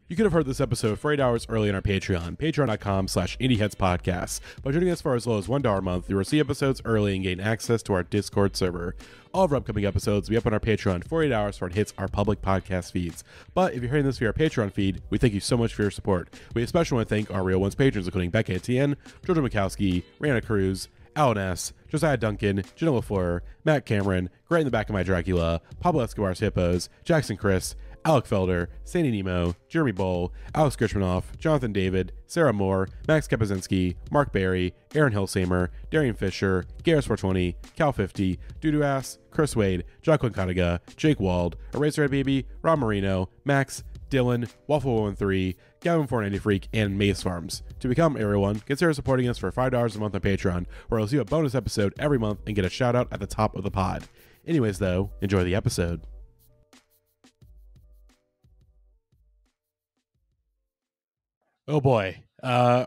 You could have heard this episode for 8 hours early on our Patreon, patreon.com/indieheadspodcast. By joining us for as low as $1 a month, you'll receive episodes early and gain access to our Discord server. All of our upcoming episodes will be up on our Patreon for 8 hours before it hits our public podcast feeds. But if you're hearing this via our Patreon feed, we thank you so much for your support. We especially want to thank our Real Ones patrons, including Becca Etienne, Georgia Mikowski, Rana Cruz, Alan S., Josiah Duncan, Jenna LaFleur, Matt Cameron, Right in the Back of My Dracula, Pablo Escobar's Hippos, Jackson Chris, Alec Felder, Sandy Nemo, Jeremy Bowl, Alex Gershmanoff, Jonathan David, Sarah Moore, Max Kapazinski, Mark Barry, Aaron Hilsamer, Darian Fisher, Garris420, Cal50, Doodoo Ass, Chris Wade, Jacqueline Kanaga, Jake Wald, Eraserhead Baby, Rob Marino, Max, Dylan, Waffle113, Gavin 490 Freak, and Mace Farms. To become Area 1, consider supporting us for $5 a month on Patreon, where you'll see a bonus episode every month and get a shout out at the top of the pod. Anyways, though, enjoy the episode. Oh boy,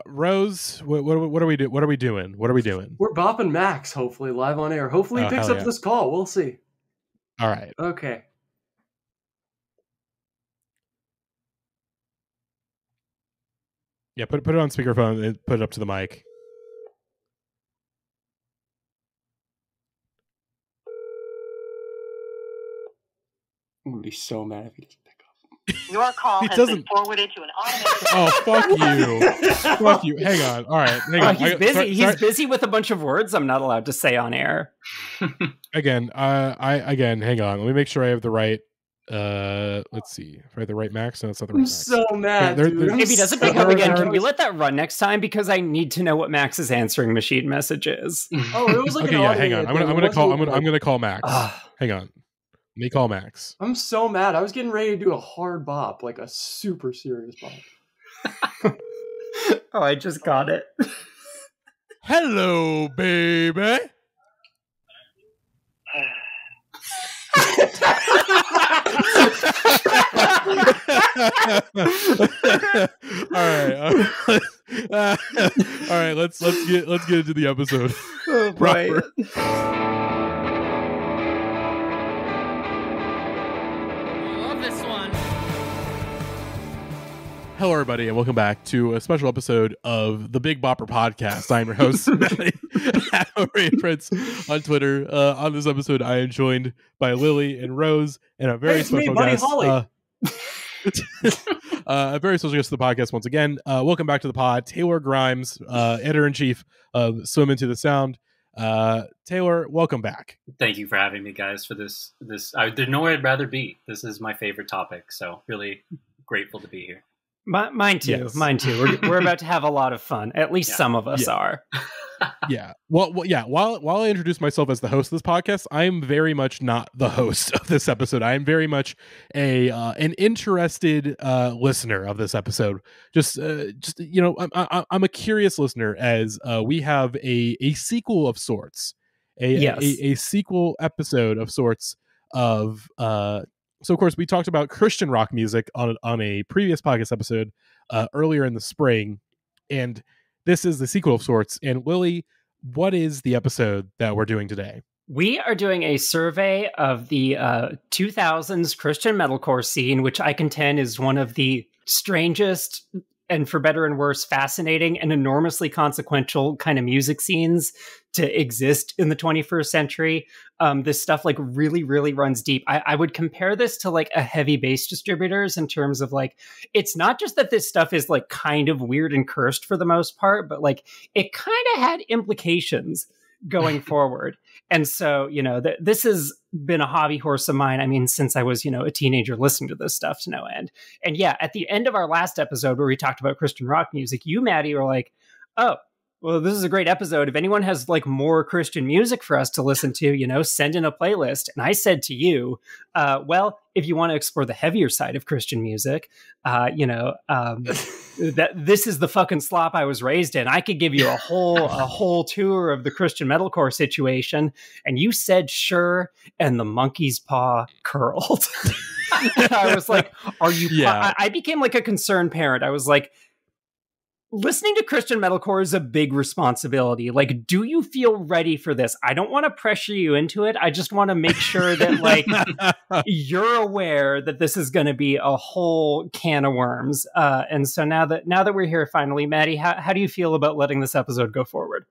Rose, what are we doing? What are we doing? We're bopping Max, hopefully live on air. Hopefully he picks up this call. We'll see. All right. Okay. Yeah, put it on speakerphone and put it up to the mic. I'm gonna be so mad if he doesn't pick up. Your call has been forwarded to an automated... Oh, fuck you. Fuck you. Hang on. All right. Hang on. He's busy. He's busy with a bunch of words I'm not allowed to say on air. Again, hang on. Let me make sure I have the right... let's see. If I have the right Max, no, it's not the right Max. I'm so mad, dude. If he doesn't pick up again, can we let that run next time? Because I need to know what Max's answering machine message is. Oh, it was like okay, yeah, hang on. I'm gonna call Max. Hang on. Let me call Max. I'm so mad. I was getting ready to do a hard bop, like a super serious bop. Oh, I just got it. Hello, baby. All right. Let's get into the episode. Oh boy. Hello, everybody, and welcome back to a special episode of the Big Bopper Podcast. I'm your host, Matty, Prince on Twitter. On this episode, I am joined by Lily and Rose, and a very special guest. A very special guest to the podcast once again. Welcome back to the pod, Taylor Grimes, editor-in-chief of Swim Into the Sound. Taylor, welcome back. Thank you for having me, guys, for this. There's nowhere I'd rather be. This is my favorite topic, so really grateful to be here. Mine too. Yes. Mine too. We're about to have a lot of fun. At least some of us are. Yeah. Well, yeah. While I introduce myself as the host of this podcast, I am very much not the host of this episode. I am very much an interested listener of this episode. Just you know, I'm a curious listener as we have a sequel of sorts, a sequel episode of sorts of. So, of course, we talked about Christian rock music on a previous podcast episode earlier in the spring, and this is the sequel of sorts. And Lily, what is the episode that we're doing today? We are doing a survey of the 2000s Christian metalcore scene, which I contend is one of the strangest and, for better and worse, fascinating and enormously consequential kind of music scenes to exist in the 21st century. This stuff like really, really runs deep. I would compare this to like a heavy bass distributors in terms of like, it's not just that this stuff is like kind of weird and cursed for the most part, but like it kind of had implications going forward. And so, you know, this has been a hobby horse of mine. I mean, since I was, you know, a teenager listening to this stuff to no end. And yeah, at the end of our last episode where we talked about Christian rock music, you, Matty, were like, oh, well, this is a great episode. If anyone has like more Christian music for us to listen to, you know, send in a playlist. And I said to you, well, if you want to explore the heavier side of Christian music, that this is the fucking slop I was raised in. I could give you a whole tour of the Christian metalcore situation. And you said sure, and the monkey's paw curled. I was like, are you? Yeah. I became like a concerned parent. I was like, listening to Christian metalcore is a big responsibility. Like, do you feel ready for this? I don't want to pressure you into it. I just want to make sure that, like, you're aware that this is going to be a whole can of worms. And so now that we're here finally, Matty, how do you feel about letting this episode go forward?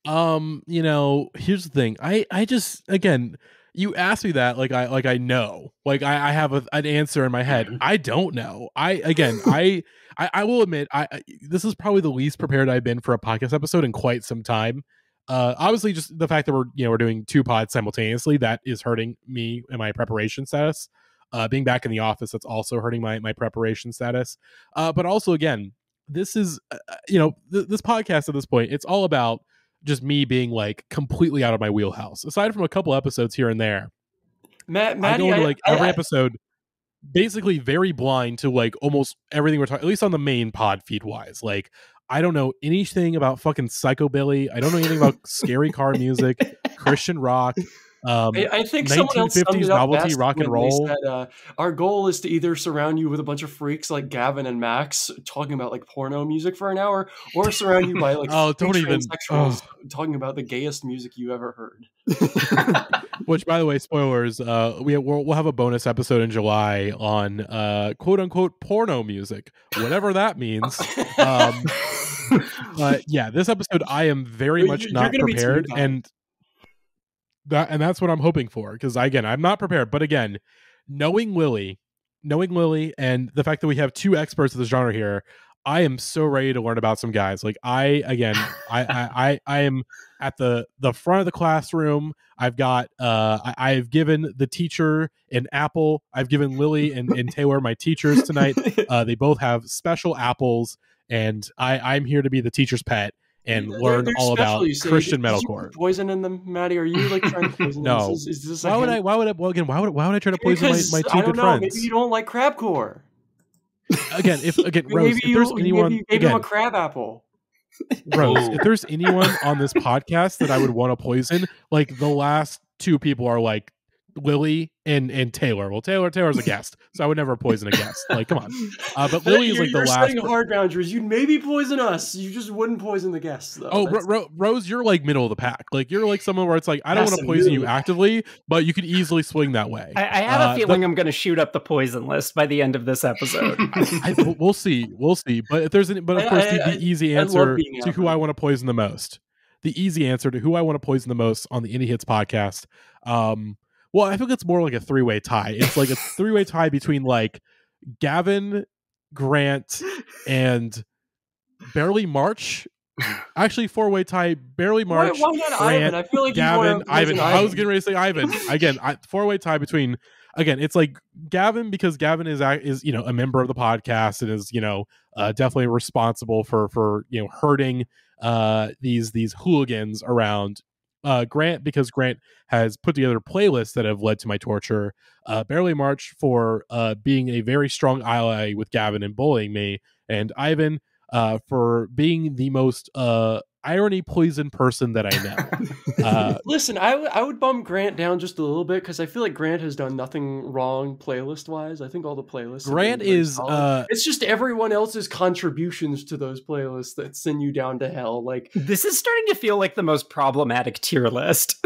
Here's the thing. I just, again, you asked me that like I know. Like I have an answer in my head. I don't know. I will admit, this is probably the least prepared I've been for a podcast episode in quite some time. Obviously, just the fact that we're doing 2 pods simultaneously, that is hurting me and my preparation status. Being back in the office, that's also hurting my preparation status. But also, again, this is this podcast at this point, it's all about just me being like completely out of my wheelhouse. Aside from a couple episodes here and there, Matty, I go into like every episode basically very blind to like almost everything we're talking, at least on the main pod feed wise. Like, I don't know anything about fucking psychobilly. I don't know anything about scary car music, Christian rock. I think someone else summed it up novelty best rock and when they roll. said, our goal is to either surround you with a bunch of freaks like Gavin and Max talking about like porno music for an hour, or surround you by like transsexuals talking about the gayest music you ever heard. Which, by the way, spoilers. We'll have a bonus episode in July on quote unquote porno music, whatever that means. But yeah, this episode I am very much not prepared, and that's what I'm hoping for, because again, I'm not prepared. But again, knowing Lily and the fact that we have 2 experts of this genre here, I am so ready to learn about some guys. Like I am at the front of the classroom. I've got I've given the teacher an apple. I've given Lily and Taylor, my teachers tonight. They both have special apples, and I'm here to be the teacher's pet and learn all about Christian metalcore. Did you poison in them, Matty? Are you like trying to poison them? No. Is this why would I try to poison my 2 good friends? Maybe you don't like crabcore. Rose, if there's anyone, maybe him a crab apple. Rose, if there's anyone on this podcast that I would want to poison, like the last 2 people are like Lily and Taylor. Well, Taylor's a guest, so I would never poison a guest. Like, come on. But Lily is like the last. You're setting hard boundaries. You'd maybe poison us. You just wouldn't poison the guests, though. Oh, Rose, you're like middle of the pack. Like, you're like someone where it's like, I don't want to poison you actively, but you could easily swing that way. I have a feeling I'm going to shoot up the poison list by the end of this episode. We'll see. But if there's of course, the easy answer to who I want to poison the most. The easy answer to who I want to poison the most on the Indieheads podcast. Well, I think it's more like a 3-way tie. It's like a 3-way tie between like Gavin, Grant, and Barely March. Actually, 4-way tie: Barely March, why not Grant, Ivan? I feel like Gavin, Ivan. I was getting ready to say Ivan. Again, 4-way tie between. Again, it's like Gavin, because Gavin is a member of the podcast and is definitely responsible for hurting these hooligans around. Grant, because Grant has put together playlists that have led to my torture. Barely March for being a very strong ally with Gavin and bullying me, and Ivan for being the most irony poison person that I know. Listen, I would bump Grant down just a little bit, because I feel like Grant has done nothing wrong playlist wise. I think all the playlists. Grant is it's just everyone else's contributions to those playlists that send you down to hell. Like, this is starting to feel like the most problematic tier list.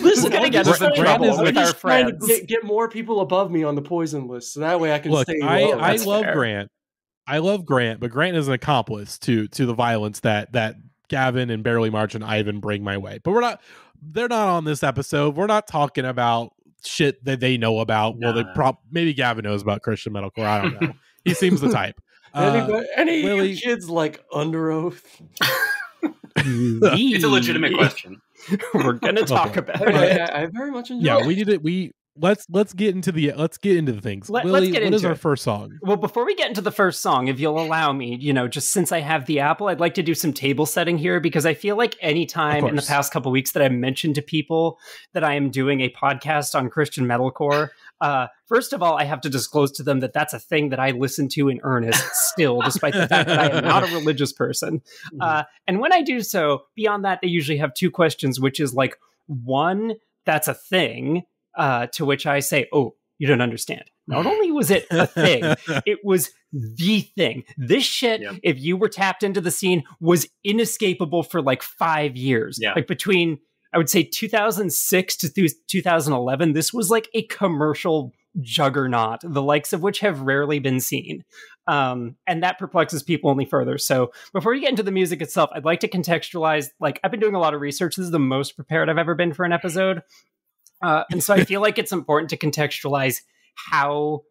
Listen, I'm just trying to get more people above me on the poison list, so that way I can stay low. I love Grant. I love Grant, but Grant is an accomplice to the violence that Gavin and Barely March and Ivan bring my way. But they're not on this episode. We're not talking about shit that they know about. Well, maybe Gavin knows about Christian metalcore. I don't know. He seems the type. Any kids like Underoath? It's a legitimate question. We're gonna talk about it. I very much enjoy. Yeah, we need it. Let's get into the things. Lily, what is our first song? Well, before we get into the first song, if you'll allow me, just since I have the apple, I'd like to do some table setting here, because I feel like any time in the past couple of weeks that I mentioned to people that I am doing a podcast on Christian metalcore, first of all, I have to disclose to them that that's a thing that I listen to in earnest still, despite the fact that I am not a religious person. And when I do so, beyond that, they usually have 2 questions, which is like, 1, that's a thing. To which I say, oh, you don't understand. not only was it a thing, it was the thing. This shit, if you were tapped into the scene, was inescapable for like 5 years. Like between, I would say 2006 to 2011, this was like a commercial juggernaut, the likes of which have rarely been seen. And that perplexes people only further. So before we get into the music itself, I'd like to contextualize, like, I've been doing a lot of research. This is the most prepared I've ever been for an episode. And so I feel like it's important to contextualize how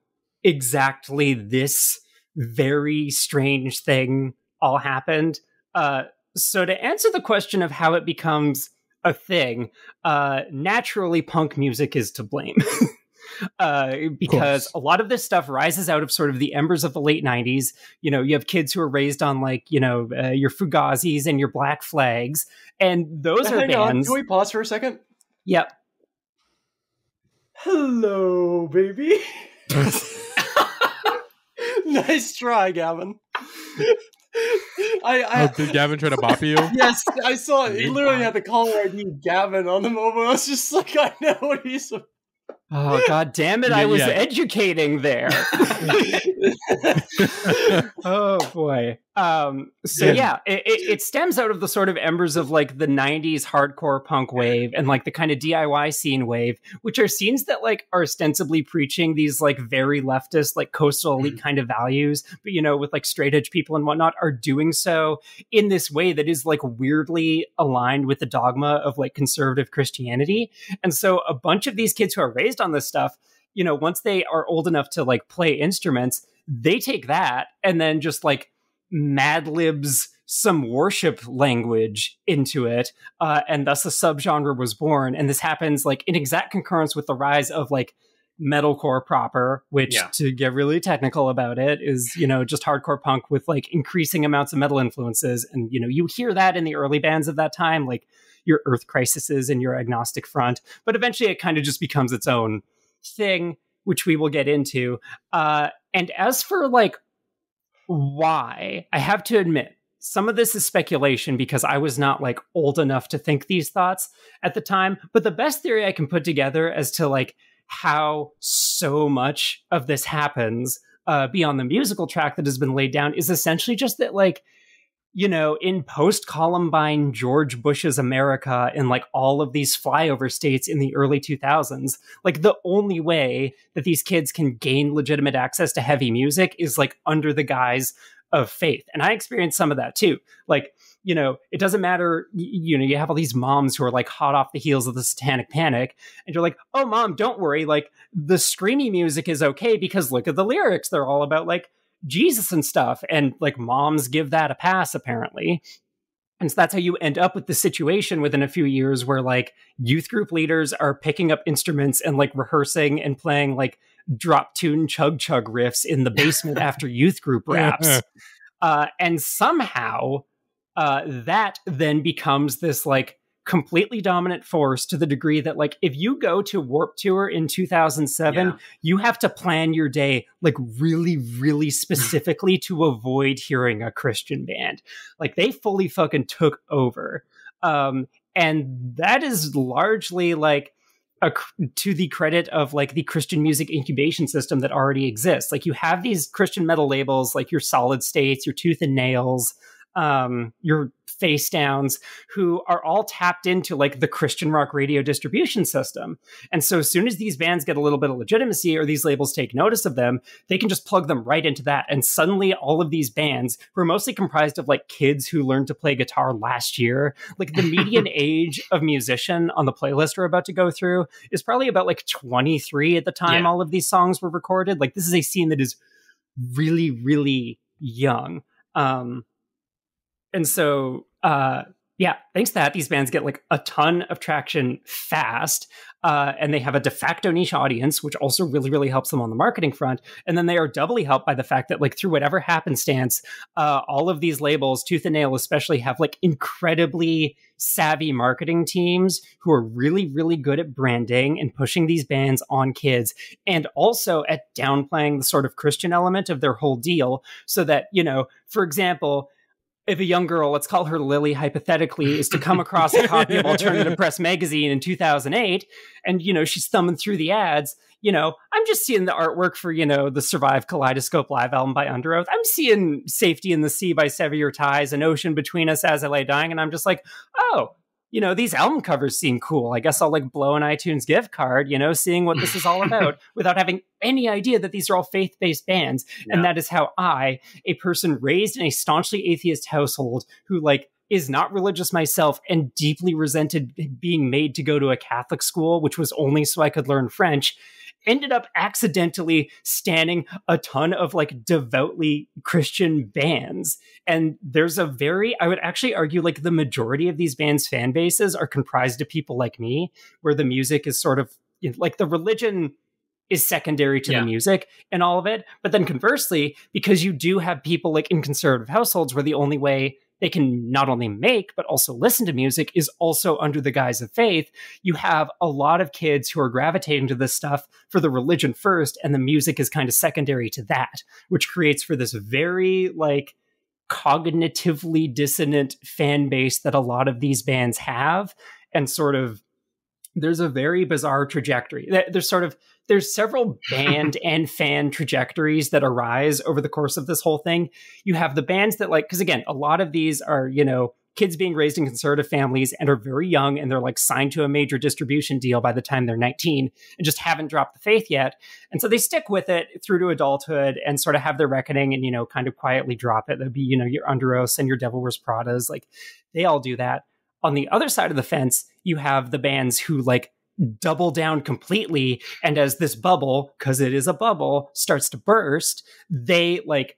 exactly this very strange thing all happened. So to answer the question of how it becomes a thing, naturally punk music is to blame. Because a lot of this stuff rises out of sort of the embers of the late 90s. You know, you have kids who are raised on like, you know, your Fugazis and your Black Flags. And those are bands. Can we pause for a second? Yep. Hello, baby. Nice try, Gavin. Did Gavin try to bop you? Yes, I saw it. He literally had the caller ID Gavin on the mobile. I was just like, I know what he's... Oh, God damn it. I was educating there. Oh, boy. It stems out of the sort of embers of like the 90s hardcore punk wave and like the kind of DIY scene wave, which are scenes that like are ostensibly preaching these like very leftist, like coastal elite kind of values, but you know, with like straight edge people and whatnot are doing so in this way that is like weirdly aligned with the dogma of like conservative Christianity. And so a bunch of these kids who are raised on this stuff, you know, once they are old enough to like play instruments, they take that and then just like Mad Libs some worship language into it, and thus a subgenre was born. And this happens like in exact concurrence with the rise of like metalcore proper, which to get really technical about it is, you know, just hardcore punk with like increasing amounts of metal influences. And, you know, you hear that in the early bands of that time, like your Earth Crisises and your Agnostic Front, but eventually it kind of just becomes its own thing, which we will get into. And as for like why, I have to admit, some of this is speculation because I was not like old enough to think these thoughts at the time. But the best theory I can put together as to like how so much of this happens beyond the musical track that has been laid down is essentially just that, like, you know, in post-Columbine George Bush's America and like all of these flyover states in the early 2000s, like the only way that these kids can gain legitimate access to heavy music is like under the guise of faith. And I experienced some of that too. Like, you know, it doesn't matter, you know, you have all these moms who are like hot off the heels of the Satanic Panic and you're like, oh mom, don't worry. Like the screamy music is okay because look at the lyrics. They're all about like Jesus and stuff. And like moms give that a pass apparently. And so that's how you end up with the situation within a few years where like youth group leaders are picking up instruments and like rehearsing and playing like drop tune chug chug riffs in the basement after youth group raps. And somehow that then becomes this like completely dominant force to the degree that like if you go to Warped Tour in 2007, you have to plan your day like really, really specifically to avoid hearing a Christian band. Like they fully fucking took over. And that is largely like to the credit of like the Christian music incubation system that already exists. Like you have these Christian metal labels like your Solid States, your Tooth and Nails, your Face Downs, who are all tapped into like the Christian rock radio distribution system. And so as soon as these bands get a little bit of legitimacy or these labels take notice of them, they can just plug them right into that. And suddenly all of these bands who are mostly comprised of like kids who learned to play guitar last year, like the median age of musician on the playlist we're about to go through is probably about like 23 at the time all of these songs were recorded. Like this is a scene that is really, really young. And so, thanks to that, these bands get like a ton of traction fast, and they have a de facto niche audience, which also really, really helps them on the marketing front. And then they are doubly helped by the fact that like through whatever happenstance, all of these labels, Tooth and Nail especially, have like incredibly savvy marketing teams who are really, really good at branding and pushing these bands on kids, and also at downplaying the sort of Christian element of their whole deal so that, you know, for example, if a young girl, let's call her Lily hypothetically, is to come across a copy of Alternative Press magazine in 2008, and, you know, she's thumbing through the ads, you know, I'm just seeing the artwork for, you know, the Survive Kaleidoscope live album by Underoath. I'm seeing Safety in the Sea by Sever Your Ties, An Ocean Between Us As I Lay Dying, and I'm just like, oh, you know, these album covers seem cool. I guess I'll like blow an iTunes gift card, you know, seeing what this is all about without having any idea that these are all faith-based bands. Yeah. And that is how I, a person raised in a staunchly atheist household who like is not religious myself and deeply resented being made to go to a Catholic school, which was only so I could learn French, ended up accidentally standing a ton of like devoutly Christian bands. And there's a very, I would actually argue like the majority of these bands' fan bases are comprised of people like me, where the music is sort of like the religion is secondary to the music and all of it. But then conversely, because you do have people like in conservative households where the only way they can not only make, but also listen to music is also under the guise of faith, you have a lot of kids who are gravitating to this stuff for the religion first, and the music is kind of secondary to that, which creates for this very like cognitively dissonant fan base that a lot of these bands have. And sort of, there's a very bizarre trajectory. There's several band and fan trajectories that arise over the course of this whole thing. You have the bands that like, because again, a lot of these are, you know, kids being raised in conservative families and are very young, and they're like signed to a major distribution deal by the time they're 19 and just haven't dropped the faith yet. And so they stick with it through to adulthood and sort of have their reckoning and, you know, kind of quietly drop it. That'd be, you know, your Underoaths and your Devil Wears Pradas. Like they all do that. On the other side of the fence, you have the bands who like double down completely, and as this bubble, because it is a bubble, starts to burst, they like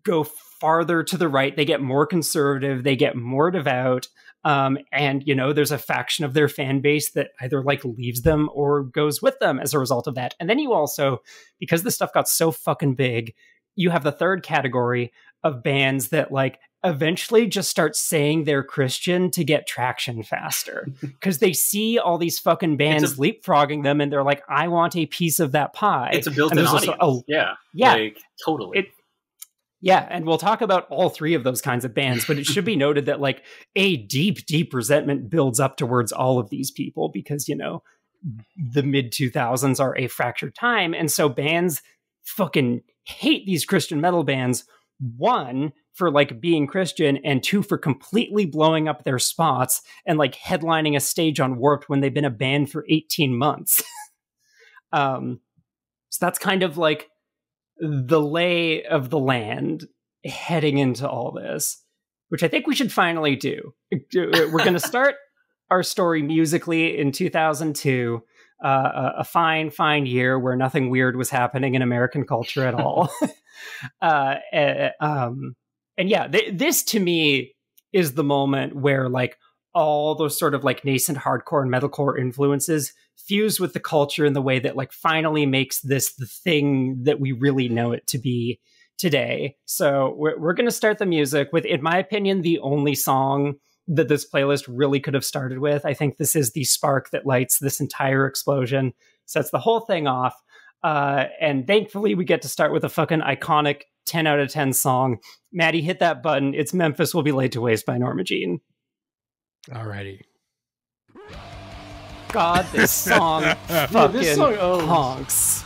go farther to the right, they get more conservative, they get more devout, and you know, there's a faction of their fan base that either like leaves them or goes with them as a result of that. And then you also, because this stuff got so fucking big, you have the third category of bands that like eventually just start saying they're Christian to get traction faster, because they see all these fucking bands leapfrogging them, and they're like, I want a piece of that pie. It's a built-in audience. Yeah, like, totally. And we'll talk about all three of those kinds of bands, but it should be noted that like a deep, deep resentment builds up towards all of these people, because, you know, the mid 2000s are a fractured time. And so bands fucking hate these Christian metal bands, one, for like being Christian, and two, for completely blowing up their spots and like headlining a stage on Warped when they've been a band for 18 months. So that's kind of like the lay of the land heading into all this, which I think we should finally do. We're going to start our story musically in 2002, a fine year where nothing weird was happening in American culture at all. And yeah, this to me is the moment where like all those sort of like nascent hardcore and metalcore influences fuse with the culture in the way that like finally makes this the thing that we really know it to be today. So we're going to start the music with, in my opinion, the only song that this playlist really could have started with. I think this is the spark that lights this entire explosion, sets the whole thing off. And thankfully we get to start with a fucking iconic 10 out of 10 song. Matty, hit that button. It's Memphis Will Be Laid to Waste by Norma Jean. Alrighty. God, this song fucking this song honks.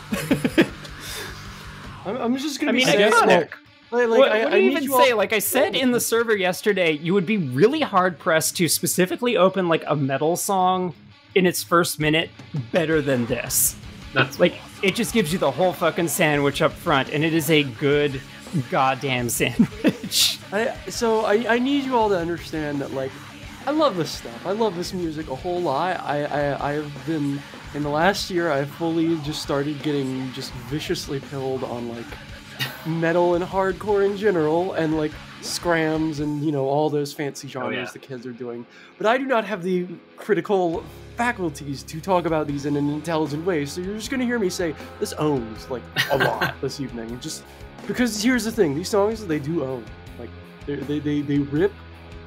I'm just gonna be iconic. What do you even say? All... Like I said in the server yesterday, you would be really hard pressed to specifically open like a metal song in its first minute better than this. That's like, it just gives you the whole fucking sandwich up front, and it is a good goddamn sandwich. I need you all to understand that, like, I love this stuff. I love this music a whole lot. I've been, in the last year, I've fully just started getting just viciously pilled on, like, metal and hardcore in general, and, like, scrams and, you know, all those fancy genres the kids are doing. But I do not have the critical faculties to talk about these in an intelligent way, so you're just gonna hear me say this owns like a lot this evening, just because here's the thing, these songs they do own, like they rip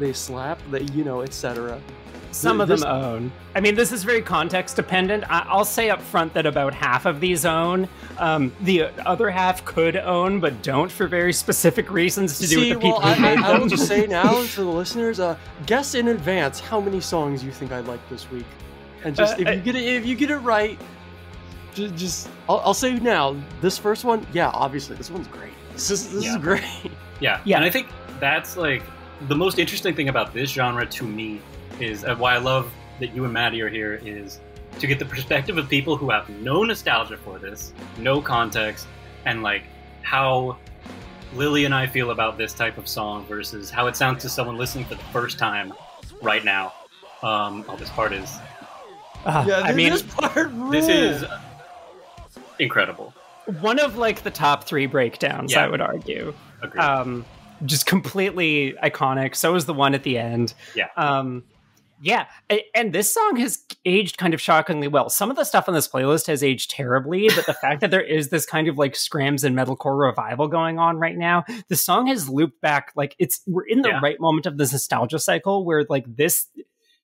they slap, they, etc. Some of them own. I mean, this is very context dependent. I'll say up front that about half of these own. The other half could own, but don't for very specific reasons to do with the people who made them. I will just say now to the listeners, guess in advance how many songs you think I like this week, and just if you get it right, just I'll say now. This first one, yeah, obviously this one's great. This is great. Yeah, and I think that's like the most interesting thing about this genre to me. Is why I love that you and Matty are here, is to get the perspective of people who have no nostalgia for this, no context, and like how Lily and I feel about this type of song versus how it sounds to someone listening for the first time right now. This part is this is incredible. One of like the top 3 breakdowns, I would argue. Agreed. Just completely iconic. So is the one at the end. Yeah, and this song has aged kind of shockingly well. Some of the stuff on this playlist has aged terribly, but the fact that there is this kind of like scrams and metalcore revival going on right now, the song has looped back. Like we're in the right moment of this nostalgia cycle where like this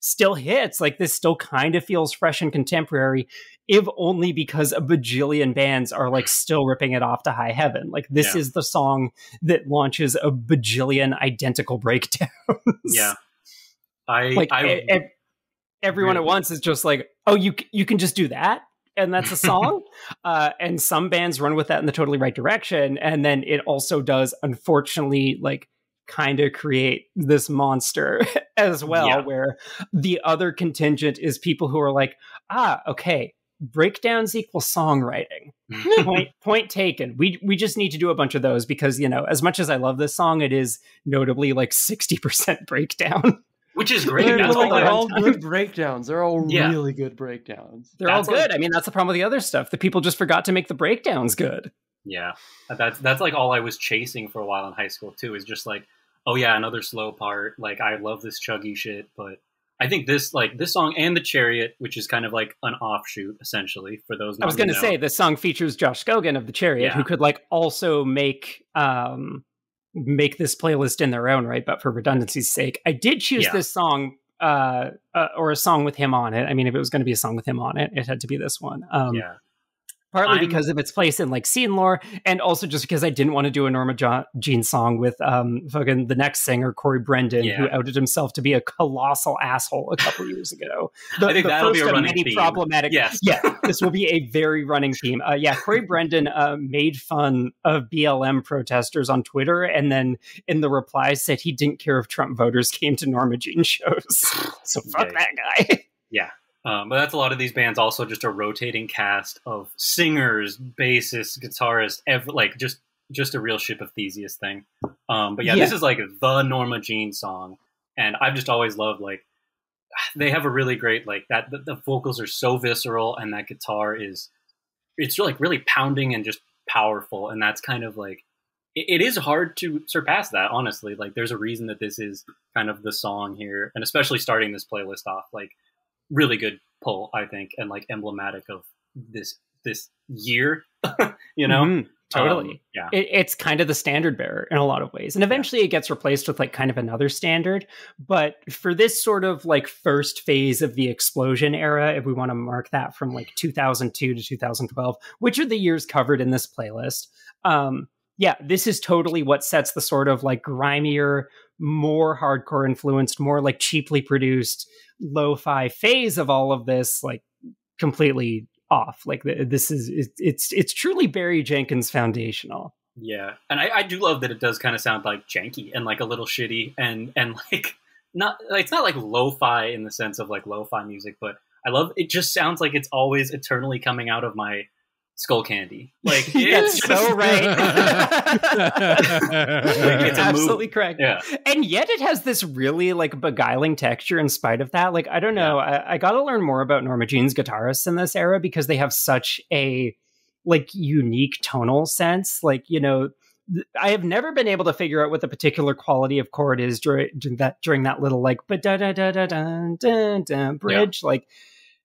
still hits. Like this still kind of feels fresh and contemporary, if only because a bajillion bands are like still ripping it off to high heaven. Like this is the song that launches a bajillion identical breakdowns. Yeah. Everyone at once is just like, oh, you can just do that, and that's a song. And some bands run with that in the totally right direction, and then it also does, unfortunately, like kind of create this monster as well, where the other contingent is people who are like, okay, breakdowns equal songwriting. Point taken. We just need to do a bunch of those because, as much as I love this song, it is notably like 60% breakdown. Which is great. They're all good breakdowns. They're all really good breakdowns. They're all good. I mean, that's the problem with the other stuff. The people just forgot to make the breakdowns good. Yeah. That's like all I was chasing for a while in high school too, is just like, oh yeah, another slow part. Like I love this chuggy shit, but I think this song and The Chariot, which is kind of like an offshoot essentially for those. I was going to say this song features Josh Skogan of The Chariot, who could like also make this playlist in their own right, but for redundancy's sake, I did choose this song or a song with him on it. I mean, if it was going to be a song with him on it, it had to be this one. Partly because of its place in like scene lore, and also just because I didn't want to do a Norma Jean song with fucking the next singer, Corey Brendan, who outed himself to be a colossal asshole a couple years ago. I think that'll be a running theme. Problematic. Yes. Yeah, this will be a very running theme. Corey Brendan made fun of BLM protesters on Twitter, and then in the replies said he didn't care if Trump voters came to Norma Jean shows. So fuck that guy. Yeah. But that's a lot of these bands, also just a rotating cast of singers, bassists, guitarists, just a real ship of Theseus thing. This is like the Norma Jean song, and I've just always loved like they have a really great like that. The vocals are so visceral, and that guitar it's like really pounding and just powerful, and that's kind of like it is hard to surpass that. Honestly, like there's a reason that this is kind of the song here, and especially starting this playlist off like. Really good pull, I think, and like emblematic of this year, Totally. It's kind of the standard bearer in a lot of ways. And eventually it gets replaced with like kind of another standard. But for this sort of like first phase of the explosion era, if we want to mark that from like 2002 to 2012, which are the years covered in this playlist, this is totally what sets the sort of like grimier, more hardcore influenced, more like cheaply produced lo-fi phase of all of this, like completely off. Like this is it's truly Barry Jenkins foundational. Yeah, and I do love that it does kind of sound like janky and like a little shitty and like not like it's not like lo-fi in the sense of like lo-fi music, but I love it. Just sounds like it's always eternally coming out of my skull candy. Like it's so right. Like, it's absolutely correct. Yeah. And yet it has this really like beguiling texture in spite of that. Like I don't know. I got to learn more about Norma Jean's guitarists in this era because they have such a like unique tonal sense. Like, I have never been able to figure out what the particular quality of chord is during that little like ba da da da da da da bridge. Like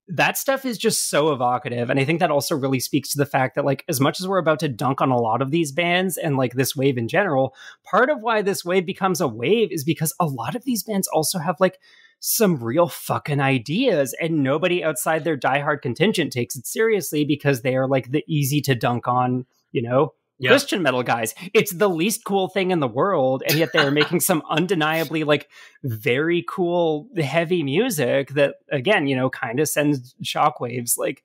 that stuff is just so evocative. And I think that also really speaks to the fact that, like, as much as we're about to dunk on a lot of these bands and like this wave in general, part of why this wave becomes a wave is because a lot of these bands also have like some real fucking ideas, and nobody outside their diehard contingent takes it seriously because they are like the easy to dunk on, Christian metal guys. It's the least cool thing in the world, and yet they're making some undeniably like very cool heavy music that, again, kind of sends shockwaves like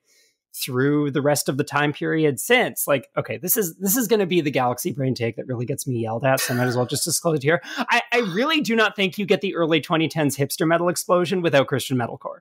through the rest of the time period since. Like, okay, this is going to be the Galaxy Brain take that really gets me yelled at, so I might as well just disclose it here. I really do not think you get the early 2010s hipster metal explosion without Christian metalcore.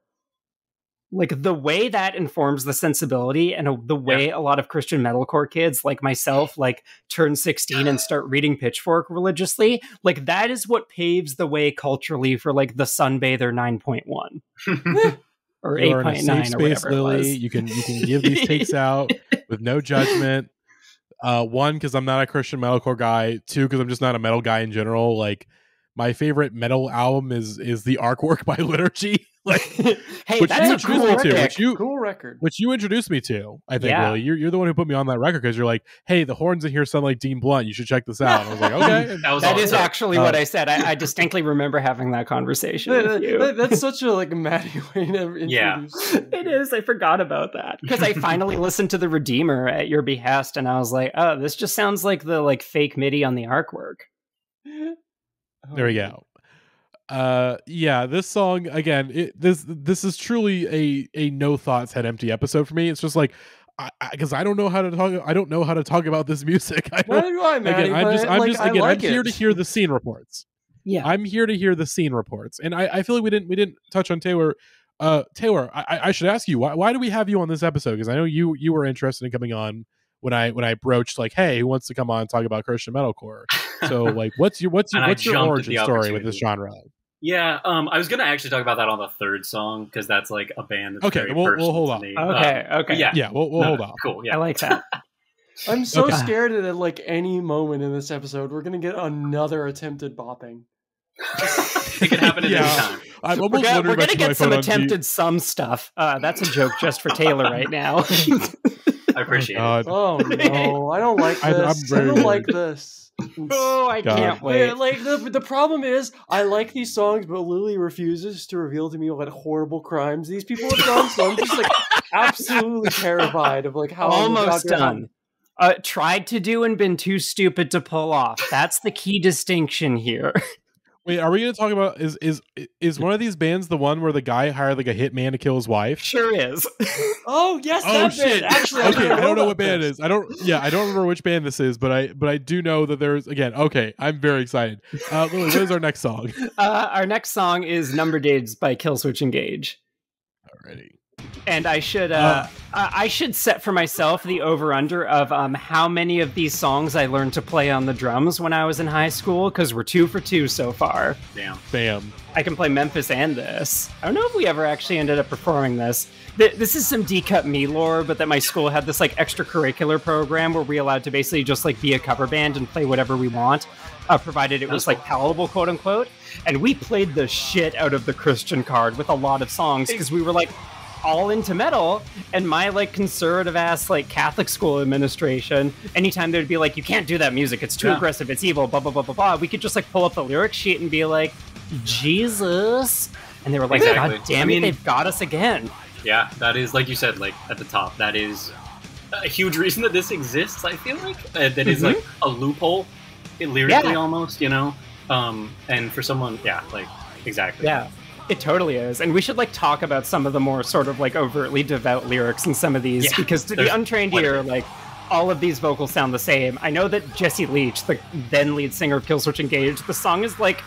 Like, the way that informs the sensibility and the way a lot of Christian metalcore kids like myself like turn 16 and start reading Pitchfork religiously, like that is what paves the way culturally for like the Sunbather 9.1 or 8.9 or whatever Lily. It was. You can give these takes out with no judgment. One, because I'm not a Christian metalcore guy. Two, because I'm just not a metal guy in general. Like, my favorite metal album is the Artwork by Liturgy. Like, hey, that's a cool record. Which you introduced me to, I think. Really, you're the one who put me on that record because you're like, hey, the horns in here sound like Dean Blunt. You should check this out. And I was like, okay. that is actually what I said. I distinctly remember having that conversation with you. That's such a like Matty way to introduce. It is. I forgot about that because I finally listened to the Redeemer at your behest, and I was like, oh, this just sounds like the like fake MIDI on the Artwork. There we go. This song again, this is truly a no thoughts head empty episode for me. It's just like, because I don't know how to talk about this music. Neither do I, Matty, I'm here to hear the scene reports. Yeah, I'm here to hear the scene reports, and I feel like we didn't touch on Taylor. Taylor, I should ask you, why do we have you on this episode? Because I know you were interested in coming on when I broached like, hey, who wants to come on and talk about Christian metalcore? So like, what's your origin story with this genre? Yeah, I was gonna actually talk about that on the third song because that's like a band that's very personal we'll hold to on. me. Okay. Yeah, we'll hold on. Cool. Yeah, I like that. I'm so scared that at like any moment in this episode we're gonna get another attempted bopping. It could happen at any time. I'm almost we're wondering gonna get some attempted some stuff. That's a joke just for Taylor right now. I appreciate it. Oh no, I don't like this. I don't like this. Oh, I can't wait. Like the problem is, I like these songs, but Lily refuses to reveal to me what horrible crimes these people have done. So I'm just like absolutely terrified of like how almost done. Tried to do and been too stupid to pull off. That's the key distinction here. Wait, are we going to talk about is one of these bands the one where the guy hired like a hitman to kill his wife? Sure is. Oh yes, that shit! Band. Actually, okay, I don't know what band it is. I don't remember which band this is, but I do know that there's again. Okay, I'm very excited. Lily, what is our next song? Our next song is "Number Days" by Killswitch Engage. Alrighty. And I should set for myself the over-under of how many of these songs I learned to play on the drums when I was in high school, because we're 2 for 2 so far. Damn. I can play Memphis and this. I don't know if we ever actually ended up performing this. This is some D-Cut Me lore, but that my school had this like extracurricular program where we allowed to basically just like be a cover band and play whatever we want, provided it was like palatable, quote unquote. And we played the shit out of the Christian card with a lot of songs because we were like all into metal, and my like conservative ass like Catholic school administration, anytime there'd be like, you can't do that music, it's too aggressive, it's evil, blah blah blah blah blah, we could just like pull up the lyric sheet and be like, Jesus, and they were like, God damn it, they've got us again. Yeah, that is, like you said, like at the top, that is a huge reason that this exists. I feel like that is like a loophole lyrically almost, and for someone, exactly. Yeah. It totally is. And we should like talk about some of the more sort of like overtly devout lyrics in some of these, because to the untrained ear, like all of these vocals sound the same. I know that Jesse Leach, the then lead singer of Killswitch Engage, the song is like,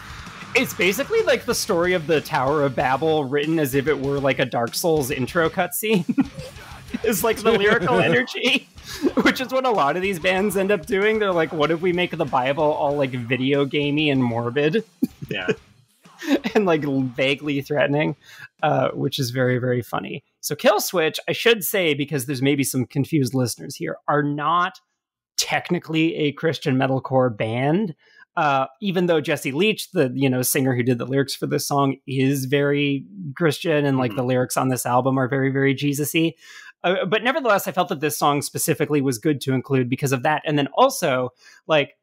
it's basically like the story of the Tower of Babel written as if it were like a Dark Souls intro cutscene. It's like the lyrical energy, which is what a lot of these bands end up doing. They're like, what if we make the Bible all like video gamey and morbid? Yeah. And like vaguely threatening, which is very, very funny. So Killswitch, I should say, because there's maybe some confused listeners here, are not technically a Christian metalcore band. Even though Jesse Leach, the singer who did the lyrics for this song, is very Christian, and like the lyrics on this album are very, very Jesus-y. But nevertheless, I felt that this song specifically was good to include because of that. And then also, like,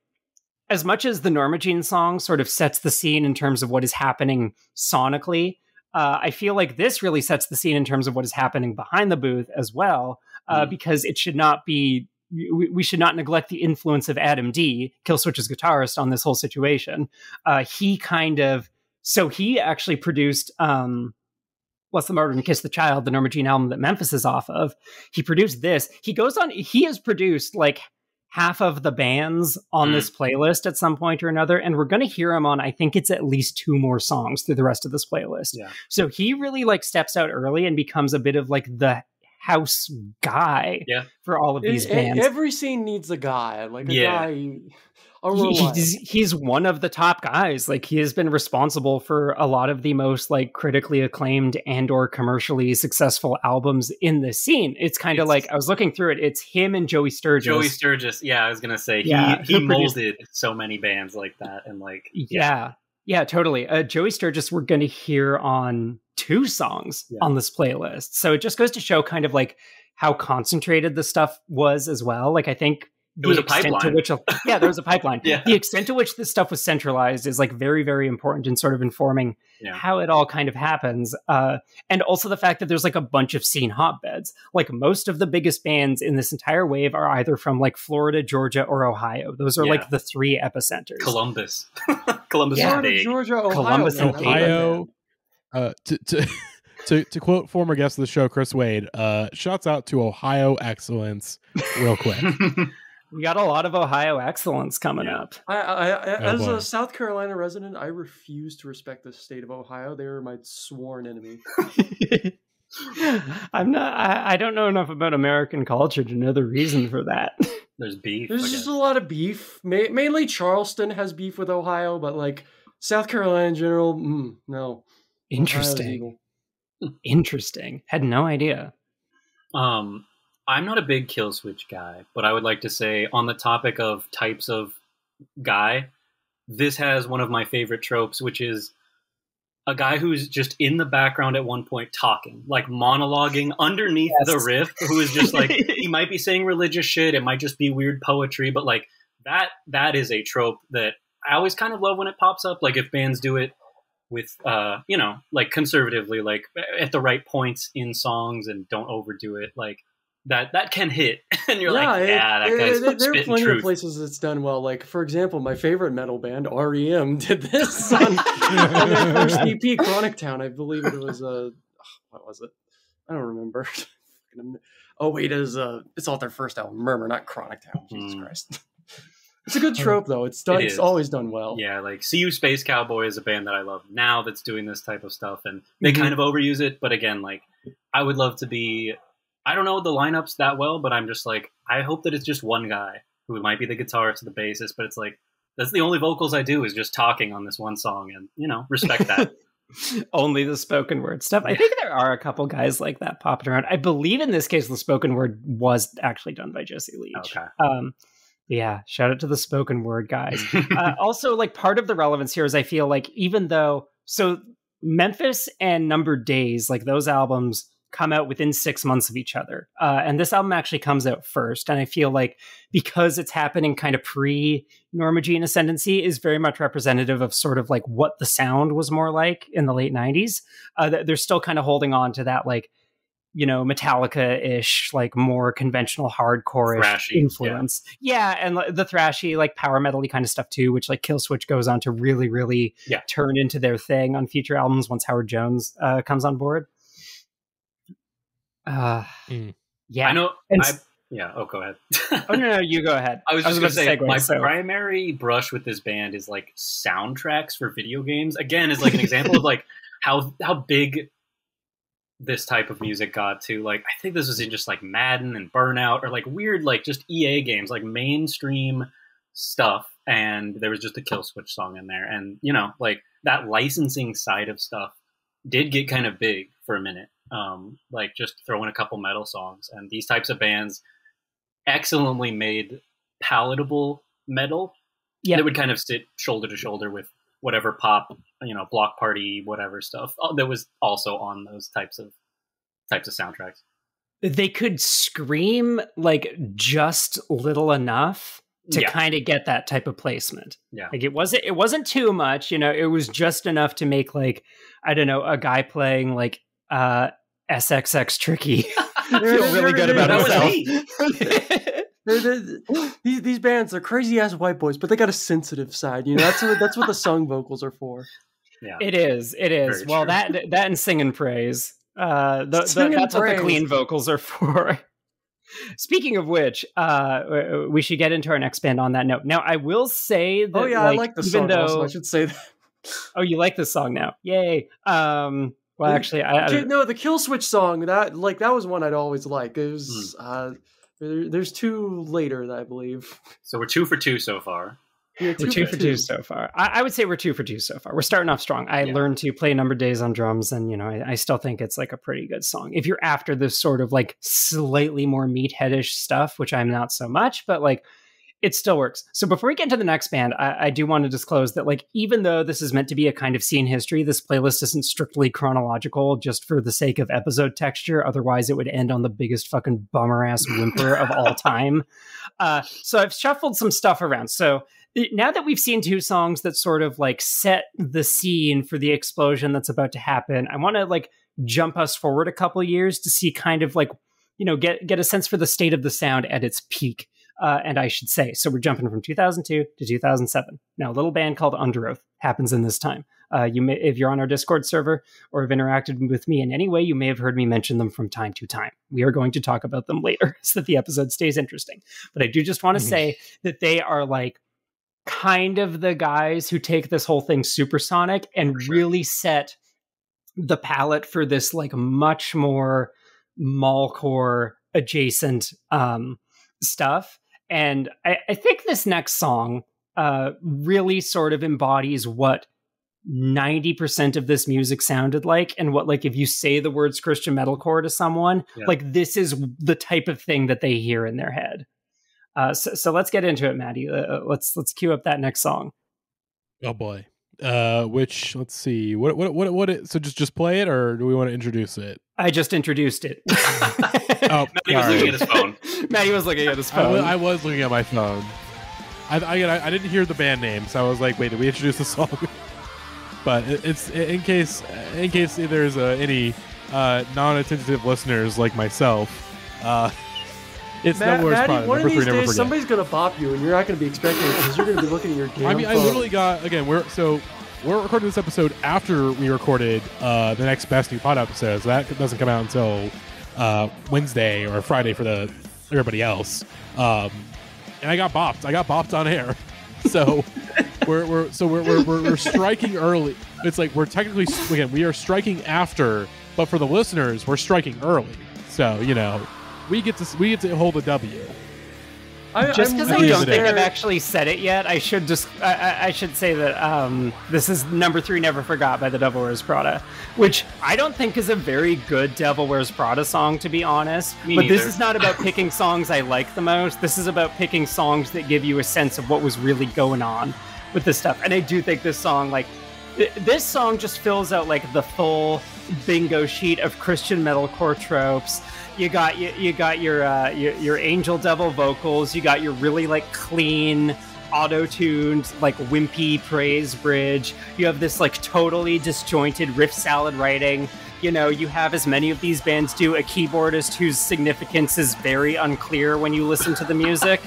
as much as the Norma Jean song sort of sets the scene in terms of what is happening sonically, I feel like this really sets the scene in terms of what is happening behind the booth as well, because it should not be, we should not neglect the influence of Adam D, Killswitch's guitarist, on this whole situation. He actually produced Bless the Martyr and Kiss the Child, the Norma Jean album that Memphis is off of. He produced this. He has produced like half of the bands on this playlist at some point or another, and we're going to hear him on, I think it's at least 2 more songs through the rest of this playlist. Yeah. So he really like steps out early and becomes a bit of like the house guy for all of these bands. Every scene needs a guy, like a guy. He's one of the top guys. Like, he has been responsible for a lot of the most like critically acclaimed and or commercially successful albums in the scene. It's kind of like, I was looking through it, it's him and Joey Sturgis. Yeah, I was gonna say he molded so many bands like that, and like totally. Joey Sturgis we're going to hear on 2 songs on this playlist, so it just goes to show kind of like how concentrated the stuff was as well. Like, I think there was a pipeline. There was a pipeline. The extent to which this stuff was centralized is like very, very important in sort of informing how it all kind of happens. And also the fact that there's like a bunch of scene hotbeds. Like, most of the biggest bands in this entire wave are either from like Florida, Georgia, or Ohio. Those are like the 3 epicenters. Columbus. Florida, Georgia, Ohio. Columbus and Ohio. To quote former guest of the show, Chris Wade, shouts out to Ohio excellence real quick. We got a lot of Ohio excellence coming up. As a South Carolina resident, I refuse to respect the state of Ohio. They are my sworn enemy. I don't know enough about American culture to know the reason for that. There's beef. There's just a lot of beef. Mainly Charleston has beef with Ohio, but like South Carolina in general, no. Interesting. Had no idea. I'm not a big Killswitch guy, but I would like to say, on the topic of types of guy, this has one of my favorite tropes, which is a guy who's just in the background at one point talking, like monologuing underneath the riff, who is just like, he might be saying religious shit, it might just be weird poetry, but like that is a trope that I always kind of love when it pops up. Like, if bands do it with, like conservatively, like at the right points in songs and don't overdo it, like, that can hit, and you're that guy's there are plenty of places it's done well. Like, for example, my favorite metal band, REM, did this on their first EP, Chronic Town. I believe it was what was it? I don't remember. Oh wait, it's all their first album, Murmur, not Chronic Town. Jesus Christ. It's a good trope though. It's always done well. Yeah, like See You Space Cowboy is a band that I love now that's doing this type of stuff, and they kind of overuse it, but again, like, I would love to be, I don't know the lineups that well, but I'm just like, I hope that it's just one guy who might be the guitarist or the bassist, but it's like, that's the only vocals I do is just talking on this one song, and, respect that. Only the spoken word stuff. I think there are a couple guys like that popping around. I believe in this case, the spoken word was actually done by Jesse Leach. Okay. Yeah, shout out to the spoken word guys. Also, like, part of the relevance here is I feel like, even though, so Memphis and Numbered Days, like, those albums come out within 6 months of each other. And this album actually comes out first. And I feel like, because it's happening kind of pre-Norma Jean ascendancy, is very much representative of sort of like what the sound was more like in the late 90s. They're still kind of holding on to that, like, Metallica-ish, like, more conventional hardcore-ish influence. Yeah, and the thrashy, like, power metal-y kind of stuff too, which, like, Killswitch goes on to really, really turn into their thing on future albums once Howard Jones comes on board. Yeah, I know. Go ahead. Oh no, you go ahead. I was just going to say, my primary brush with this band is like soundtracks for video games. Again, is like an example of like how big this type of music got to. Like, I think this was in just like Madden and Burnout, or like weird, like just EA games, like mainstream stuff. And there was just a Killswitch song in there, and like that licensing side of stuff did get kind of big for a minute. Like, just throw in a couple metal songs, and these types of bands excellently made palatable metal It would kind of sit shoulder to shoulder with whatever pop, Block Party, whatever stuff that was also on those types of soundtracks. They could scream like just little enough to kind of get that type of placement. Yeah. Like it wasn't too much, it was just enough to make like, I don't know, a guy playing like SXX Tricky feel really good about himself. These bands are crazy ass white boys, but they got a sensitive side. That's what the sung vocals are for. Yeah, it is. Well, true. that and sing and praise. That's what the clean vocals are for. Speaking of which, we should get into our next band on that note. Now, I will say that. Oh yeah, I like the song. Also, I should say that. Oh, you like this song now? Yay! Well, actually, the Killswitch song that was one I'd always like. It was there's two later, I believe. So we're 2 for 2 so far. Yeah, we're 2 for 2 so far. I would say we're 2 for 2 so far. We're starting off strong. I learned to play Number Days on drums, and I still think it's like a pretty good song. If you're after this sort of like slightly more meatheadish stuff, which I'm not so much, but like it still works. So before we get into the next band, I do want to disclose that like even though this is meant to be a kind of scene history, this playlist isn't strictly chronological just for the sake of episode texture. Otherwise, it would end on the biggest fucking bummer ass whimper of all time. So I've shuffled some stuff around. So now that we've seen 2 songs that sort of like set the scene for the explosion that's about to happen, I want to like jump us forward a couple years to see kind of like, get a sense for the state of the sound at its peak. And I should say, so we're jumping from 2002 to 2007. Now, a little band called Underoath happens in this time. If you're on our Discord server or have interacted with me in any way, you may have heard me mention them from time to time. We are going to talk about them later so that the episode stays interesting. But I do just want to say that they are like kind of the guys who take this whole thing supersonic and really set the palette for this like much more mallcore adjacent stuff. And I think this next song really sort of embodies what 90% of this music sounded like, and what like if you say the words Christian metalcore to someone, like this is the type of thing that they hear in their head. So let's get into it, Matty. Let's cue up that next song. Oh boy. Which let's see. So just play it, or do we want to introduce it? I just introduced it. Oh, Matty was looking at his phone. Matty was looking at his phone. I was looking at my phone. I didn't hear the band name, so I was like, wait, did we introduce the song? But it's in case there's any non-attentive listeners like myself. It's Matty, Prada. One of these days, somebody's gonna bop you, and you're not gonna be expecting it because you're gonna be looking at your game. I mean, phone. I literally got we're recording this episode after we recorded the next Best New Pod episode, so that doesn't come out until Wednesday or Friday for everybody else. And I got bopped. I got bopped on air. So we're striking early. It's like we're technically we are striking after, but for the listeners, we're striking early. So we get to hold a W. Just because I don't think I've actually said it yet, I should say that this is number 3, Never Forgot by the Devil Wears Prada, which I don't think is a very good Devil Wears Prada song, to be honest. This is not about picking songs I like the most. This is about picking songs that give you a sense of what was really going on with this stuff. And I do think this song, this song just fills out like the full bingo sheet of Christian metalcore tropes. You got your angel devil vocals. You got your really like clean, auto-tuned, like wimpy praise bridge. You have this like totally disjointed riff salad writing. You have, as many of these bands do, a keyboardist whose significance is very unclear when you listen to the music.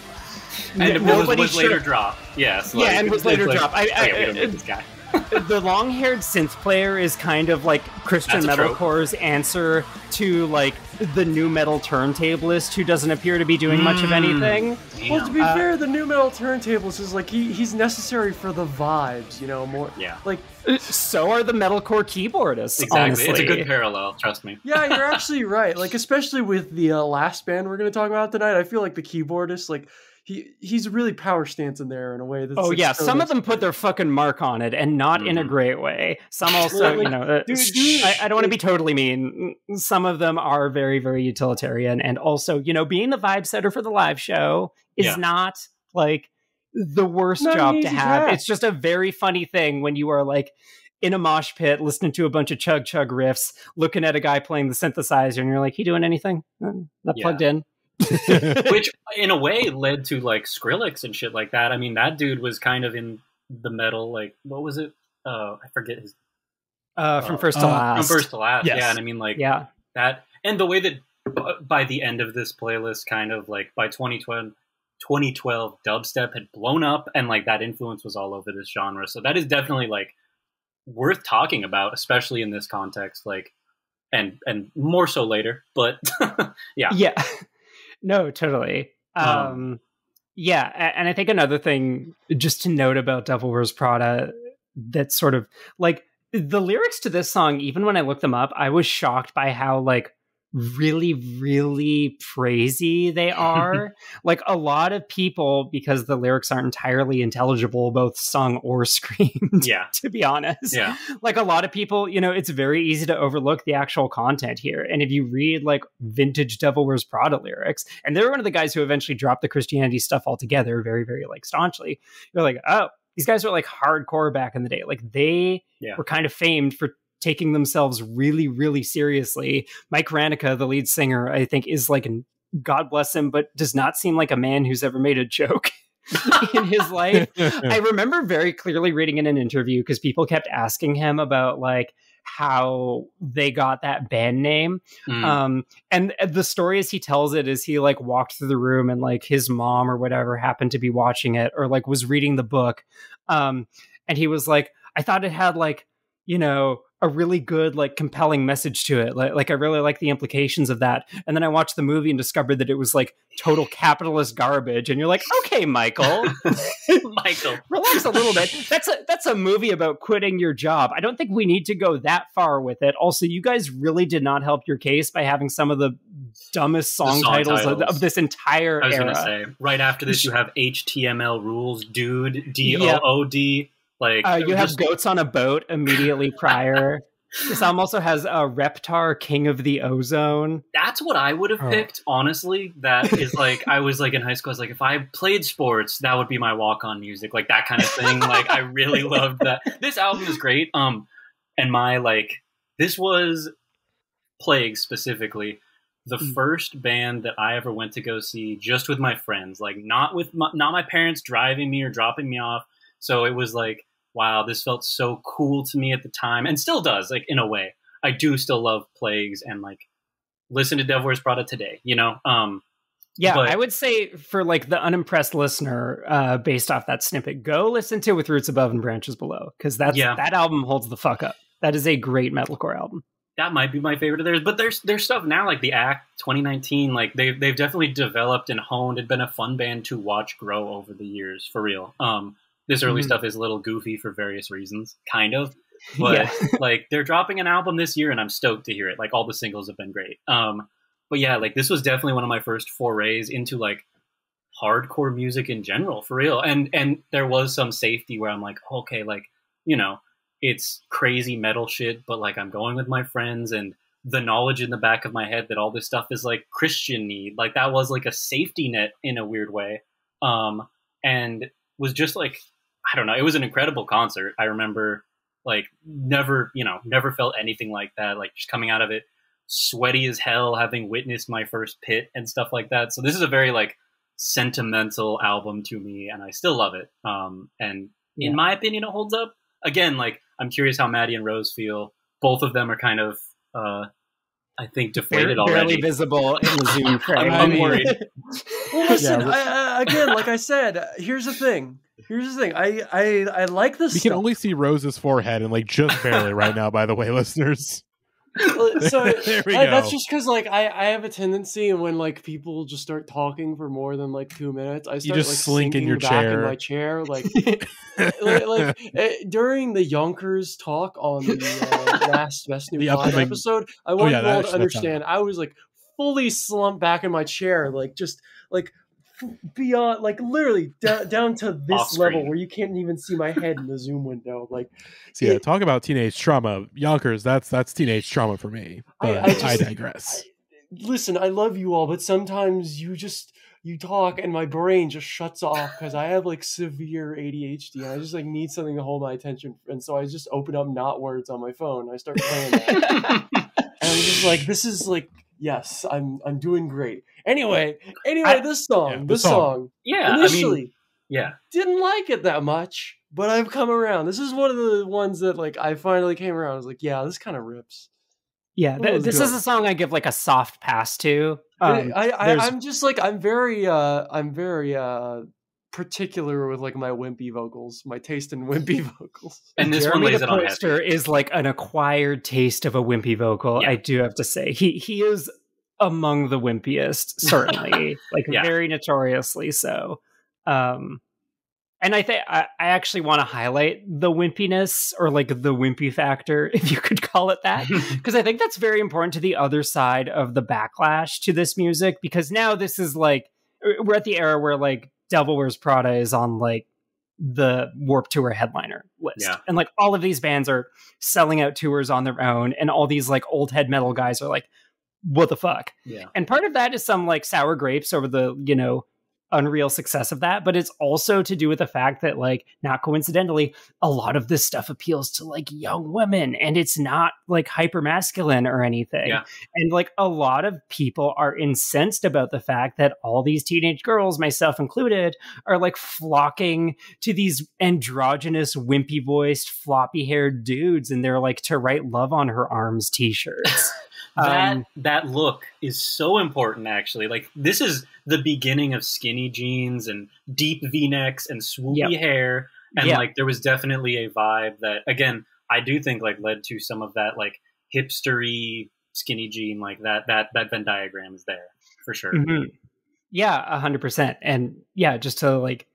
And was later dropped. Yes. And was later dropped. We don't know this guy. The long-haired synth player is kind of like Christian metalcore's answer to like the new metal turntablist who doesn't appear to be doing much of anything. Well, to be fair, the new metal turntablist is like he's necessary for the vibes, more. Yeah. Like so are the metalcore keyboardists. Exactly, honestly. It's a good parallel. Trust me. Yeah, you're actually right. Like especially with the last band we're going to talk about tonight, I feel like the keyboardist like. He's really power stance in there in a way that's some of them put their fucking mark on it, and not in a great way. Some also, I don't want to be totally mean. Some of them are very, very utilitarian, and also, being the vibe setter for the live show is not like the worst job to have. It's just a very funny thing when you are like in a mosh pit listening to a bunch of chug chug riffs, looking at a guy playing the synthesizer, and you're like, he doing anything? Not plugged in. Which in a way led to like Skrillex and shit like that. I mean, that dude was kind of in the metal, like, what was it? I forget his from First to Last. From First to Last. Yes. Yeah. And I mean, like, that, and the way that by the end of this playlist, kind of like by 2012 dubstep had blown up, and like that influence was all over this genre. So that is definitely like worth talking about, especially in this context, like, and more so later, but yeah. No, totally. And I think another thing just to note about Devil Wears Prada, that's sort of like the lyrics to this song, even when I looked them up, I was shocked by how like really, really praisey they are. Like a lot of people, because the lyrics aren't entirely intelligible, both sung or screamed, to be honest. Yeah. Like a lot of people, you know, it's very easy to overlook the actual content here. And if you read like vintage Devil Wears Prada lyrics, and they're one of the guys who eventually dropped the Christianity stuff altogether very, very like staunchly, you're like, oh, these guys were like hardcore back in the day. Like they were kind of famed for taking themselves really, really seriously. Mike Ranica, the lead singer, I think is like, God bless him, but does not seem like a man who's ever made a joke in his life. I remember very clearly reading in an interview, because people kept asking him about like how they got that band name. And the story as he tells it is he like walked through the room and like his mom or whatever happened to be watching it, or like was reading the book. And he was like, I thought it had like, you know, a really good, like compelling message to it. Like I really like the implications of that. And then I watched the movie and discovered that it was like total capitalist garbage. And you're like, okay, Michael, relax a little bit. That's a movie about quitting your job. I don't think we need to go that far with it. Also, you guys really did not help your case by having some of the dumbest song titles of this entire era. I was going to say, right after this, you have HTML rules, dude, DOOD. Like you have Goats on a Boat immediately prior. This album also has Reptar, King of the Ozone. That's what I would have picked, honestly. That is like, I was like in high school, I was like, if I played sports, that would be my walk-on music, like that kind of thing. Like I really loved that. This album is great. And my like, this was Plague specifically, the first band that I ever went to go see just with my friends, like not my parents driving me or dropping me off. So it was like, wow, this felt so cool to me at the time, and still does, like in a way. I do still love Plagues and like listen to Devil Wears Prada today, you know? But I would say for like the unimpressed listener, based off that snippet, go listen to With Roots Above and Branches Below, because that album holds the fuck up. That is a great metalcore album. That might be my favorite of theirs, but there's stuff now like the Act 2019, like they've definitely developed and honed. It's been a fun band to watch grow over the years, for real. This early stuff is a little goofy for various reasons, kind of. But like they're dropping an album this year, and I'm stoked to hear it. Like all the singles have been great. But yeah, like this was definitely one of my first forays into like hardcore music in general, for real. And there was some safety where I'm like, okay, like, you know, it's crazy metal shit, but like I'm going with my friends, and the knowledge in the back of my head that all this stuff is like Christian need, like that was like a safety net in a weird way. And was just like, I don't know, it was an incredible concert. I remember like never felt anything like that, like just coming out of it sweaty as hell, having witnessed my first pit and stuff like that. So this is a very like sentimental album to me, and I still love it. And in my opinion, it holds up. Again, like I'm curious how Matty and Rose feel. Both of them are kind of I think deflated already. Barely visible in the Zoom frame. I'm worried. Well, listen, again, like I said, here's the thing. I like this. We can only see Rose's forehead, and like just barely right now, by the way, listeners. So there we go. That's just because like I have a tendency, when like people just start talking for more than like 2 minutes, I start just like slink in your back chair. in my chair, like during the Yonkers talk on the last Best New Pod episode. I want you all to understand, I was like fully slumped back in my chair, like just like beyond, like literally down to this level where you can't even see my head in the Zoom window. Like, so yeah, talk about teenage trauma. Yonkers, that's teenage trauma for me. But I digress. Listen, I love you all, but sometimes you just you talk and my brain just shuts off because I have like severe ADHD and I just like need something to hold my attention. And so I just open up Not Words on my phone. I start playing that. And I'm just like, this is like, yes, I'm doing great. Anyway, this song. Yeah, initially, yeah, didn't like it that much, but I've come around. This is one of the ones that like I finally came around. I was like, yeah, this kind of rips. Yeah, this is a song I give like a soft pass to. I'm just like I'm very particular with like my wimpy vocals, my taste in wimpy vocals. And this Jeremy one lays the it on Poster is like an acquired taste of a wimpy vocal. Yeah. I do have to say he is among the wimpiest, certainly, like very notoriously so. And I think I actually want to highlight the wimpiness, or like the wimpy factor, if you could call it that, because I think that's very important to the other side of the backlash to this music, because now this is like, we're at the era where like Devil Wears Prada is on like the Warped Tour headliner list. Yeah. And like all of these bands are selling out tours on their own, and all these like old head metal guys are like, what the fuck? Yeah. And part of that is some like sour grapes over the, unreal success of that, but it's also to do with the fact that, like, not coincidentally, a lot of this stuff appeals to like young women, and it's not like hyper masculine or anything. Yeah. And like a lot of people are incensed about the fact that all these teenage girls, myself included, are like flocking to these androgynous, wimpy voiced, floppy haired dudes, and they're like To Write Love on Her Arms t-shirts. That look is so important, actually. Like, this is the beginning of skinny jeans and deep V-necks and swoopy hair. And like, there was definitely a vibe that, again, I do think like led to some of that like hipstery skinny jean, like that Venn diagram is there for sure. Mm-hmm. Yeah, 100%. And yeah, just to like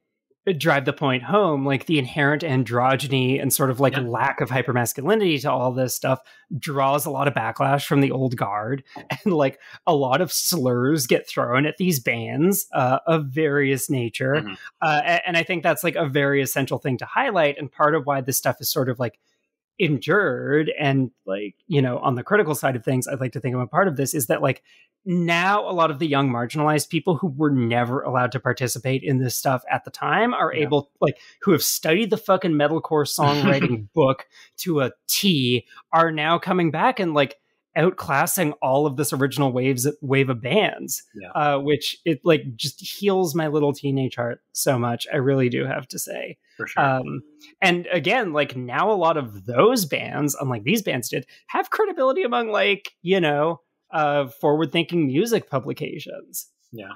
drive the point home, like the inherent androgyny and sort of like lack of hypermasculinity to all this stuff draws a lot of backlash from the old guard, and like a lot of slurs get thrown at these bands of various nature. Mm-hmm. And I think that's like a very essential thing to highlight, and part of why this stuff is sort of like endured. And like, on the critical side of things, I'd like to think I'm a part of this, is that like now a lot of the young marginalized people who were never allowed to participate in this stuff at the time are able, like, who have studied the fucking metalcore songwriting book to a T, are now coming back and like outclassing all of this original wave of bands, which it like just heals my little teenage heart so much. I really do have to say. For sure. And again, like now a lot of those bands, unlike these bands did, have credibility among like, forward-thinking music publications. Yeah.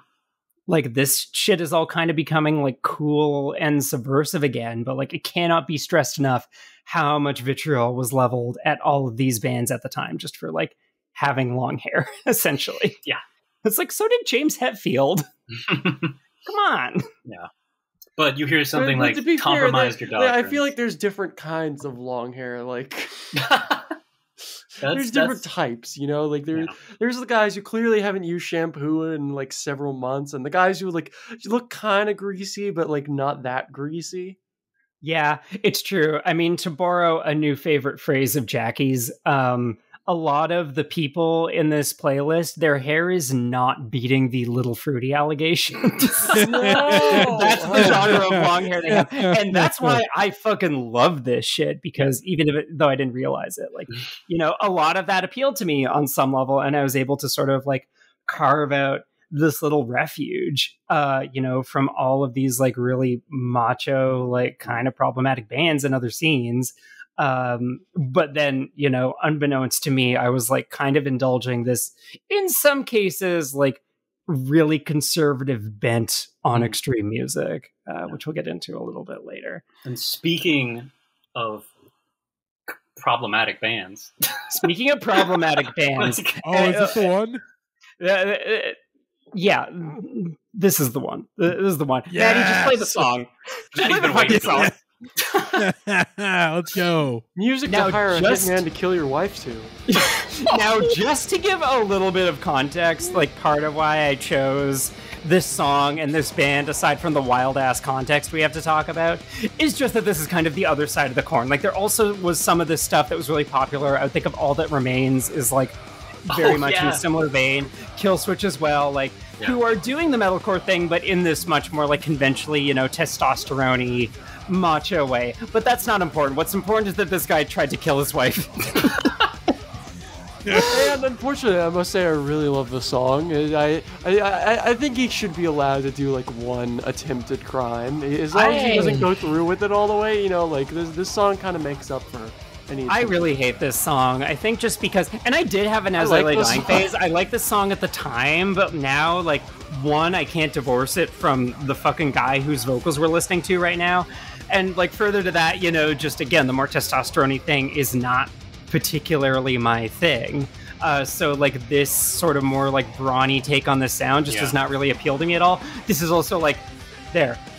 Like this shit is all kind of becoming like cool and subversive again, but like it cannot be stressed enough how much vitriol was leveled at all of these bands at the time just for like having long hair, essentially. Yeah. It's like, so did James Hetfield. Come on. Yeah. But you hear something like compromised your doctrine. I feel like there's different kinds of long hair. Like there's different types, like there's the guys who clearly haven't used shampoo in like several months, and the guys who like look kind of greasy, but like not that greasy. Yeah, it's true. I mean, to borrow a new favorite phrase of Jackie's, a lot of the people in this playlist, their hair is not beating the Little Fruity allegations. No! That's the genre of long hair they have. And that's why I fucking love this shit, because though I didn't realize it, like, a lot of that appealed to me on some level, and I was able to sort of like carve out this little refuge, from all of these like really macho, like kind of problematic bands and other scenes. But then, unbeknownst to me, I was like kind of indulging this, in some cases, like really conservative bent on extreme music, which we'll get into a little bit later. And speaking of problematic bands. Speaking of problematic bands. Is this the one? Yeah, this is the one. This is the one. Yes! Maddie, just play the song. Maddie's been waiting for this. Let's go. Music to hire a hitman to kill your wife to. Now, just to give a little bit of context, like part of why I chose this song and this band, aside from the wild ass context we have to talk about, is just that this is kind of the other side of the coin. Like there also was some of this stuff that was really popular. I would think of All That Remains is like very much in a similar vein. Killswitch as well. Like who are doing the metalcore thing, but in this much more like conventionally, testosterone-y, macho way. But that's not important. What's important is that this guy tried to kill his wife. And unfortunately, I must say I really love the song. I think he should be allowed to do like one attempted crime. As long as he doesn't go through with it all the way, like this song kind of makes up for any. I really hate this song. I think just because, and I did have an As I Lay Dying phase. I liked this song at the time, but now, like, one, I can't divorce it from the fucking guy whose vocals we're listening to right now. And like further to that, just again, the more testosterone-y thing is not particularly my thing. So like this sort of more like brawny take on the sound just does not really appeal to me at all. This is also like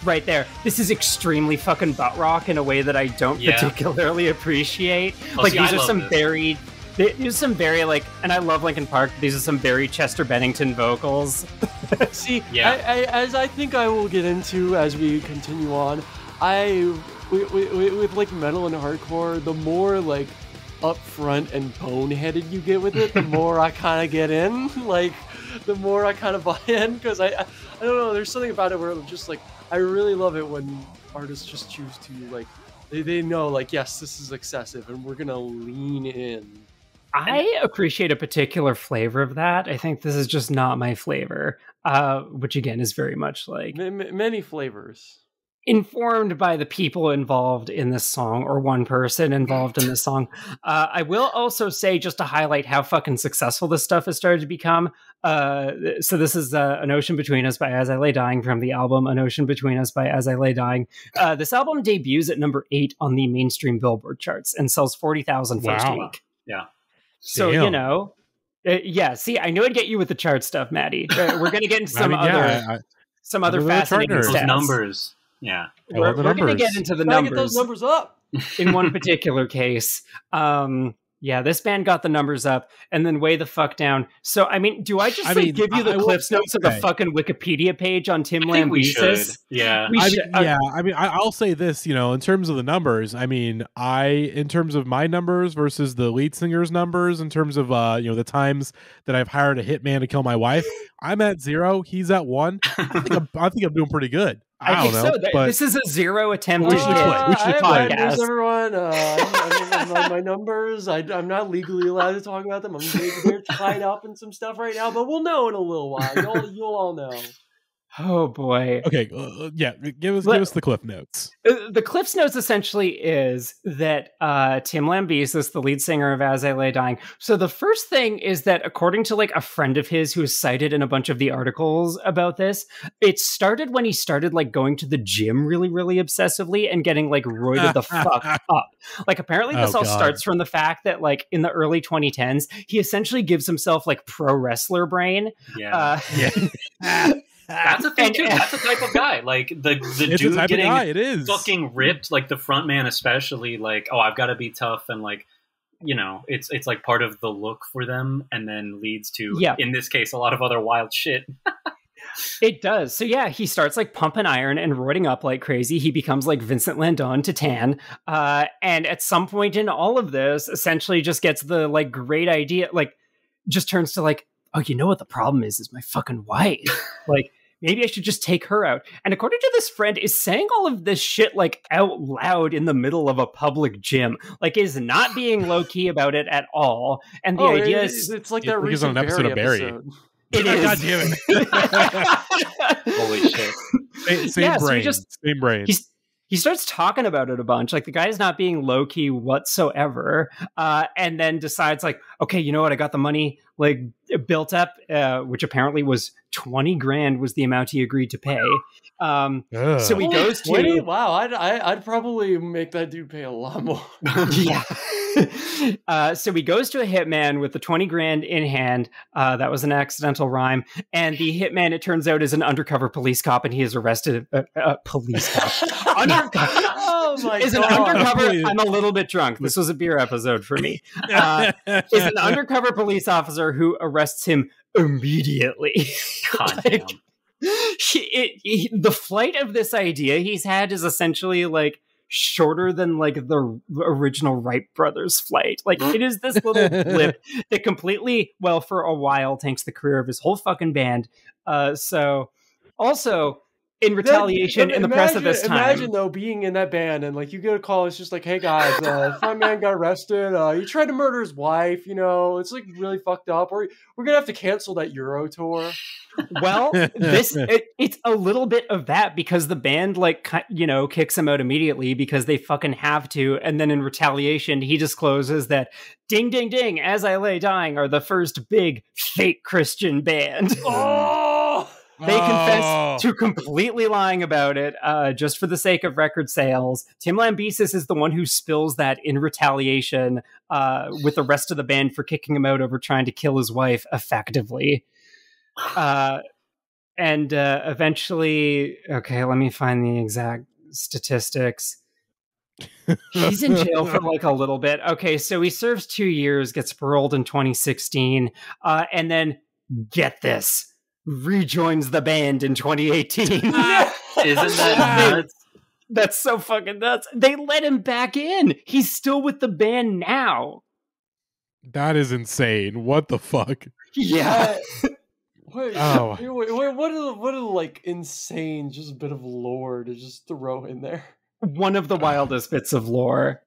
right there. This is extremely fucking butt rock in a way that I don't particularly appreciate. Like these are some very like, and I love Linkin Park. These are some very Chester Bennington vocals. See, as I think I will get into as we continue on, with like metal and hardcore, the more like upfront and boneheaded you get with it, the more I kind of get in. Like, the more I kind of buy in, because I don't know, there's something about it where I'm just like, I really love it when artists just choose to like, they know like, yes, this is excessive and we're gonna lean in. I appreciate a particular flavor of that. I think this is just not my flavor, which again is very much like many flavors. Informed by the people involved in this song, or one person involved in this song. I will also say, just to highlight how fucking successful this stuff has started to become. So this is An Ocean Between Us by As I Lay Dying from the album An Ocean Between Us by As I Lay Dying. This album debuts at number 8 on the mainstream Billboard charts and sells 40,000 first week. Yeah. So, see, I knew I'd get you with the chart stuff, Matty. We're going to get into some other fascinating stats. Numbers. Yeah, we're going to get into the numbers. Get those numbers up. In one particular case, this band got the numbers up and then way the fuck down. So, I mean, do I just give you the Cliff's Notes of the fucking Wikipedia page on Tim Lambesis? Yeah, I'll say this, in terms of the numbers. I mean, in terms of my numbers versus the lead singer's numbers, in terms of the times that I've hired a hitman to kill my wife, I'm at 0. He's at 1. I think I'm doing pretty good. I don't know. But this is a 0 attempt to hit. We should podcast. Everyone, my numbers. I'm not legally allowed to talk about them. They're tied up in some stuff right now, but we'll know in a little while. You'll all know. Oh boy. Okay, give us the Cliff Notes. The Cliff's Notes essentially is that Tim Lambesis, the lead singer of As I Lay Dying. So the first thing is that according to like a friend of his who is cited in a bunch of the articles about this, it started when he started like going to the gym really, really obsessively and getting like roided the fuck up. Like apparently this starts from the fact that like in the early 2010s, he essentially gives himself like pro wrestler brain. Yeah. That's a thing too. That's the type of guy. Like the dude getting fucking ripped, like the front man especially, like, oh, I've got to be tough, and like, it's like part of the look for them, and then leads to, in this case, a lot of other wild shit. It does. So yeah, he starts like pumping iron and roiding up like crazy. He becomes like Vincent Landon to tan. And at some point in all of this, essentially just gets the like great idea, like just turns to like, oh, you know what the problem is my fucking wife. Like, maybe I should just take her out. And according to this friend, is saying all of this shit like out loud in the middle of a public gym. Like, is not being low key about it at all. And the idea is, it's like that recent on an episode of Barry. It is. God damn it! Holy shit! Same brain. He starts talking about it a bunch. Like the guy's not being low key whatsoever. And then decides like, okay, you know what? I got the money like built up, which apparently was 20 grand was the amount he agreed to pay. So he goes to 20? Wow, I'd probably make that dude pay a lot more. Yeah. So he goes to a hitman with the 20 grand in hand. That was an accidental rhyme. And the hitman, it turns out, is an undercover police cop, and he is arrested. Police cop. Oh my is an God. Undercover. I'm a little bit drunk. This was a beer episode for me. Is an undercover police officer who arrests him immediately. God damn. The flight of this idea he's had is essentially like shorter than like the original Wright brothers flight. Like it is this little blip that completely, well, for a while tanks the career of his whole fucking band. So also in retaliation in the press at this time. Imagine though being in that band and like you get a call, it's just like, hey guys, front man got arrested. He tried to murder his wife. You know, it's like really fucked up. We're gonna have to cancel that Euro tour. Well, it's a little bit of that because the band like kicks him out immediately because they fucking have to, and then in retaliation he discloses that Ding Ding Ding, As I Lay Dying are the first big fake Christian band. They confess to completely lying about it, just for the sake of record sales. Tim Lambesis is the one who spills that in retaliation with the rest of the band for kicking him out over trying to kill his wife effectively. And eventually, okay, let me find the exact statistics. He's in jail for like a little bit. Okay, so he serves 2 years, gets paroled in 2016, and then, get this, rejoins the band in 2018. Isn't that nuts? That's so fucking nuts. They let him back in. He's still with the band now. That is insane. What the fuck? Yeah. Wait, what are like insane, just a bit of lore to just throw in there? One of the wildest bits of lore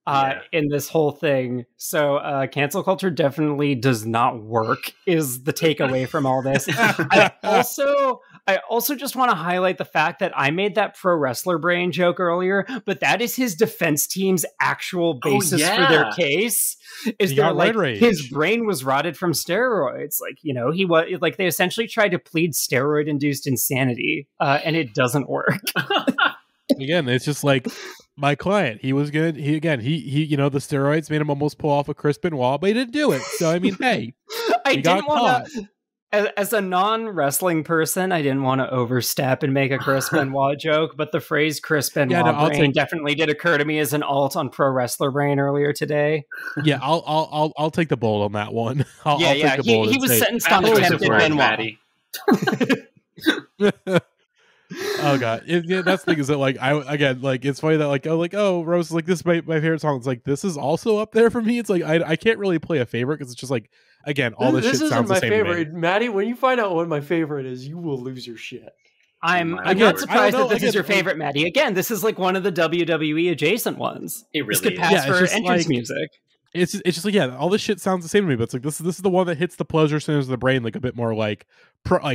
in this whole thing. So cancel culture definitely does not work, is the takeaway from all this. I also just want to highlight the fact that I made that pro wrestler brain joke earlier, but that is his defense team's actual basis for their case. Is there like his brain was rotted from steroids? Like, he was like, they essentially tried to plead steroid induced insanity, and it doesn't work. Again, it's just like my client. He was good. He the steroids made him almost pull off a Crispin Wall, but he didn't do it. So I mean, hey, I didn't want to. As a non-wrestling person, I didn't want to overstep and make a Crispin Wall joke, but the phrase Crispin Wall brain definitely did occur to me as an alt on Pro Wrestler Brain earlier today. Yeah, I'll take the bold on that one. I'll take the bold. He was sentenced on attempted Benoit. Oh god, that's the thing is that like it's funny that Rose is like, this is my favorite song. It's like, this is also up there for me. It's like I can't really play a favorite because it's just like, again, all this shit sounds the same favorite. to me. Matty, when you find out what my favorite is, you will lose your shit. I'm not surprised that this is your favorite, Matty. Again, this is like one of the WWE adjacent ones. It really this could pass for entrance music. It's just like, all this shit sounds the same to me, but it's like this is the one that hits the pleasure centers of the brain like a bit more like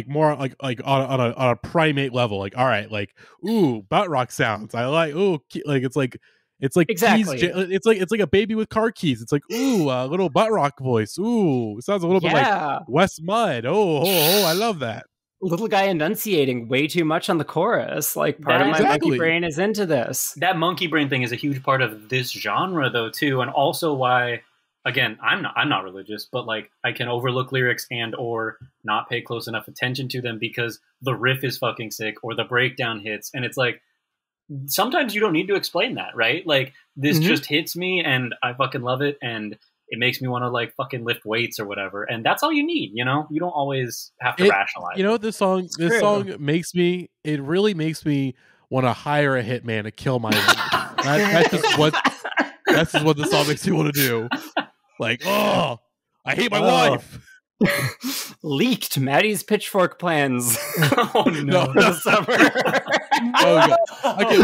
more like on a primate level. Like, all right, like, ooh, butt rock sounds. I like, ooh, like it's like exactly. Keys, it's like a baby with car keys. It's like, ooh, a little butt rock voice. Ooh, it sounds a little bit like West Mud. Oh, I love that. Little guy enunciating way too much on the chorus. Like, part of my monkey brain is into this. That monkey brain thing is a huge part of this genre, though, too, and also why, again, I'm not religious, but like I can overlook lyrics and or not pay close enough attention to them because the riff is fucking sick or the breakdown hits, and it's like sometimes you don't need to explain that, right? Like this just hits me, and I fucking love it, and it makes me want to like fucking lift weights or whatever. And that's all you need, you know? You don't always have to rationalize. You know what this song makes me, it really makes me want to hire a hitman to kill my wife. That's just what this song makes me want to do. Like, I hate my wife. Leaked Matty's pitchfork plans. Oh no! For the summer. Oh god! Okay,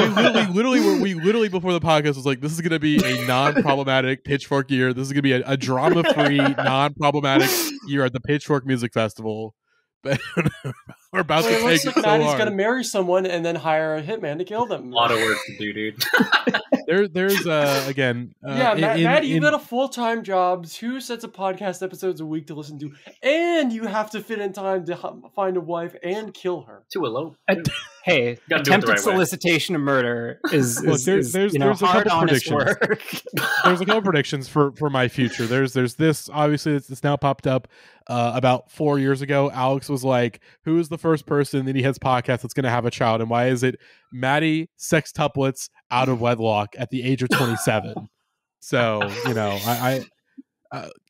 we literally before the podcast was like, this is gonna be a non-problematic pitchfork year. This is gonna be a drama-free, non-problematic year at the Pitchfork Music Festival. But we're about to take it so hard. Matty's gonna marry someone and then hire a hitman to kill them. A lot of work to do, dude. There's again. Matty, you got a full-time job, 2 sets of podcast episodes a week to listen to, and you have to fit in time to find a wife and kill her. To elope. Hey, attempted solicitation of murder is there's a hard, honest work. There's a couple predictions for my future. There's this, obviously it's now popped up. About 4 years ago, Alex was like, who is the first person in the Indieheads podcast that's going to have a child, and why is it Matty sextuplets out of wedlock at the age of 27? So,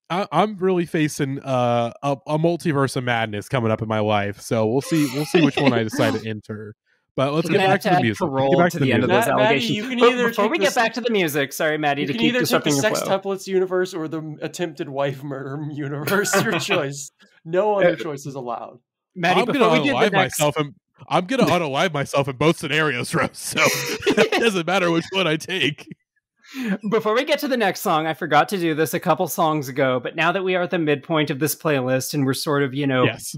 I'm really facing a multiverse of madness coming up in my life. So we'll see which one I decide to enter. But let's get back to the music. Get back to the end of those allegations. Before we get back to the music, sorry, Maddie, to keep disrupting your flow. You can either take the Sextuplets universe or the attempted wife murder universe. Your choice. No other choice is allowed. Maddie, I'm gonna unalive myself in both scenarios, Rose. So it doesn't matter which one I take. Before we get to the next song, I forgot to do this a couple songs ago, but now that we are at the midpoint of this playlist and we're sort of,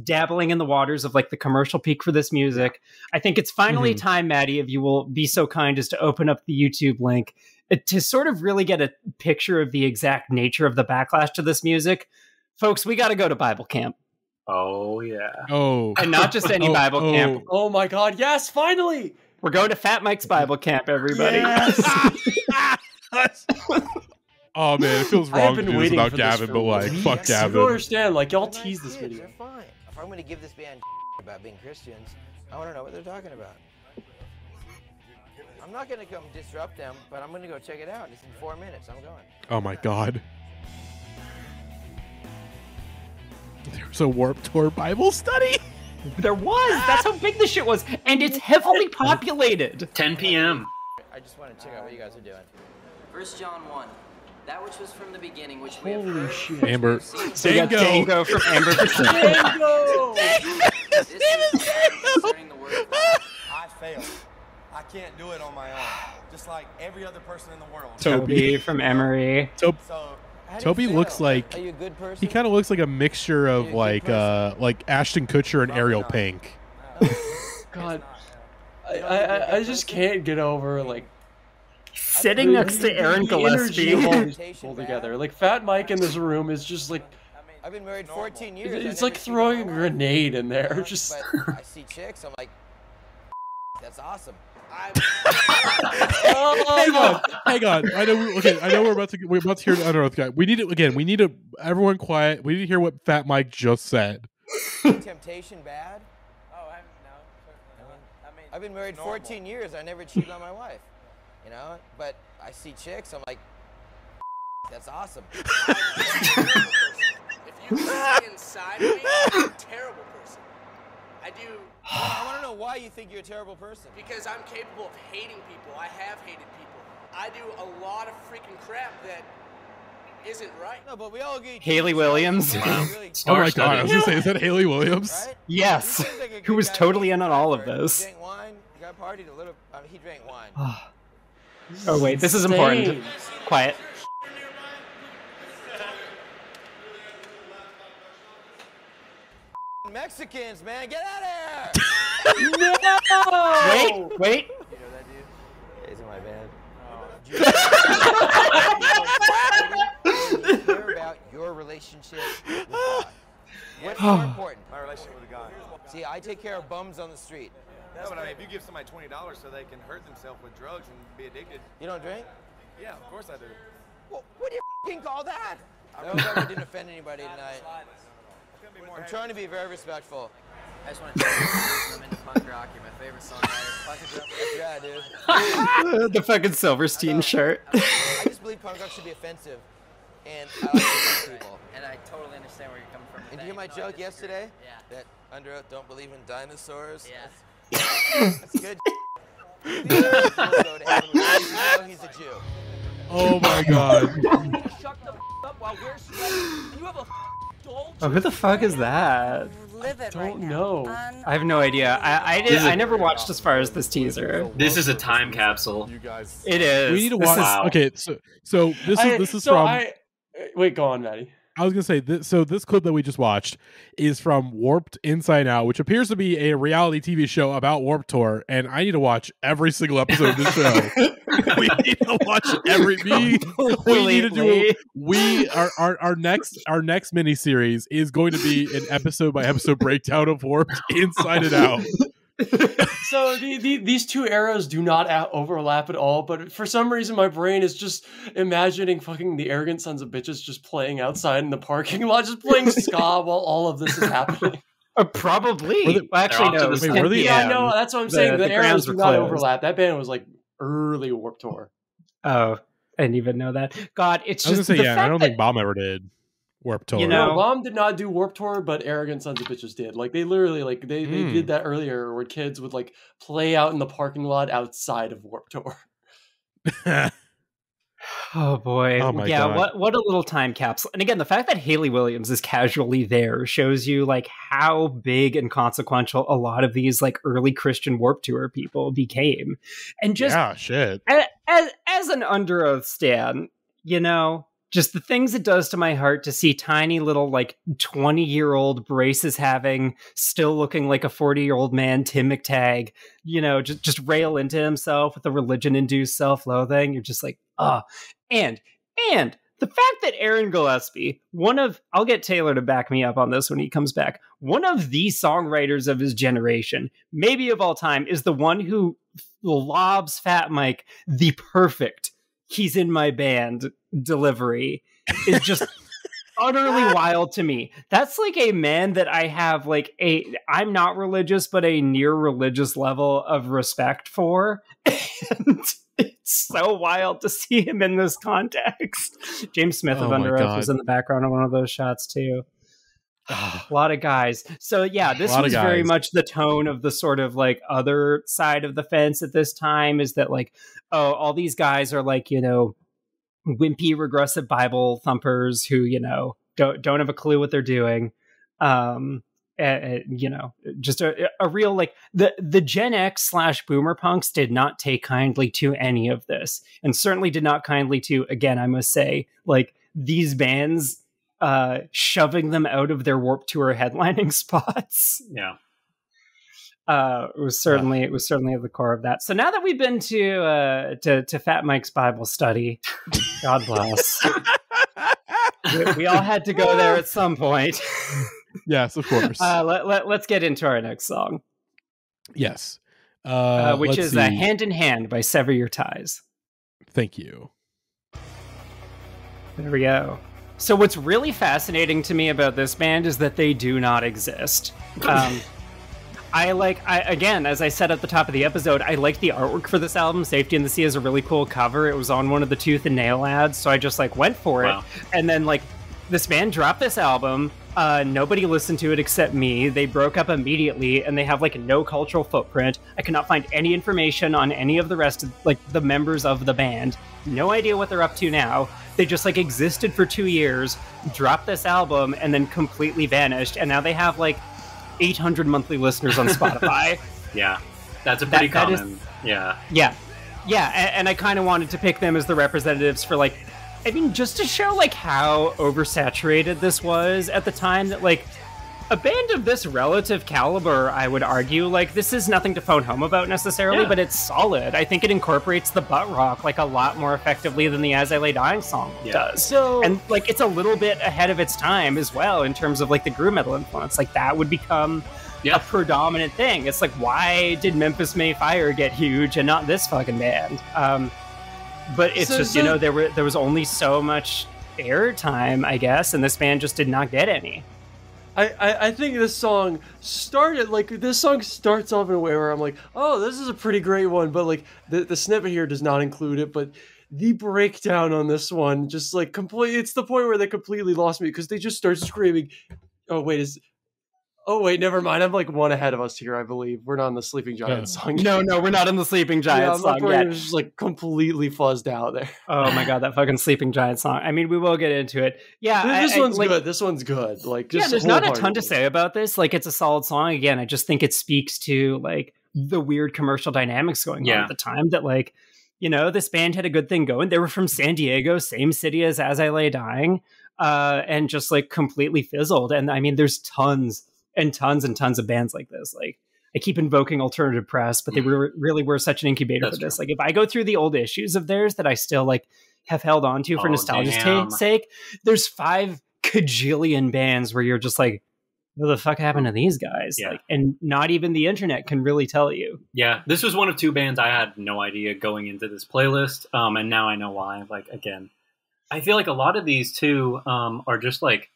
dabbling in the waters of like the commercial peak for this music, I think it's finally time, Maddie, if you will be so kind as to open up the YouTube link to sort of really get a picture of the exact nature of the backlash to this music. Folks, we got to go to Bible camp. Oh, yeah. Oh. And not just any Bible camp. Oh, my God. Yes, finally. We're going to Fat Mike's Bible camp, everybody. Yes. Oh man, it feels wrong to do this about Gavin, but like, fuck Gavin. You don't understand, like, y'all tease this video. They're fine. If I'm going to give this band about being Christians, I want to know what they're talking about. I'm not going to come disrupt them, but I'm going to go check it out. It's in 4 minutes. I'm going. Oh my God. There's a Warped Tour Bible study? There was! That's how big this shit was! And it's heavily populated! 10 p.m. I just want to check out what you guys are doing. 1 John 1. That which was from the beginning, which we have Holy heard. shit. Amber. So we got Dango from Amber. Dango! This is concerning the word of God. I failed. I can't do it on my own. Just like every other person in the world. Toby from Emery. Toby looks like, are you a good person? he kind of looks like a mixture of like Ashton Kutcher and Ariel Pink. God, I just can't get over like sitting next to Aaron Gillespie. Pull together. Like Fat Mike in this room is just like, I've been married 14 years. It's like throwing a grenade in there. Just I see chicks. I'm like, that's awesome. Hang on. I know we're about to hear the Underoath guy. We need to everyone quiet. We need to hear what Fat Mike just said. Temptation bad? Oh, I've been married 14 years. I never cheated on my wife. You know, but I see chicks. I'm like, that's awesome. If you see inside me, I'm a terrible person. I want to know why you think you're a terrible person. Because I'm capable of hating people. I have hated people. I do a lot of freaking crap that isn't right. No, but we all agree. Haley Williams. Oh my God, I was gonna say, is that Haley Williams? Right? Yes. Like who was totally in on all of this. He drank wine. The guy partied a little. He drank wine. Oh wait, this is important. Quiet. Mexicans, man, get out of here! no! Wait. You know that dude? Yeah, he's in my band. Do you care about your relationship with God? What's more important? My relationship with God. See, I take care of bums on the street. No, but I mean, if you give somebody $20 so they can hurt themselves with drugs and be addicted. You don't drink? Yeah, of course I do. Well, what do you f***ing call that? I hope I didn't offend anybody tonight. I'm trying to be very respectful. I just want to tell you I'm into punk rock. You're my favorite songwriter. Yeah, dude. The fucking Silverstein shirt. I just believe punk rock should be offensive. And I like to offend people. And I totally understand where you're coming from. And did you hear my joke yesterday? Yeah. That Underoath don't believe in dinosaurs? Yeah. That's good. He's a Jew. Oh my God. Shut the up while we're sweating. You have a Oh, who the fuck is that? Don't know. I have no idea. I never watched as far as this teaser. This is a time capsule. You guys. It is. We need to watch. Okay, so this is from. Wait, go on, Matty. I was gonna say this. So this clip that we just watched is from Warped Inside Out, which appears to be a reality TV show about Warped Tour, and I need to watch every single episode of this show. We need to watch every. We need to do. Our next miniseries is going to be an episode by episode breakdown of Warped Inside and Out. So these two eras do not overlap at all, but for some reason my brain is just imagining fucking the Arrogant Sons of Bitches just playing outside in the parking lot, just playing ska while all of this is happening. Probably. Actually, no. Yeah, I know. That's what I'm saying. The eras do not overlap. That band was like early Warped Tour. Oh, I didn't even know that. God, it's just I was gonna say, I don't think Bomb ever did. Warped Tour. You know, no, Bomb did not do Warped Tour, but Arrogant Sons of Bitches did. Like they literally, like they did that earlier, where kids would like play out in the parking lot outside of Warped Tour. Oh boy. Oh my God. God. What a little time capsule. And again, the fact that Hayley Williams is casually there shows you like how big and consequential a lot of these like early Christian Warped Tour people became. And just shit. As an Underoath stan, you know, just the things it does to my heart to see tiny little like 20-year-old braces having, still looking like a 40-year-old man, Tim McTagg, you know, just rail into himself with a religion-induced self-loathing. You're just like, and the fact that Aaron Gillespie, I'll get Taylor to back me up on this when he comes back, one of the songwriters of his generation, maybe of all time, is the one who lobs Fat Mike the perfect "he's in my band" delivery is just utterly wild to me. That's like a man that I have like I'm not religious, but a near religious level of respect for. And it's so wild to see him in this context. James Smith of Underoath was in the background of one of those shots too. A lot of guys. So yeah, this was very much the tone of the sort of like other side of the fence at this time, is that like, oh, all these guys are like, you know, wimpy regressive Bible thumpers who, you know, don't have a clue what they're doing. You know, just a real like the Gen X / Boomer punks did not take kindly to any of this, and certainly did not kindly to, again, I must say, like these bands shoving them out of their Warped Tour headlining spots. Yeah. It was certainly at the core of that. So now that we've been to Fat Mike's Bible study, God bless. we all had to go there at some point. Yes, of course. Let's get into our next song. Yes. Which is Hand in Hand by Sever Your Ties. Thank you. There we go. So what's really fascinating to me about this band is that they do not exist. Again, as I said at the top of the episode, I like the artwork for this album. Safety in the Sea is a really cool cover. It was on one of the Tooth and Nail ads, so I just like went for it. And then like this band dropped this album. Nobody listened to it except me. They broke up immediately, and they have like no cultural footprint. I could not find any information on any of the rest of like the members of the band. No idea what they're up to now. They just like existed for 2 years, dropped this album, and then completely vanished. And now they have like 800 monthly listeners on Spotify. Yeah, that's a pretty common. Yeah. And I kind of wanted to pick them as the representatives for like, I mean, just to show like how oversaturated this was at the time, that like a band of this relative caliber, I would argue, like this is nothing to phone home about necessarily, but it's solid. I think it incorporates the butt rock like a lot more effectively than the As I Lay Dying song does. So, and like it's a little bit ahead of its time as well in terms of like the groove metal influence. Like that would become a predominant thing. It's like, why did Memphis May Fire get huge and not this fucking band? But it's you know, there was only so much airtime, I guess, and this band just did not get any. I think this song starts off in a way where I'm like, oh, this is a pretty great one, but like the snippet here does not include it, but the breakdown on this one just like it's the point where they completely lost me, because they just start screaming. Oh wait, never mind. I'm like one ahead of us here, I believe. We're not in the Sleeping Giant song. No, we're not in the Sleeping Giant song yet. It's just like completely fuzzed out there. Oh my god, that fucking Sleeping Giant song. I mean, we will get into it. Yeah, this one's good. This one's good. Like, just there's not a ton to say about this. Like, it's a solid song. Again, I just think it speaks to like the weird commercial dynamics going on at the time. That like, you know, this band had a good thing going. They were from San Diego, same city as I Lay Dying, and just like completely fizzled. And I mean, there's tons and tons and tons of bands like this. Like, I keep invoking alternative press, but they really were such an incubator for this. Like, if I go through the old issues of theirs that I still like have held on to for nostalgia's sake, there's 5 kajillion bands where you're just like, what the fuck happened to these guys? Like, and not even the internet can really tell you. Yeah, this was one of 2 bands I had no idea going into this playlist, and now I know why. Like, again, I feel like a lot of these too are just like,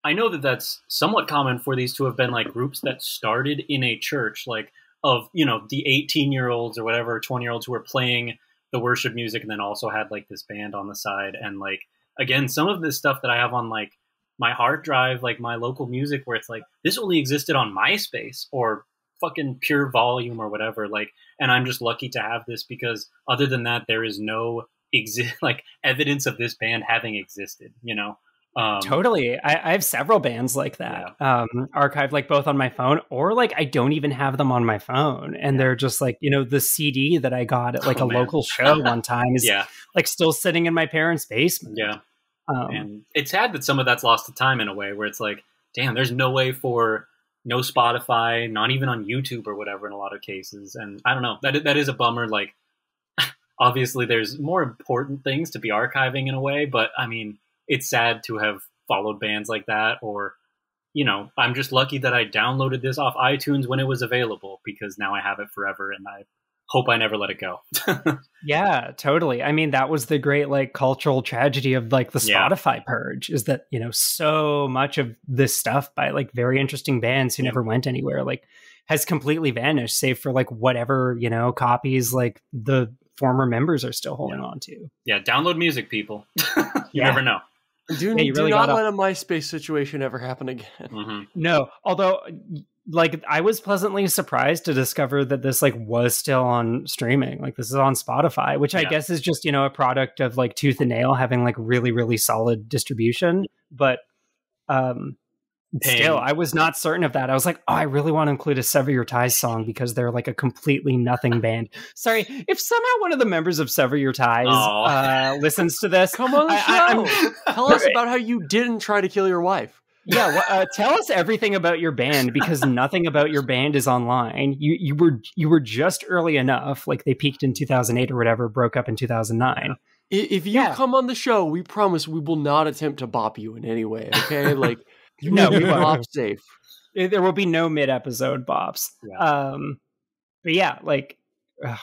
I know that that's somewhat common for these to have been like groups that started in a church, like of, you know, the 18-year-olds or whatever, 20-year-olds who were playing the worship music and then also had like this band on the side. And like, again, some of this stuff that I have on like my hard drive, like my local music, where it's like this only existed on MySpace or fucking Pure Volume or whatever. Like, and I'm just lucky to have this because other than that, there is no like evidence of this band having existed. You know. Totally. I have several bands like that, archived like both on my phone or like I don't even have them on my phone. And they're just like, you know, the CD that I got at like a local show one time is like still sitting in my parents' basement. Yeah. And it's sad that some of that's lost to time in a way where it's like, damn, there's no way for no Spotify, not even on YouTube or whatever in a lot of cases. And I don't know, that is a bummer. Like, obviously there's more important things to be archiving in a way, but I mean, it's sad to have followed bands like that, or, you know, I'm just lucky that I downloaded this off iTunes when it was available because now I have it forever and I hope I never let it go. Yeah, totally. I mean, that was the great like cultural tragedy of like the Spotify purge is that, you know, so much of this stuff by like very interesting bands who never went anywhere, like has completely vanished, save for like whatever, you know, copies like the former members are still holding on to. Yeah, download music, people. You never know. Do not let a MySpace situation ever happen again. Mm-hmm. No, although like I was pleasantly surprised to discover that this like was still on streaming. Like this is on Spotify, which I guess is just, you know, a product of like tooth and nail having like really, really solid distribution. But still, I was not certain of that. I was like, oh, I really want to include a Sever Your Ties song because they're like a completely nothing band. Sorry, if somehow one of the members of Sever Your Ties listens to this, come on the show. Tell us about how you didn't try to kill your wife. Yeah, tell us everything about your band because nothing about your band is online. You were just early enough, like they peaked in 2008 or whatever, broke up in 2009. If you come on the show, we promise we will not attempt to bop you in any way. Okay, like. No, we bop safe. There will be no mid-episode bops. Yeah. But yeah, like,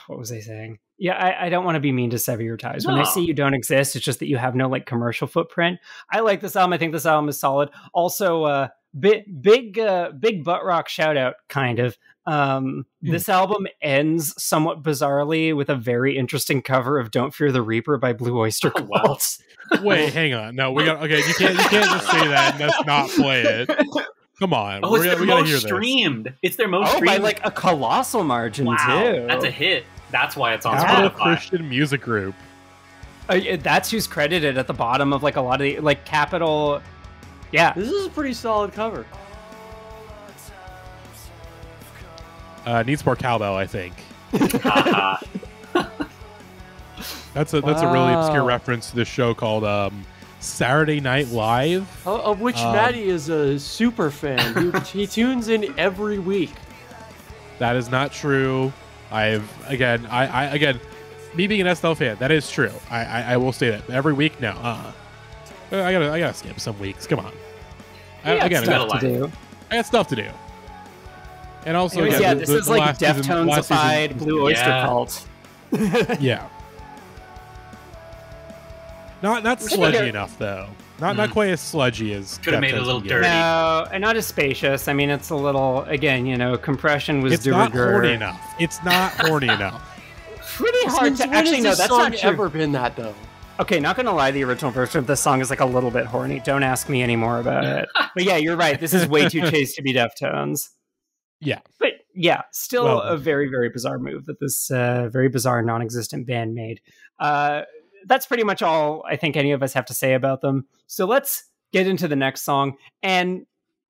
what was I saying? Yeah, I don't want to be mean to Sever Your Ties. When I say you don't exist, it's just that you have no like commercial footprint. I like this album. I think this album is solid. Also, big butt rock shout out, kind of. This album ends somewhat bizarrely with a very interesting cover of "Don't Fear the Reaper" by Blue Oyster Cult. Wait, hang on. No, we got okay. You can't just say that and let's not play it. Come on. Oh, it's their most streamed. It's their most streamed by like a colossal margin too. That's a hit. That's why it's on Capital Spotify. Christian Music Group. That's who's credited at the bottom of like a lot of the like Capital. Yeah, this is a pretty solid cover. Needs more cowbell, I think. That's a really obscure reference to this show called Saturday Night Live, of which Matty is a super fan. He tunes in every week. That is not true. I me being an SNL fan, that is true. I will say that every week now. I gotta skip some weeks. Come on. I got stuff to do. And also, anyways, this is like Deftones-ified Blue Oyster Cult. Yeah. Not sludgy enough though. Not quite as sludgy as. Could have made it a little dirty. No, and not as spacious. I mean, it's a little. Again, you know, compression was. It's not horny enough. It's not horny enough. Pretty hard to actually know. That's not ever been that though. Okay, not gonna lie, the original version of this song is like a little bit horny. Don't ask me any more about it. But yeah, you're right. This is way too chaste to be Deftones. Yeah. But yeah, still a very, very bizarre move that this very bizarre non-existent band made. That's pretty much all I think any of us have to say about them. So let's get into the next song. And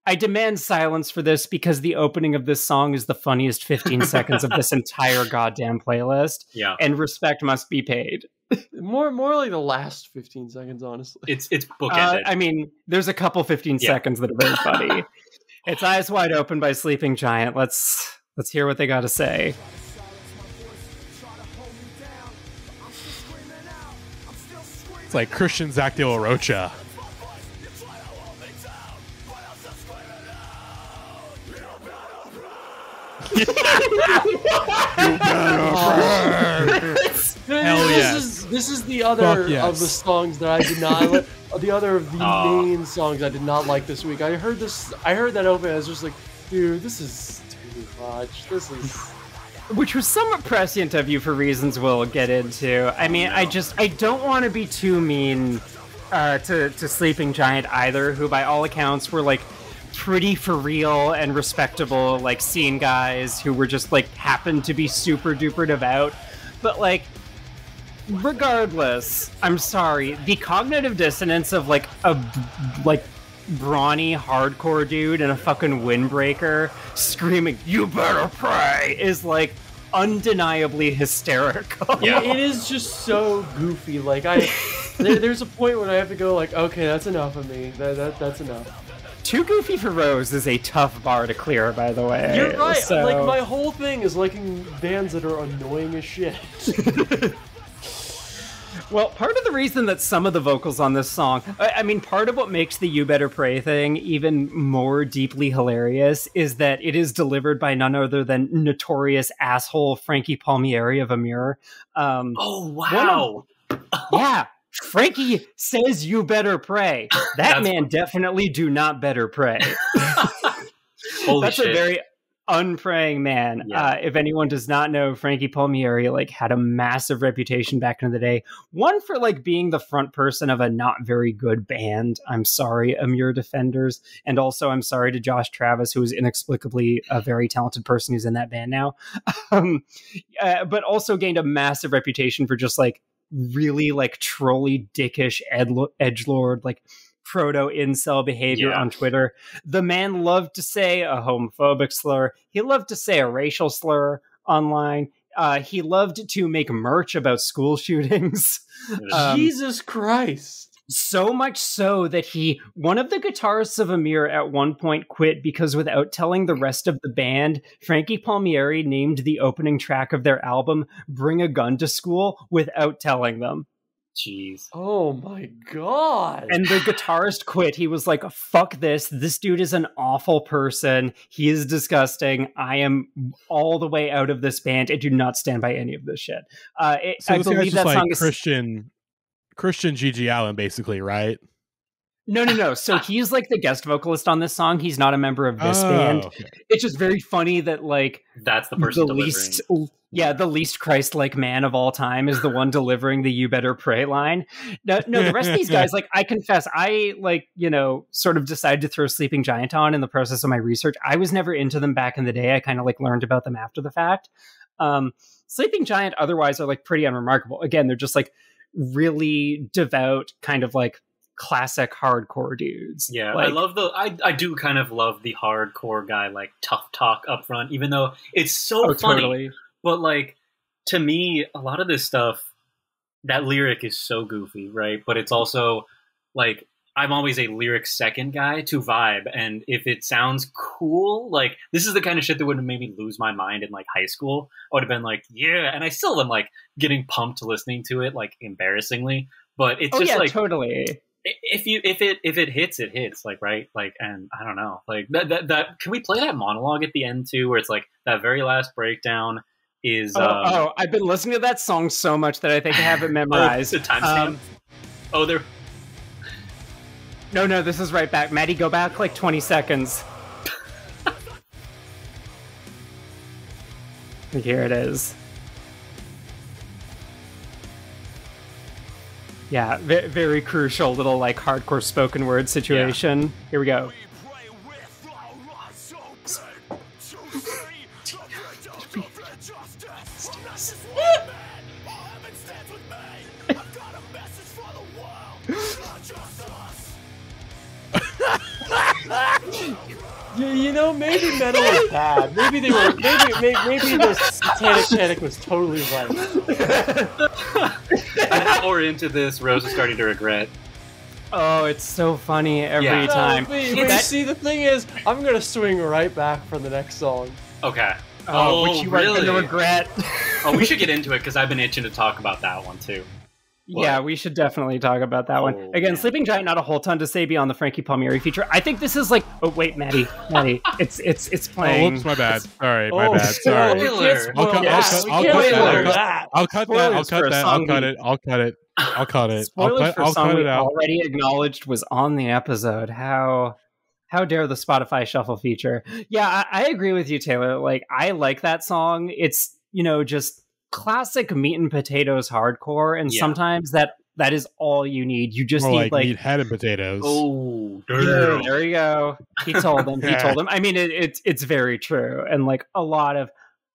I demand silence for this because the opening of this song is the funniest 15 seconds of this entire goddamn playlist. Yeah. And respect must be paid. More like the last 15 seconds, honestly. It's bookended. I mean, there's a couple 15 seconds that are very funny. It's Eyes Wide Open by Sleeping Giant. Let's hear what they got to say. It's like Christian Zach De La Rocha. Hell yes. This is the other of the songs that I did not like. The other of the main songs I did not like this week. I heard that open. I was just like, dude, this is too much. This is. Which was somewhat prescient of you for reasons we'll get into. I mean, I don't want to be too mean to Sleeping Giant either, who by all accounts were like pretty for real and respectable, like scene guys who were just like happened to be super duper devout. But like, regardless, I'm sorry, the cognitive dissonance of like a brawny hardcore dude in a fucking windbreaker screaming "You better pray" is like undeniably hysterical. Yeah, it is just so goofy. Like there's a point when I have to go like, okay, that's enough of me. That's enough. Too goofy for Rose is a tough bar to clear, by the way. You're right. So... Like my whole thing is liking bands that are annoying as shit. Well, part of the reason that some of the vocals on this song, I mean, part of what makes the You Better Pray thing even more deeply hilarious is that it is delivered by none other than notorious asshole Frankie Palmieri of Amir. Oh, wow. Yeah. Frankie says you better pray. That man definitely do not better pray. Holy shit. A very unpraying man. Yeah. If anyone does not know, Frankie Palmieri like had a massive reputation back in the day. One for like being the front person of a not very good band. I'm sorry, Amir Defenders. And also I'm sorry to Josh Travis, who is inexplicably a very talented person who's in that band now. But also gained a massive reputation for just like really like trolly dickish edgelord, like proto-incel behavior on Twitter. The man loved to say a homophobic slur. He loved to say a racial slur online. He loved to make merch about school shootings. Jesus Christ. So much so that one of the guitarists of Amir at one point quit because without telling the rest of the band, Frankie Palmieri named the opening track of their album Bring a Gun to School without telling them. Jeez. Oh my god. And the guitarist quit. He was like, fuck this. This dude is an awful person. He is disgusting. I am all the way out of this band. I do not stand by any of this shit. I believe that song is Christian G.G. Allen, basically, right? No. So he's like the guest vocalist on this song. He's not a member of this band. Okay. It's just very funny that like that's the person the least Christ-like man of all time is the one delivering the "You Better Pray" line. No, the rest of these guys, like I confess, I sort of decided to throw Sleeping Giant on in the process of my research. I was never into them back in the day. I kind of like learned about them after the fact. Sleeping Giant otherwise are like pretty unremarkable. Again, they're just like really devout kind of like classic hardcore dudes. Yeah, like, I love I do kind of love the hardcore guy, like tough talk up front, even though it's so funny. Totally. But like, to me, a lot of this stuff, that lyric is so goofy, right? But it's also like, I'm always a lyric second guy to vibe. And if it sounds cool, like this is the kind of shit that would have made me lose my mind in like high school. I would have been like, yeah. And I still am like getting pumped listening to it, like embarrassingly, but it's just like, totally. If it hits, it hits, like, right? Like, and I don't know, like that can we play that monologue at the end too, where it's like that very last breakdown is I've been listening to that song so much that I think I have it memorized. The timestamp. There. No, this is right back. Matty, go back like 20 seconds. Here it is. Yeah, very crucial little like hardcore spoken word situation. Yeah. Here we go. Maybe metal was bad. Maybe they were. Maybe the Satanic Panic was totally right. An hour into this, Rose is starting to regret. Oh, it's so funny every time. But see, the thing is, I'm gonna swing right back for the next song. Okay. Which you really? Are gonna regret. We should get into it because I've been itching to talk about that one too. What? Yeah, we should definitely talk about that one. Again, man. Sleeping Giant, not a whole ton to say beyond the Frankie Palmieri feature. I think this is like... Oh, wait, Matty. It's playing. Oh, whoops, my bad. Sorry, my bad. Sorry. I'll cut that. I'll cut it. Spoilers for a song we already acknowledged was on the episode. How dare the Spotify Shuffle feature? Yeah, I agree with you, Taylor. Like, I like that song. It's, just... classic meat and potatoes hardcore, and sometimes that That is all you need. You just need like meat, head, and potatoes. Oh, yeah, there you go. He told them. He told them. I mean, it's very true. And like a lot of,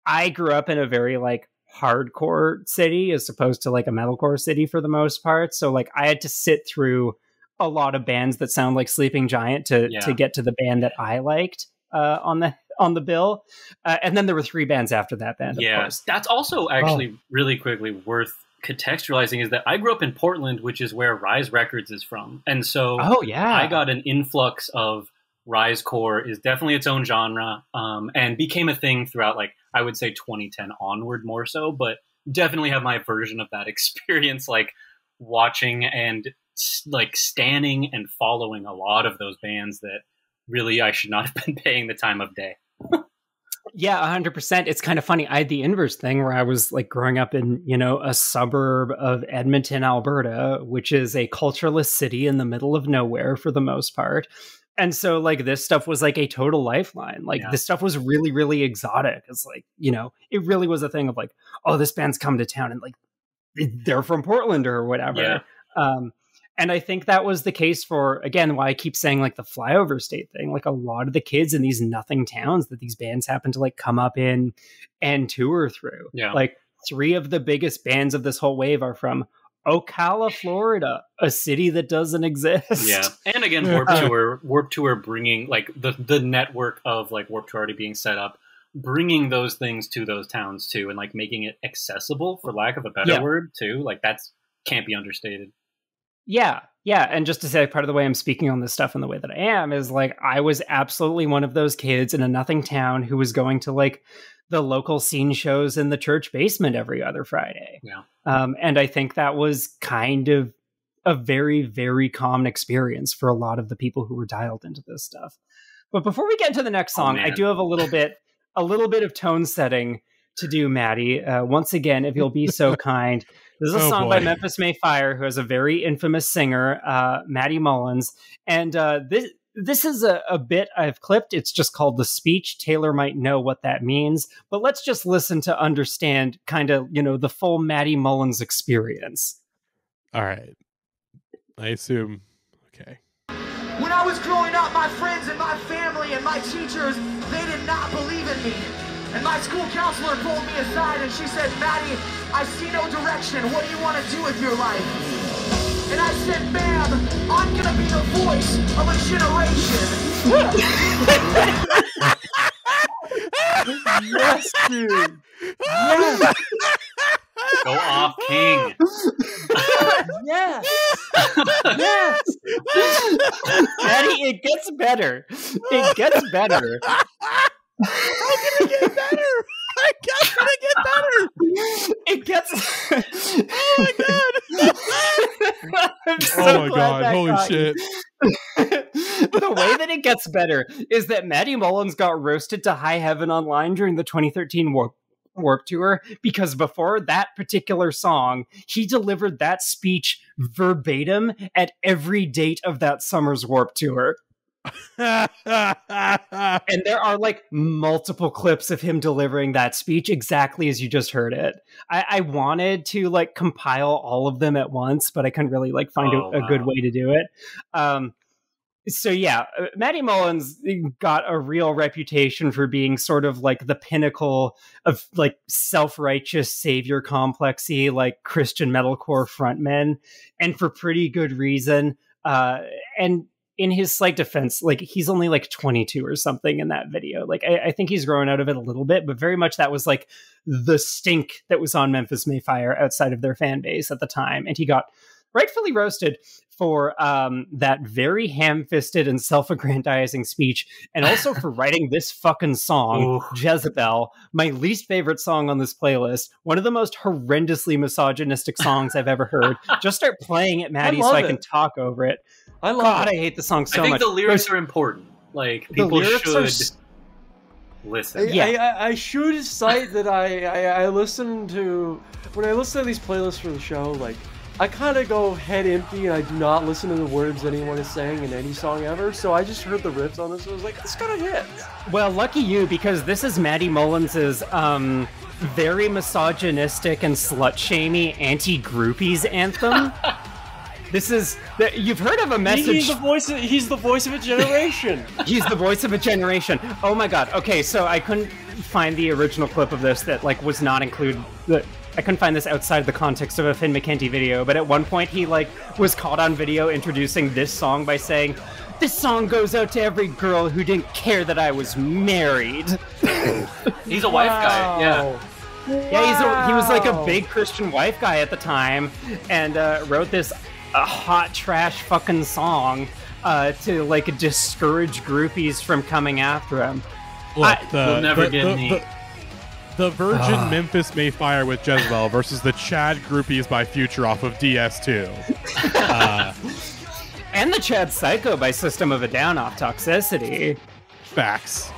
I grew up in a very like hardcore city as opposed to like a metalcore city for the most part. So like I had to sit through a lot of bands that sound like Sleeping Giant to get to the band that I liked on the bill. And then there were 3 bands after that band. Of course. That's also actually really quickly worth contextualizing is that I grew up in Portland, which is where Rise Records is from. And so I got an influx of Risecore is definitely its own genre, and became a thing throughout, like, I would say 2010 onward more so, but definitely have my version of that experience, like watching and like standing and following a lot of those bands that really I should not have been paying the time of day. Yeah, 100%. It's kind of funny. I had the inverse thing where I was like growing up in, you know, a suburb of Edmonton, Alberta, which is a cultureless city in the middle of nowhere for the most part. And so like this stuff was like a total lifeline. Like this stuff was really, really exotic. It's like, you know, it really was a thing of like, oh, this band's come to town and like they're from Portland or whatever. Yeah. And I think that was the case for, again, why I keep saying like the flyover state thing. Like a lot of the kids in these nothing towns that these bands happen to like come up in and tour through. Yeah. Like 3 of the biggest bands of this whole wave are from Ocala, Florida, a city that doesn't exist. Yeah. And again, Warped Tour bringing like the network of like Warped Tour already being set up, bringing those things to those towns too, and like making it accessible, for lack of a better word, too. Like that's can't be understated. Yeah. Yeah. And just to say, part of the way I'm speaking on this stuff in the way that I am is like, I was absolutely one of those kids in a nothing town who was going to like the local scene shows in the church basement every other Friday. Yeah. And I think that was kind of a very, very common experience for a lot of the people who were dialed into this stuff. But before we get into the next song, I do have a little bit of tone setting to do, Matty. Once again, if you'll be so kind. This is a song by Memphis Mayfire, who has a very infamous singer, Matty Mullins. And this is a bit I've clipped. It's just called The Speech. Taylor might know what that means. But let's just listen to understand kind of, you know, the full Matty Mullins experience. All right. I assume. Okay. When I was growing up, my friends and my family and my teachers, they did not believe in me. And my school counselor pulled me aside and she said, Matty, I see no direction. What do you want to do with your life? And I said, ma'am, I'm going to be the voice of a generation. Yes, dude. Yes. Go off, King. Yes. Yes. Matty, it gets better. It gets better. How can it get better? How can it get better? It gets. Oh my god! Oh my god! Holy shit! The way that it gets better is that Matty Mullins got roasted to high heaven online during the 2013 Warped Tour because before that particular song, he delivered that speech verbatim at every date of that summer's Warped Tour. And there are like multiple clips of him delivering that speech exactly as you just heard it. I wanted to like compile all of them at once, but I couldn't really like find a good way to do it. So yeah, Matty Mullins got a real reputation for being sort of like the pinnacle of like self-righteous savior complexy, like Christian metalcore frontmen, and for pretty good reason. And in his slight defense, like he's only like 22 or something in that video. Like I think he's growing out of it a little bit, but very much that was like the stink that was on Memphis Mayfire outside of their fan base at the time. And he got rightfully roasted for that very ham-fisted and self-aggrandizing speech, and also for writing this fucking song, Jezebel, my least favorite song on this playlist, one of the most horrendously misogynistic songs I've ever heard. Just start playing it, Maddie, so I can talk over it. I hate the song so much. I think the lyrics are important. Like, people should listen. I should cite that I listen to, when I listen to these playlists for the show, like, I kind of go head empty and I do not listen to the words anyone is saying in any song ever, so I just heard the riffs on this and I was like, this kind of hits. Well, lucky you, because this is Matty Mullins' very misogynistic and slut-shamey anti-groupies anthem. You've heard of a message. He's the voice of a generation. He's the voice of a generation. Oh my god. Okay, so I couldn't find the original clip of this that like was not included. I couldn't find this outside the context of a Finn McKenty video, but at one point he like was caught on video introducing this song by saying, "This song goes out to every girl who didn't care that I was married." He's a wife guy, yeah. Yeah, he was like a big Christian wife guy at the time, and wrote this hot trash fucking song to like discourage groupies from coming after him. Look, You'll never get me. The Virgin Memphis Mayfire with Jezebel versus the Chad Groupies by Future off of DS2. And the Chad Psycho by System of a Down off Toxicity. Facts.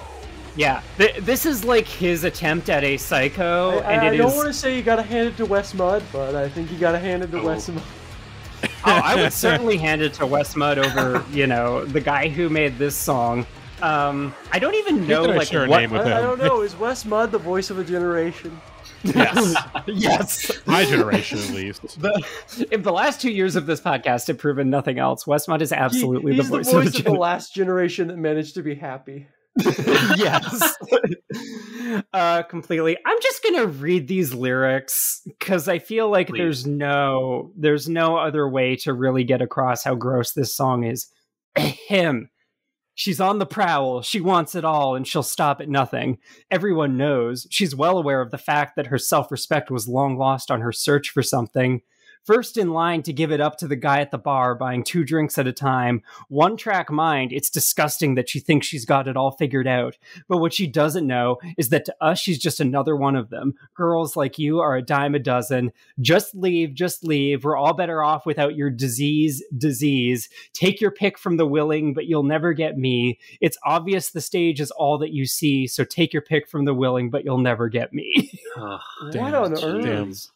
Yeah, this is like his attempt at a Psycho, I don't want to say you gotta hand it to Wes Mudd, but I think you gotta hand it to Wes Mudd. I would certainly hand it to Wes Mudd over, the guy who made this song. I don't even know like what. I don't know. Is Wes Mudd the voice of a generation? Yes. Yes. My generation, at least. If the last 2 years of this podcast have proven nothing else, Wes Mudd is absolutely he's the voice of the last generation that managed to be happy. Yes. Completely. I'm just gonna read these lyrics because I feel like there's no other way to really get across how gross this song is. Ahem. She's on the prowl, she wants it all, and she'll stop at nothing. Everyone knows. She's well aware of the fact that her self-respect was long lost on her search for something. First in line to give it up to the guy at the bar, buying 2 drinks at a time. One-track mind, it's disgusting that she thinks she's got it all figured out. But what she doesn't know is that to us, she's just another one of them. Girls like you are a dime a dozen. Just leave, just leave. We're all better off without your disease. Take your pick from the willing, but you'll never get me. It's obvious the stage is all that you see, so take your pick from the willing, but you'll never get me. What on earth?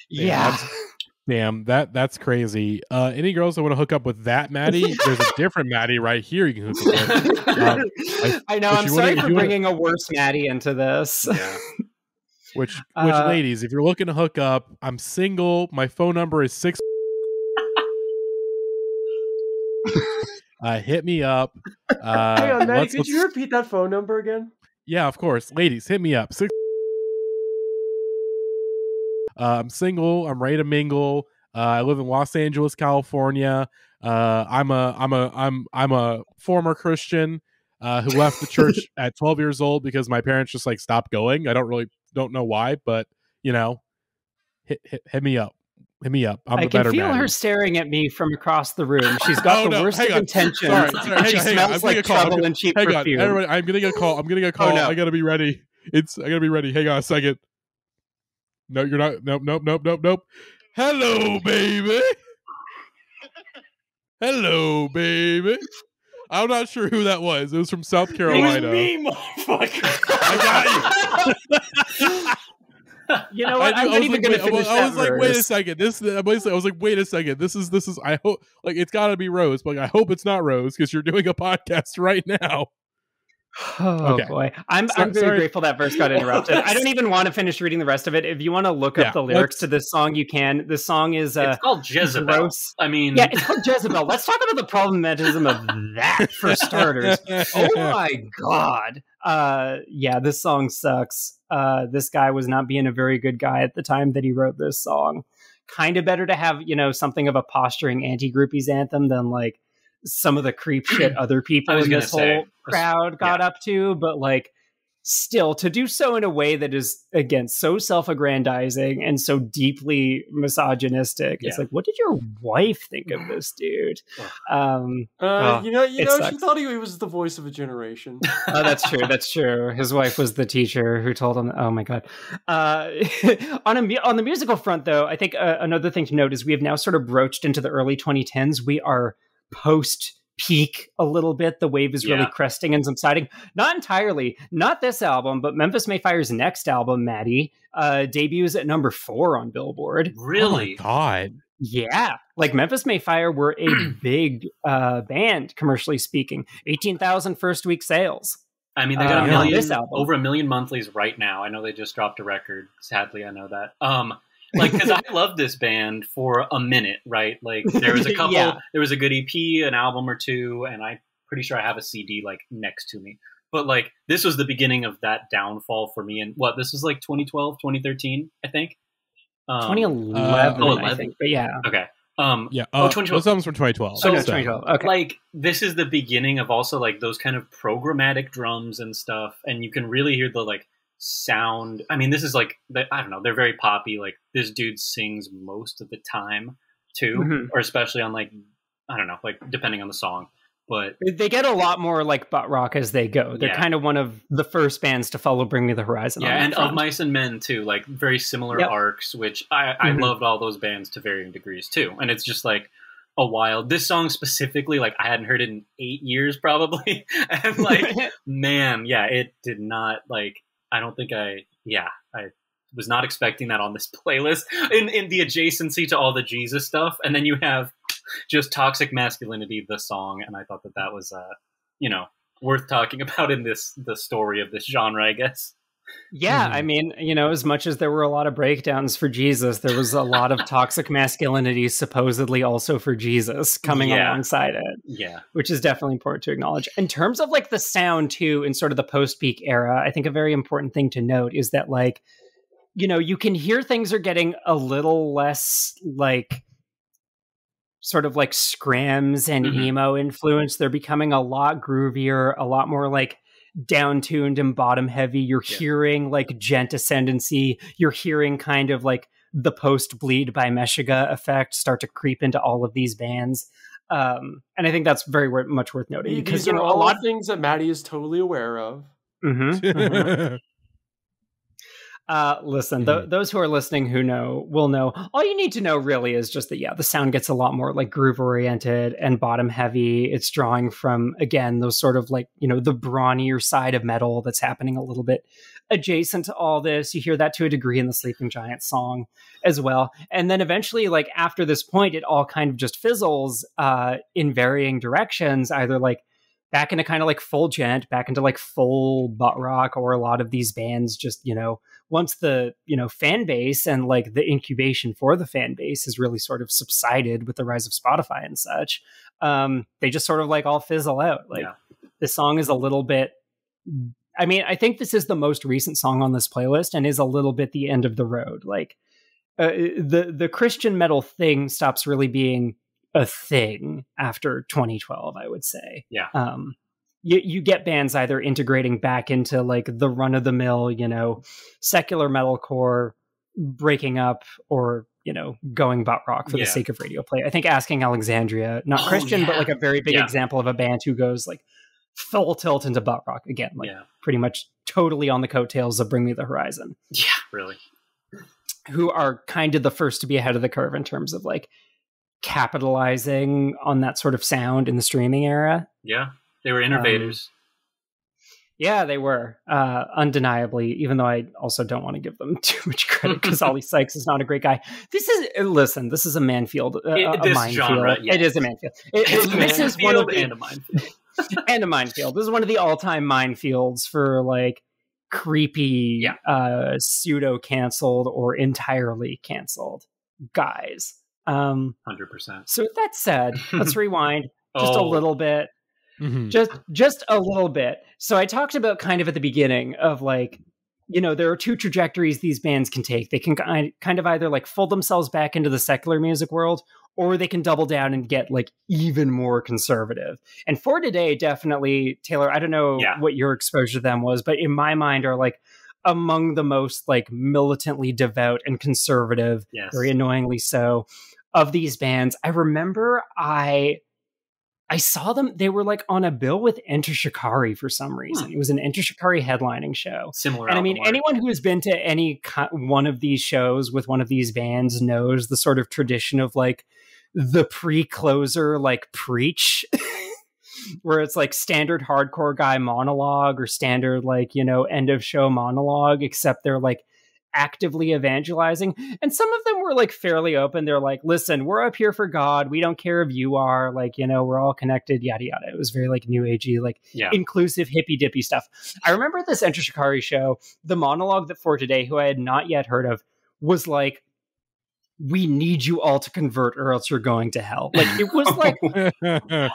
Yeah. Damn, that's crazy. Any girls that want to hook up with that Matty? There's a different Matty right here you can hook up with. I know. I'm sorry for bringing a worse Matty into this. Yeah. Which ladies, if you're looking to hook up, I'm single. My phone number is 6. Hit me up. Hang on, Matty, could you repeat that phone number again? Yeah, of course. Ladies, hit me up. 6. I'm single. I'm ready to mingle. I live in Los Angeles, California. I'm a former Christian who left the church at 12 years old because my parents just like stopped going. I don't know why, but hit me up. Hit me up. I'm the better man. I can feel her staring at me from across the room. She's got the worst of intentions. Sorry, she smells like trouble and cheap perfume. Everybody, I'm getting a call. Oh, no. I gotta be ready. I gotta be ready. Hang on a second. No, you're not. Nope. Hello, baby. Hello, baby. I'm not sure who that was. It was from South Carolina. It was me, motherfucker. I got you. You know what? I'm not even going to finish that I was like, wait a second. I was like, wait a second. This is. I hope like it's got to be Rose, but like, I hope it's not Rose because you're doing a podcast right now. Oh boy, I'm very grateful that verse got interrupted. I don't even want to finish reading the rest of it. If you want to look up the lyrics to this song, you can. The song is it's called Jezebel. Gross. I mean, yeah, it's called Jezebel. Let's talk about the problematism of that for starters. Oh my god. Yeah, this song sucks. This guy was not being a very good guy at the time that he wrote this song. Kind of better to have, something of a posturing anti-groupies anthem than like some of the creep shit other people in this whole crowd got up to, but like still to do so in a way that is again so self-aggrandizing and so deeply misogynistic. It's like, what did your wife think of this dude? She thought he was the voice of a generation. Oh, that's true. His wife was the teacher who told him, oh my god. On the musical front though, I think another thing to note is we have now sort of broached into the early 2010s. We are post-peak a little bit. The wave is really cresting and subsiding. Not entirely. Not this album, but Memphis Mayfire's next album, Matty, debuts at number 4 on Billboard. Really? Oh my god. Yeah. Like Memphis Mayfire were a big band, commercially speaking. 18,000 first week sales. I mean, they got over 1 million monthlies right now. I know they just dropped a record. Sadly, I know that. like, because I loved this band for a minute, right? Like, there was a couple, there was a good EP, an album or two, and I'm pretty sure I have a CD like next to me. But like, this was the beginning of that downfall for me. And this was like 2012, 2013, I think. 2011, I think. But yeah. Okay. 2012. Those albums from 2012. So, 2012. Okay. Like, this is the beginning of also like those kind of programmatic drums and stuff, and you can really hear the like sound. I mean, this is like, I don't know, they're very poppy. Like, this dude sings most of the time too, or especially on like, I don't know, like depending on the song. But they get a lot more like butt rock as they go. They're kind of one of the first bands to follow Bring Me the Horizon. Yeah, and Of Mice and Men too, like very similar arcs, which I loved all those bands to varying degrees too. And it's just like a wild. This song specifically, like I hadn't heard it in 8 years probably, and like man, it did not like. I don't think I was not expecting that on this playlist in the adjacency to all the Jesus stuff, and then you have just Toxic Masculinity, the song, and I thought that was worth talking about in the story of this genre, I guess. Yeah, I mean, as much as there were a lot of breakdowns for Jesus, there was a lot of Toxic Masculinity supposedly also for Jesus coming alongside it. Yeah. Which is definitely important to acknowledge. In terms of like the sound too, in sort of the post-peak era, I think a very important thing to note is that like, you can hear things are getting a little less like sort of like scrams and emo influence. They're becoming a lot groovier, a lot more like down-tuned and bottom heavy. You're hearing like gent ascendancy. You're hearing kind of like the post-bleed by Meshuggah effect start to creep into all of these bands. And I think that's very much worth noting. Because there are a lot of things that Matty is totally aware of. Listen, those who are listening will know. All you need to know really is just that, the sound gets a lot more like groove oriented and bottom heavy. It's drawing from, again, those sort of like, the brawnier side of metal that's happening a little bit adjacent to all this. You hear that to a degree in the Sleeping Giant song as well. And then eventually, like after this point, it all kind of just fizzles in varying directions, either like back into kind of like full gent, back into like full butt rock, or a lot of these bands just, once the, fan base and like the incubation for the fan base has really sort of subsided with the rise of Spotify and such, they just sort of like all fizzle out. Like this song is a little bit, I mean, I think this is the most recent song on this playlist and is a little bit the end of the road. Like the Christian metal thing stops really being a thing after 2012, I would say. Yeah. You get bands either integrating back into like the run of the mill, secular metalcore, breaking up, or, going butt rock for the sake of radio play. I think Asking Alexandria, not Christian, but like a very big example of a band who goes like full tilt into butt rock again, like pretty much totally on the coattails of Bring Me the Horizon. Yeah, really. Who are kind of the first to be ahead of the curve in terms of like capitalizing on that sort of sound in the streaming era. Yeah, they were innovators. Yeah, they were, undeniably, even though I also don't want to give them too much credit because Ollie Sykes is not a great guy. This is a minefield. This minefield. Genre, It is a minefield. This is one of and a minefield. And a minefield. This is one of the all-time minefields for like creepy, pseudo canceled or entirely canceled guys. 100%. So with that said, let's rewind just a little bit. Just a little bit. So I talked about kind of at the beginning of like, there are two trajectories these bands can take. They can kind of either like fold themselves back into the secular music world, or they can double down and get like even more conservative. And For Today, definitely, Taylor, I don't know what your exposure to them was, but in my mind are like among the most like militantly devout and conservative, very annoyingly so, of these bands. I remember I saw them, they were like on a bill with Enter Shikari for some reason. It was an Enter Shikari headlining show. Similar. And I mean, anyone who has been to any one of these shows with one of these bands knows the sort of tradition of like the pre-closer, like preach, where it's like standard hardcore guy monologue or standard like, end of show monologue, except they're like actively evangelizing. And some of them were like fairly open. They're like, listen, we're up here for God. We don't care if you are, like, we're all connected, yada, yada. It was very like new agey, like inclusive hippy dippy stuff. I remember this Enter Shikari show, the monologue that For Today, who I had not yet heard of, was like we need you all to convert or else you're going to hell. Like, it was like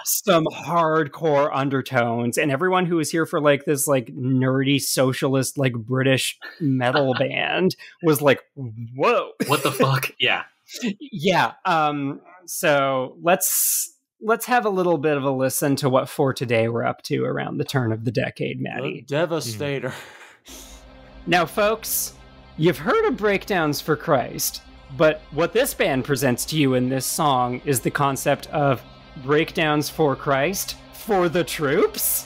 some hardcore undertones, and everyone who was here for like this like nerdy socialist like British metal band was like, whoa, what the fuck? Yeah. So let's have a little bit of a listen to what For Today we're up to around the turn of the decade, Matty. The Devastator. Now, folks, you've heard of Breakdowns for Christ, but what this band presents to you in this song is the concept of breakdowns for Christ for the troops.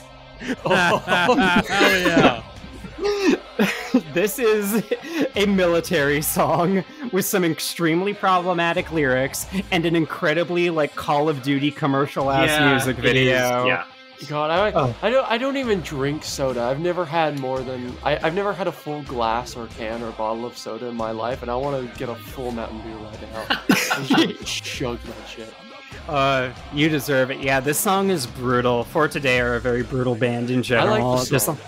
Oh yeah. This is a military song with some extremely problematic lyrics and an incredibly like Call of Duty commercial-ass music video. Yeah. God, I don't even drink soda. I've never had more than I've never had a full glass or can or bottle of soda in my life, and I want to get a full Mountain Dew right now. I'm just chug that shit. You deserve it. Yeah, this song is brutal. For Today are a very brutal band in general. I like the song.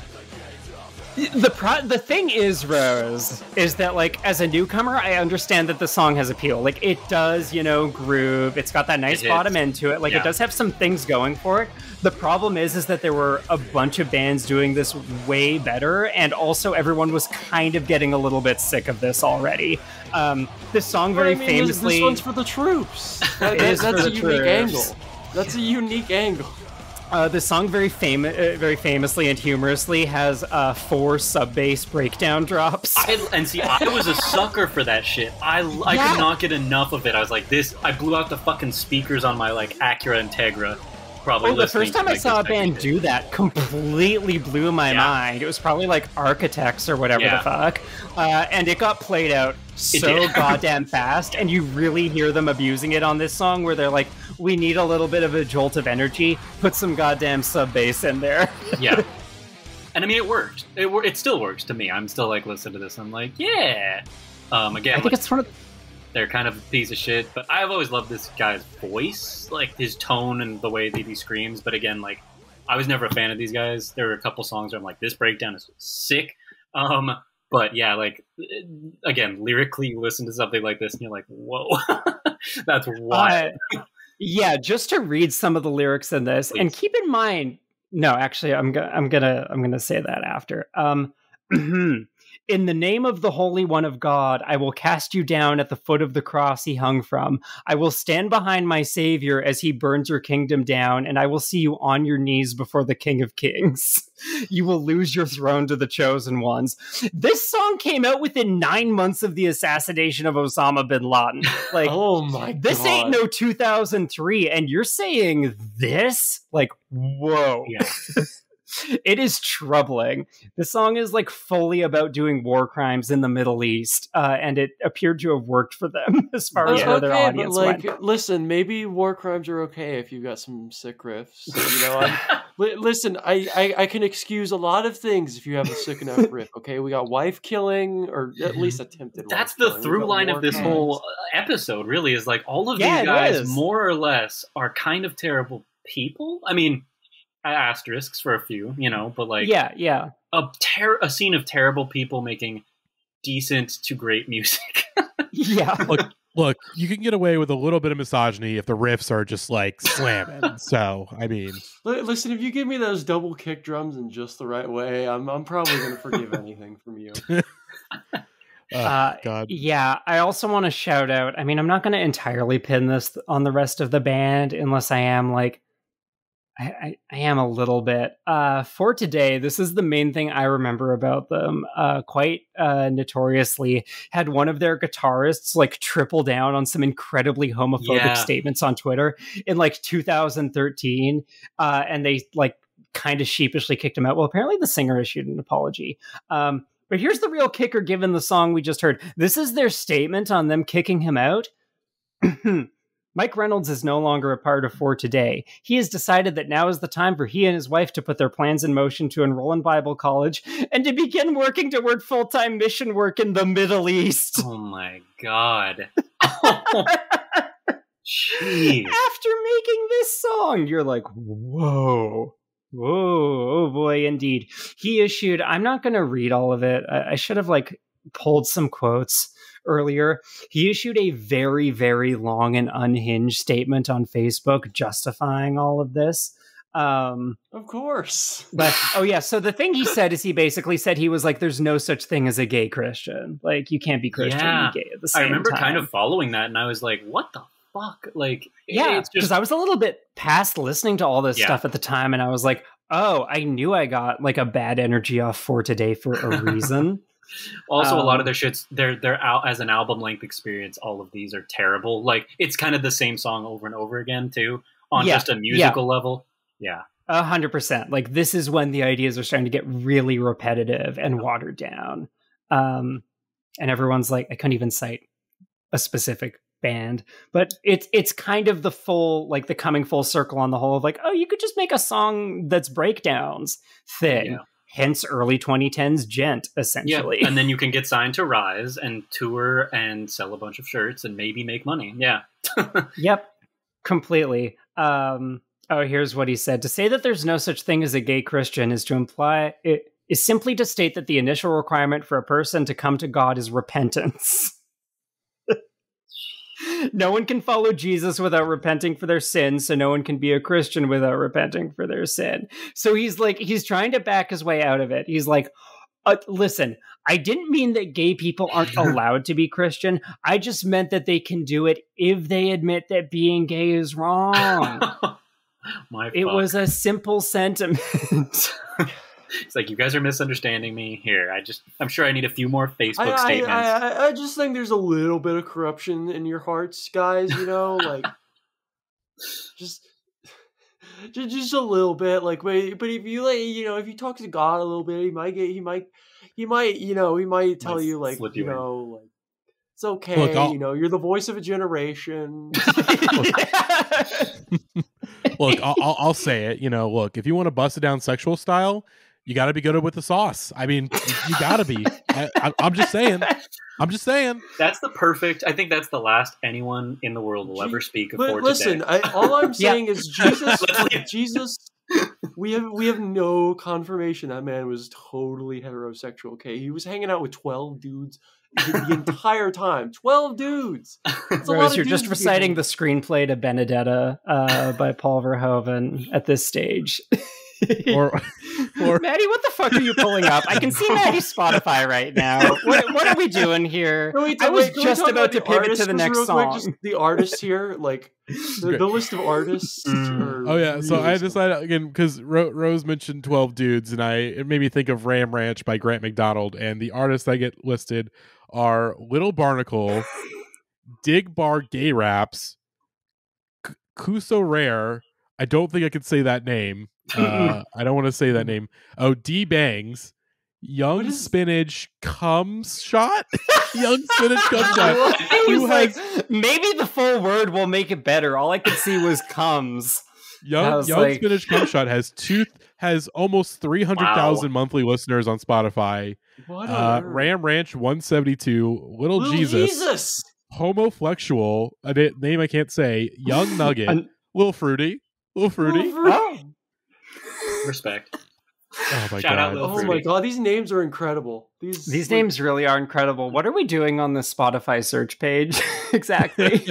The thing is, Rose, is that like as a newcomer, I understand that the song has appeal. Like it does, groove. It's got that nice bottom end to it. Like it does have some things going for it. The problem is that there were a bunch of bands doing this way better, and also everyone was kind of getting a little bit sick of this already. This song famously, this one's for the troops. That's a unique angle. That's a unique angle. The song very famously and humorously has 4 sub-bass breakdown drops. I was a sucker for that shit. I could not get enough of it. I was like, I blew out the fucking speakers on my like Acura Integra. The first time I saw a band do that completely blew my mind. It was probably like Architects or whatever the fuck. And it got played out so goddamn fast, and you really hear them abusing it on this song where they're like, we need a little bit of a jolt of energy, put some goddamn sub-bass in there. Yeah. And I mean, it worked. It still works to me. I'm still like, listening to this, I'm like, yeah. Again, I think it's one of... They're kind of a piece of shit, but I've always loved this guy's voice, like his tone and the way that he screams. But again, like, I was never a fan of these guys. There were a couple songs where I'm like, this breakdown is sick. But yeah, like, again, lyrically, you listen to something like this and you're like, whoa, that's wild. Yeah, just to read some of the lyrics in this, and keep in mind, no, actually, I'm gonna say that after. In the name of the Holy One of God, I will cast you down at the foot of the cross he hung from. I will stand behind my Savior as he burns your kingdom down, and I will see you on your knees before the King of Kings. You will lose your throne to the chosen ones. This song came out within 9 months of the assassination of Osama bin Laden. Like, oh my God. This ain't no 2003, and you're saying this? Like, whoa. Yeah. It is troubling. The song is like fully about doing war crimes in the Middle East, and it appeared to have worked for them as far as where their audience went. Listen, maybe war crimes are okay if you got some sick riffs. Listen, I can excuse a lot of things if you have a sick enough riff. Okay, we got wife killing, or at least attempted. That's the through line of this whole episode. Really, is like all of these guys, more or less, are kind of terrible people. I mean, asterisks for a few, but like a scene of terrible people making decent to great music. Look, you can get away with a little bit of misogyny if the riffs are just like slamming. So I mean, listen, if you give me those double kick drums in just the right way, I'm probably going to forgive anything from you. God. Yeah, I also want to shout out, I mean, I'm not going to entirely pin this on the rest of the band unless I am like, I am a little bit. For Today, this is the main thing I remember about them. Quite notoriously, had one of their guitarists like triple down on some incredibly homophobic statements on Twitter in like 2013, and they like kind of sheepishly kicked him out. Well, apparently the singer issued an apology. But here's the real kicker given the song we just heard. This is their statement on them kicking him out. Mike Reynolds is no longer a part of For Today. He has decided that now is the time for he and his wife to put their plans in motion to enroll in Bible college and to begin working toward full-time mission work in the Middle East. Oh my God. Jeez. After making this song, you're like, whoa. Whoa, oh boy, indeed. He issued, I'm not going to read all of it. I should have like pulled some quotes earlier, he issued a very, very long and unhinged statement on Facebook justifying all of this. Of course. But so the thing he said is he basically said he was like, there's no such thing as a gay Christian. Like, you can't be Christian and gay at the same time. I remember kind of following that, and I was like, what the fuck? Like, yeah, because I was a little bit past listening to all this stuff at the time, and I was like, oh, I knew I got like a bad energy off For Today for a reason. Also, a lot of their shits, they're out as an album length experience. All of these are terrible. Like, it's kind of the same song over and over again too, on just a musical level. Yeah. 100%. Like, this is when the ideas are starting to get really repetitive and watered down. And everyone's like, I couldn't even cite a specific band, but it's kind of the full, like, the coming full circle on the whole of like, oh, you could just make a song that's breakdowns thing. Yeah. Hence early 2010s Gent, essentially. Yeah. And then you can get signed to Rise and tour and sell a bunch of shirts and maybe make money. Yeah. Yep. Completely. Oh, here's what he said. To say that there's no such thing as a gay Christian is to imply it is simply to state that the initial requirement for a person to come to God is repentance. No one can follow Jesus without repenting for their sins, so no one can be a Christian without repenting for their sin. So he's trying to back his way out of it. He's like, listen, I didn't mean that gay people aren't allowed to be Christian. I just meant that they can do it if they admit that being gay is wrong. It was a simple sentiment. It's like, you guys are misunderstanding me here. I'm sure I need a few more Facebook statements. I just think there's a little bit of corruption in your hearts, guys. You know, like just a little bit. Like, but if you if you talk to God a little bit, he might tell you like, like, it's okay. Look, you're the voice of a generation. Look, I'll say it. Look, if you want to bust it down sexual style, you got to be good with the sauce. I mean, you got to be. I'm just saying. That's the perfect. I think that's the last anyone in the world will ever speak of. But listen, all I'm saying is Jesus. We have no confirmation that man was totally heterosexual. Okay, he was hanging out with 12 dudes the entire time. 12 dudes. Rose, you're just reciting the screenplay to Benedetta by Paul Verhoeven at this stage. or Matty, what the fuck are you pulling up? I can see Matty's Spotify right now. What are we doing here? I was just about to pivot to the next song. Just the artists here, like the list of artists. So I decided again because Rose mentioned 12 dudes, and it made me think of Ram Ranch by Grant McDonald, and the artists I get listed are Little Barnacle, Dig Bar Gay Raps, Kuso Rare. I don't think I could say that name. I don't want to say that name. Oh, D Bangs, Young Spinach Comes Shot. Young Spinach Comes Shot. Maybe the full word will make it better. All I could see was comes. Young Spinach Comes Shot has almost 300,000 monthly listeners on Spotify. Ram Ranch 172, Little Jesus, Homoflexual, a name I can't say, Young Nugget, Lil Fruity. Oh. Respect. Oh my Shout god! Out Lil Fruity. Oh my god! These names are incredible. These names really are incredible. What are we doing on the Spotify search page exactly?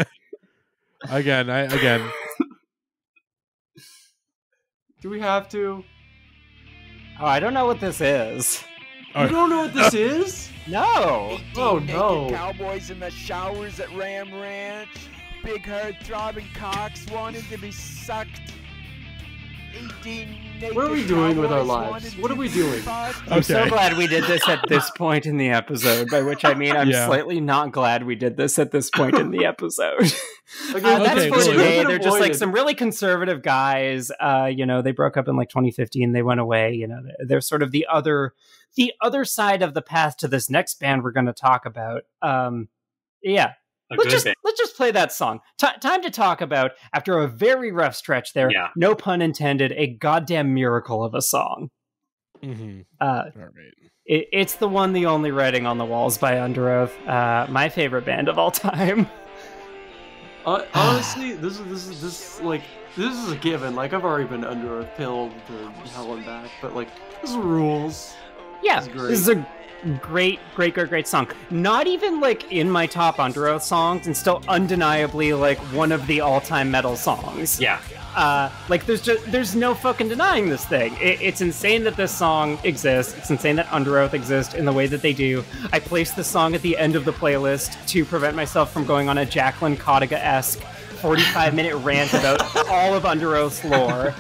Again. Do we have to? Oh, I don't know what this is. You don't know what this is? No. Oh no! Cowboys in the showers at Ram Ranch. Big haired throbbing cocks wanting to be sucked. 18 what are we doing with our lives? What are we doing? I'm so glad we did this at this point in the episode, by which I mean I'm slightly not glad we did this at this point in the episode. That's for today. They're just like some really conservative guys. They broke up in like 2015. They went away. They're sort of the other side of the path to this next band we're going to talk about. Let's just play that song. Time to talk about, after a very rough stretch there, no pun intended, a goddamn miracle of a song. Mm-hmm. All right. It's the one, the only Writing on the Walls by Underoath. My favorite band of all time. Honestly, this is a given. Like, I've already been Underoath pilled to hell and back, but like, this rules. Yeah, this is a great song. Not even like in my top Underoath songs, and still undeniably like one of the all-time metal songs. Yeah. Like there's no fucking denying this thing. It's insane that this song exists. It's insane that Underoath exists in the way that they do. I placed this song at the end of the playlist to prevent myself from going on a Jacqueline Cotiga-esque 45-minute rant about all of Underoath's lore.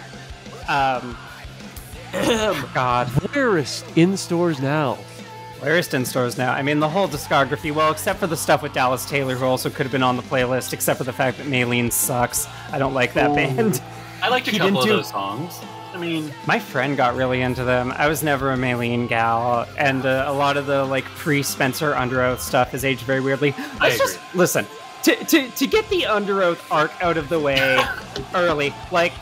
God. Where's in stores now? Where's in stores now? I mean, the whole discography, well, except for the stuff with Dallas Taylor, who also could have been on the playlist, except for the fact that Maylene sucks. I don't like that band. I liked a couple of those songs. I mean, my friend got really into them. I was never a Maylene gal, and a lot of the like pre-Spencer Underoath stuff has aged very weirdly. Let's just listen to get the Underoath arc out of the way early. Like,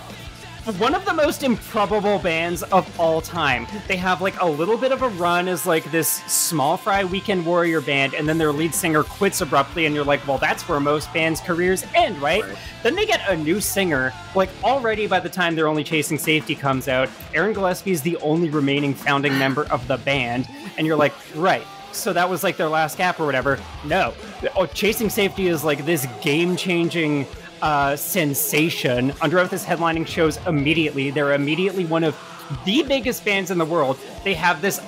one of the most improbable bands of all time. They have like a little bit of a run as like this small fry weekend warrior band, and then their lead singer quits abruptly, and you're like, well, that's where most bands' careers end, right? Then they get a new singer. Like, already by the time They're Only Chasing Safety comes out, Aaron Gillespie is the only remaining founding member of the band, and you're like, right. So that was like their last gap or whatever. No. Chasing Safety is like this game-changing sensation. Underoath is headlining shows immediately. They're immediately one of the biggest bands in the world. They have this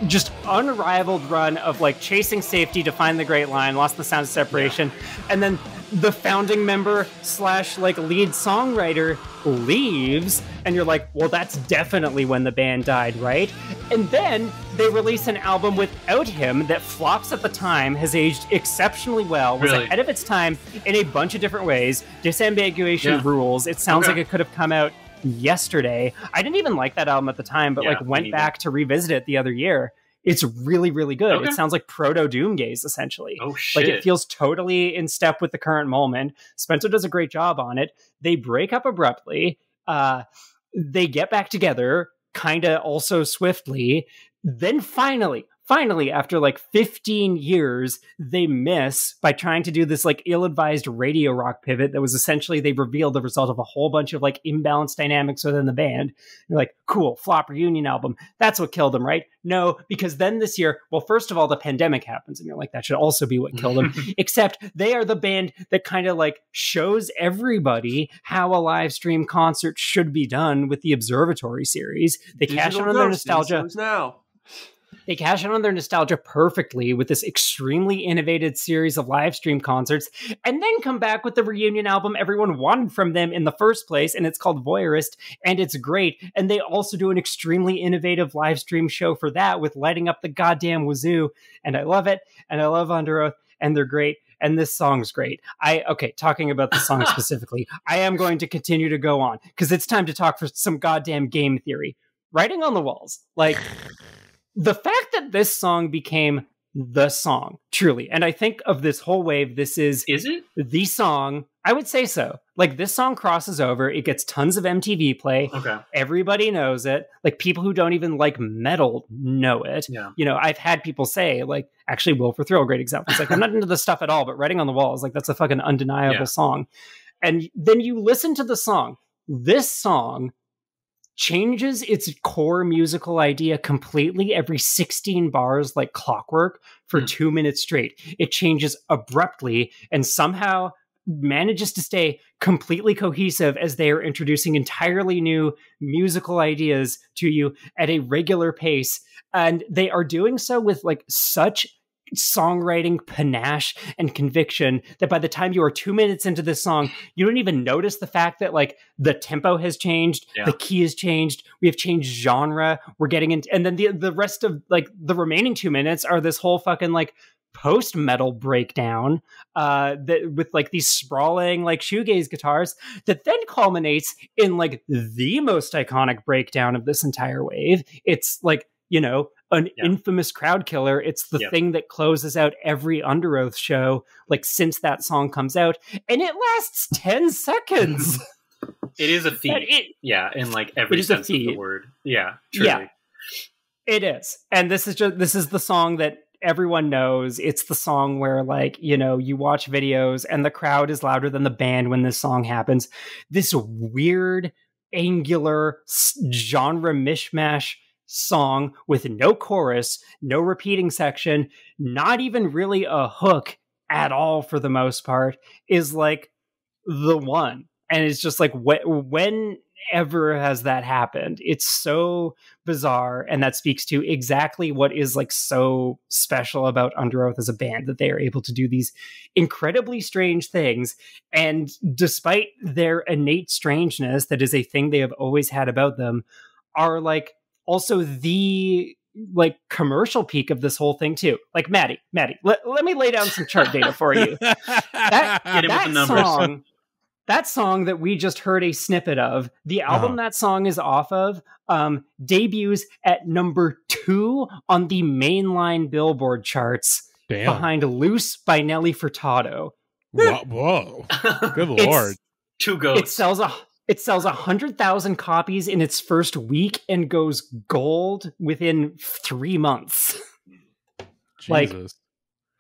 just unrivaled run of like Chasing Safety, Define the Great Line, Lost the Sound of Separation, and then the founding member / like lead songwriter leaves, and you're like, well, that's definitely when the band died, right? And then they release an album without him that flops at the time, has aged exceptionally well, was ahead of its time in a bunch of different ways. Disambiguation rules. It sounds like it could have come out yesterday. I didn't even like that album at the time, but like went back to revisit it the other year. It's really, really good. It sounds like proto Doomgaze, essentially. Oh, shit. Like, it feels totally in step with the current moment. Spencer does a great job on it. They break up abruptly. They get back together, kind of also swiftly. Then finally, after like 15 years, they miss by trying to do this like ill-advised radio rock pivot that was essentially, they revealed the result of a whole bunch of like imbalanced dynamics within the band. You're like, cool, flop reunion album. That's what killed them, right? No, because then this year, well, first of all, the pandemic happens, and you're like, that should also be what killed them. Except they are the band that kind of like shows everybody how a live stream concert should be done with the Observatory series. They cash in on their nostalgia. They cash in on their nostalgia perfectly with this extremely innovative series of live stream concerts, and then come back with the reunion album everyone wanted from them in the first place, and it's called Voyeurist, and it's great. And they also do an extremely innovative live stream show for that with Lighting Up the Goddamn Wazoo, and I love it, and I love Underoath, and they're great. And this song's great. Talking about the song specifically, I am going to continue to go on, because it's time to talk for some goddamn game theory. Writing on the walls. Like, the fact that this song became the song, truly, and I think of this whole wave, this is it the song? I would say so. Like, this song crosses over, it gets tons of MTV play. Okay. Everybody knows it. Like, people who don't even like metal know it. Yeah. You know, I've had people say, like, actually, Will for Thrill, great example. It's like, I'm not into this stuff at all, but Writing on the Walls, like, that's a fucking undeniable song. And then you listen to the song. This song changes its core musical idea completely every 16 bars, like clockwork, for 2 minutes straight. It changes abruptly and somehow manages to stay completely cohesive as they are introducing entirely new musical ideas to you at a regular pace. And they are doing so with like such songwriting panache and conviction that by the time you are 2 minutes into this song, you don't even notice the fact that like the tempo has changed, the key has changed, we have changed genre, we're getting into, and then the rest of like the remaining 2 minutes are this whole fucking like post-metal breakdown that with like these sprawling like shoegaze guitars that then culminates in like the most iconic breakdown of this entire wave. It's like, you know, an infamous crowd killer. It's the thing that closes out every Underoath show, like, since that song comes out, and it lasts 10 seconds. It is a feat. In like every sense of the word. Yeah, truly. Yeah, it is. And this is the song that everyone knows. It's the song where, like, you know, you watch videos and the crowd is louder than the band when this song happens. This weird, angular, genre mishmash song with no chorus, no repeating section, not even really a hook at all for the most part, is like the one. And it's just like, whenever has that happened? It's so bizarre, and that speaks to exactly what is like so special about Underoath as a band, that they are able to do these incredibly strange things, and despite their innate strangeness, that is a thing they have always had about them, are like also the like commercial peak of this whole thing too. Like Matty, let me lay down some chart data for you. That song that we just heard a snippet of, the album that song is off of, debuts at number 2 on the mainline Billboard charts, behind Loose by Nelly Furtado. Whoa. Good Lord. Two goats. It sells 100,000 copies in its first week and goes gold within 3 months. Like,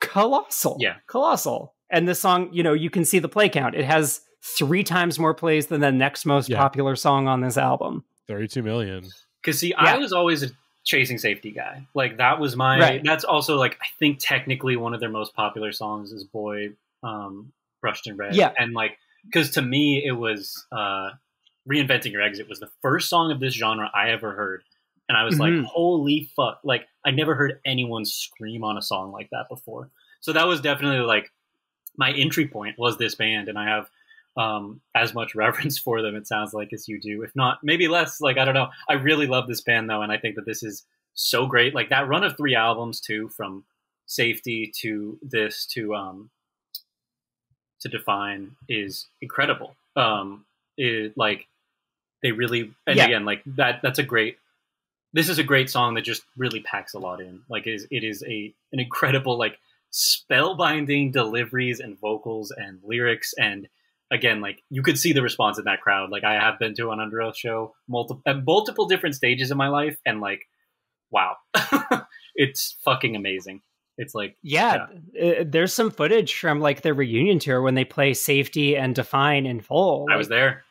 colossal. Yeah. Colossal. And the song, you can see the play count. It has 3 times more plays than the next most popular song on this album. 32 million. Because see, I was always a Chasing Safety guy. Like, that was my... That's also, like, I think technically one of their most popular songs is Boy Brushed in Red. Yeah. And, like, because to me, it was Reinventing Your Exit was the first song of this genre I ever heard. And I was like, holy fuck. Like, I never heard anyone scream on a song like that before. So that was definitely, like, my entry point was this band. And I have as much reverence for them, it sounds like, as you do. If not, maybe less. Like, I don't know. I really love this band, though. And I think that this is so great. Like, that run of 3 albums, too, from Safety to this to Define is incredible. Like, they really, and again, like that's a great, this is a great song that just really packs a lot in. Like, it is an incredible, like, spellbinding deliveries and vocals and lyrics. And again, like, you could see the response in that crowd. Like, I have been to an Underoath show at multiple different stages in my life, and like, wow, it's fucking amazing. It's like, there's some footage from like their reunion tour when they play Safety and Define in full. I was there.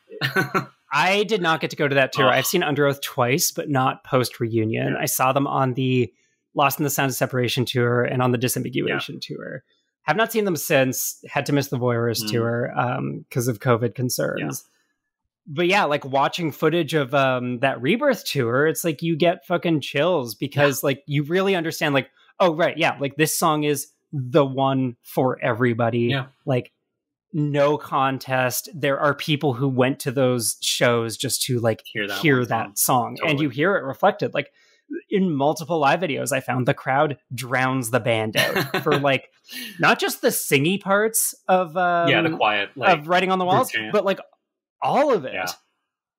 I did not get to go to that tour. I've seen Underoath twice, but not post reunion. I saw them on the Lost in the Sound of Separation tour and on the Disambiguation tour. Have not seen them since. Had to miss the Voyeurist tour because of COVID concerns. But yeah, like watching footage of that Rebirth tour, it's like you get fucking chills because like you really understand like, oh, right. Yeah. Like, this song is the one for everybody. Yeah. Like, no contest. There are people who went to those shows just to like hear that song. Totally. And you hear it reflected. Like, in multiple live videos, I found the crowd drowns the band out for like, not just the singy parts of, the quiet, like, of Writing on the Walls, but like all of it.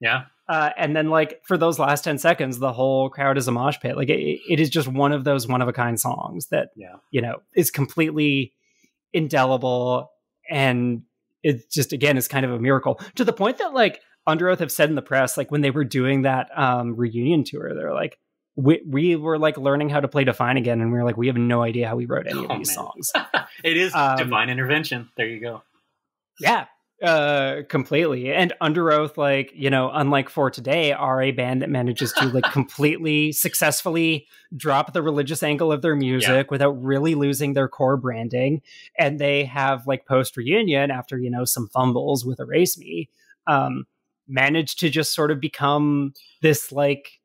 Yeah. And then, like, for those last 10 seconds, the whole crowd is a mosh pit. Like, it is just one of those one-of-a-kind songs that, is completely indelible. And it just, again, is kind of a miracle. To the point that, like, Underoath have said in the press, like, when they were doing that reunion tour, they're like, we were, like, learning how to play Define again. And we were like, we have no idea how we wrote any of these songs. It is divine intervention. There you go. Yeah. Completely. And Underoath, like, unlike For Today, are a band that manages to like completely successfully drop the religious angle of their music without really losing their core branding. And they have, like, post reunion, after some fumbles with Erase Me, managed to just sort of become this, like,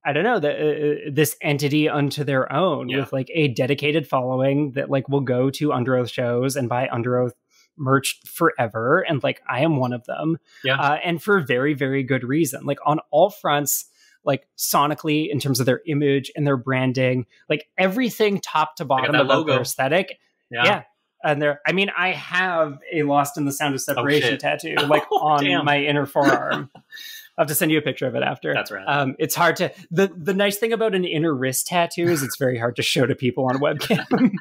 I don't know, this entity unto their own with like a dedicated following that like will go to Underoath shows and buy Underoath merch forever, and like I am one of them, and for very, very good reason. Like, on all fronts, like sonically, in terms of their image and their branding, like everything top to bottom about their aesthetic, and I have a Lost in the Sound of Separation tattoo, like on my inner forearm. I'll have to send you a picture of it after. That's right. It's hard to, the nice thing about an inner wrist tattoo is it's very hard to show to people on webcam.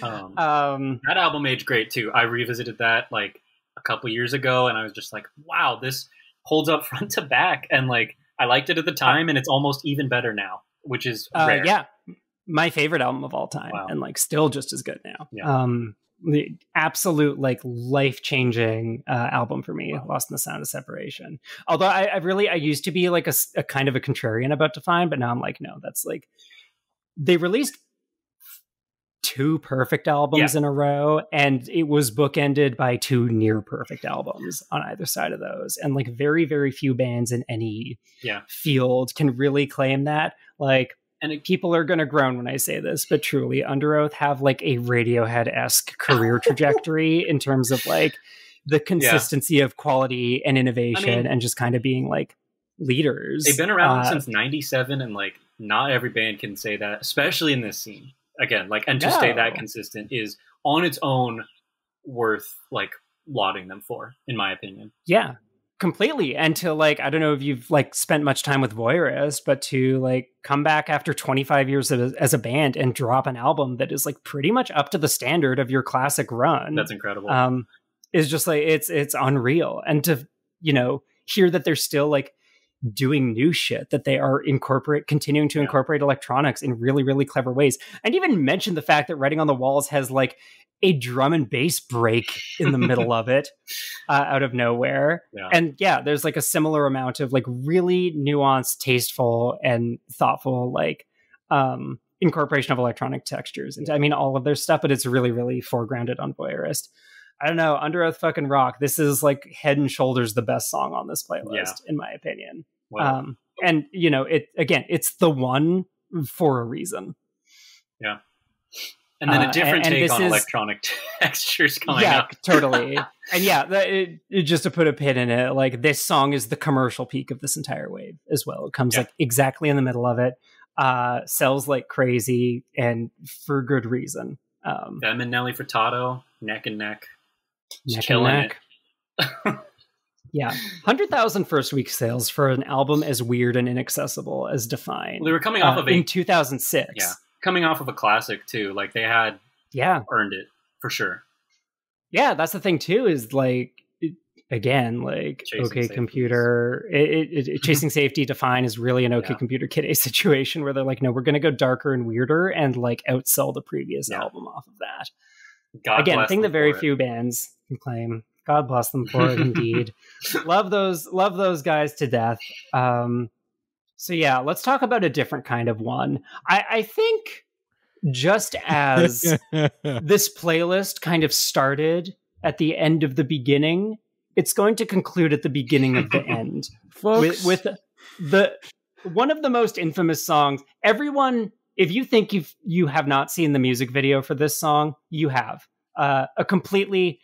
That album aged great too. I revisited that like a couple years ago, and I was just like, wow, this holds up front to back. And like, I liked it at the time, and it's almost even better now, which is rare. My favorite album of all time, and like still just as good now. the absolute like life-changing album for me, Lost in the Sound of Separation. Although I used to be like a kind of a contrarian about Define, but now I'm like, no, that's like, they released 2 perfect albums in a row, and it was bookended by 2 near perfect albums on either side of those. And like very, very few bands in any field can really claim that. Like, and people are going to groan when I say this, but truly, Underoath have like a Radiohead-esque career trajectory in terms of like the consistency of quality and innovation, and just kind of being like leaders. They've been around since '97, and like not every band can say that, especially in this scene. Again, like, and to stay that consistent is on its own worth like lauding them for, in my opinion. Yeah, completely. And to like, I don't know if you've like spent much time with Voyeurist, but to like come back after 25 years as a band and drop an album that is like pretty much up to the standard of your classic run. That's incredible. Is just like, it's unreal. And to, you know, hear that they're still like doing new shit, that they are continuing to incorporate electronics in really, really clever ways. And even mention the fact that Writing on the Walls has like a drum and bass break in the middle of it, out of nowhere. And there's like a similar amount of like really nuanced, tasteful, and thoughtful like incorporation of electronic textures into, I mean, all of their stuff, but it's really, really foregrounded on Voyeurist. I don't know, Underoath fucking rock. This is like head and shoulders the best song on this playlist, in my opinion. Wow. And you know, it's the one for a reason. Yeah. And then a different take on electronic textures coming up. Totally. And just to put a pin in it, like this song is the commercial peak of this entire wave as well. It comes like exactly in the middle of it, sells like crazy, and for good reason. Them and Nelly Furtado, neck and neck. Killing it. Yeah. 100,000 first week sales for an album as weird and inaccessible as Define. They were coming off of in 2006. Yeah. Coming off of a classic too. Like they had earned it for sure. Yeah, that's the thing too, is like, again, like OK Computer, Chasing Safety, Define is really an OK Computer Kid A situation where they're like, no, we're going to go darker and weirder and like outsell the previous album off of that. Again, a thing that very few bands can claim. God bless them for it, indeed. Love those guys to death. So yeah, let's talk about a different kind of one. I think just as this playlist kind of started at the end of the beginning, it's going to conclude at the beginning of the end. Folks. With the one of the most infamous songs. Everyone, if you think you have not seen the music video for this song, you have. A completely,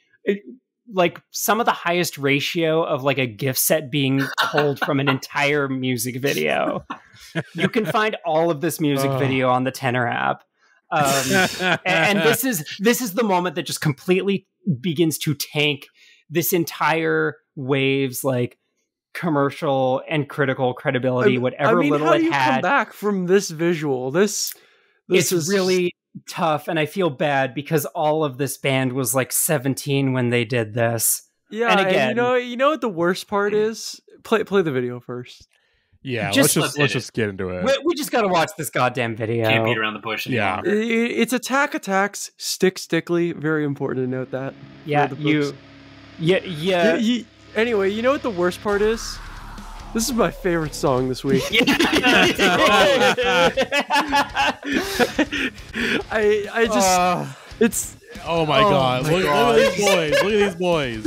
like, some of the highest ratio of like a gift set being pulled from an entire music video. You can find all of this music video on the Tenor app. And this is the moment that just completely begins to tank this entire wave's like commercial and critical credibility, whatever little how it do you had. Come back from this visual. This is really tough, and I feel bad because all of this band was like 17 when they did this. Yeah, and again, and you know what the worst part is? Play the video first. Yeah, let's just get into it. We just got to watch this goddamn video. Can't beat around the bush anymore. It's Attack Attacks, Stickly. Very important to note that. Anyway, you know what the worst part is? This is my favorite song this week. I just it's oh my god. Look at these boys. Look at these boys.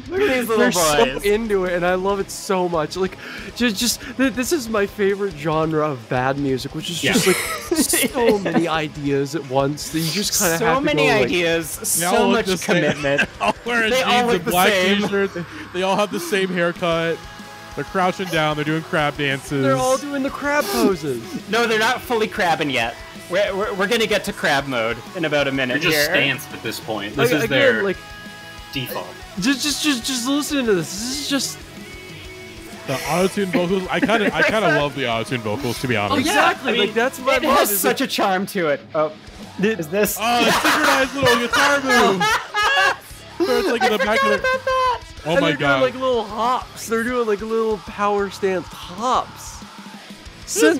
Look at these little They're boys. so into it, and I love it so much. Like, just this is my favorite genre of bad music, which is just like so many ideas at once that you just kind of have to many go, ideas, so much commitment. They all wearing jeans and black t-shirts. They all have the same haircut. They're crouching down. They're doing crab dances. They're all doing the crab poses. No, they're not fully crabbing yet. We're gonna get to crab mode in about a minute. They're just stance at this point. This is their default. Just listen to this. This is just the autotune vocals. I kind of love the autotune vocals, to be honest. Exactly. I mean, like that's what it has such a charm to it. Oh, is this? Oh, the synchronized little guitar move. So it's like in the back of their. Oh my god! They're doing like little hops. They're doing like little power stance hops.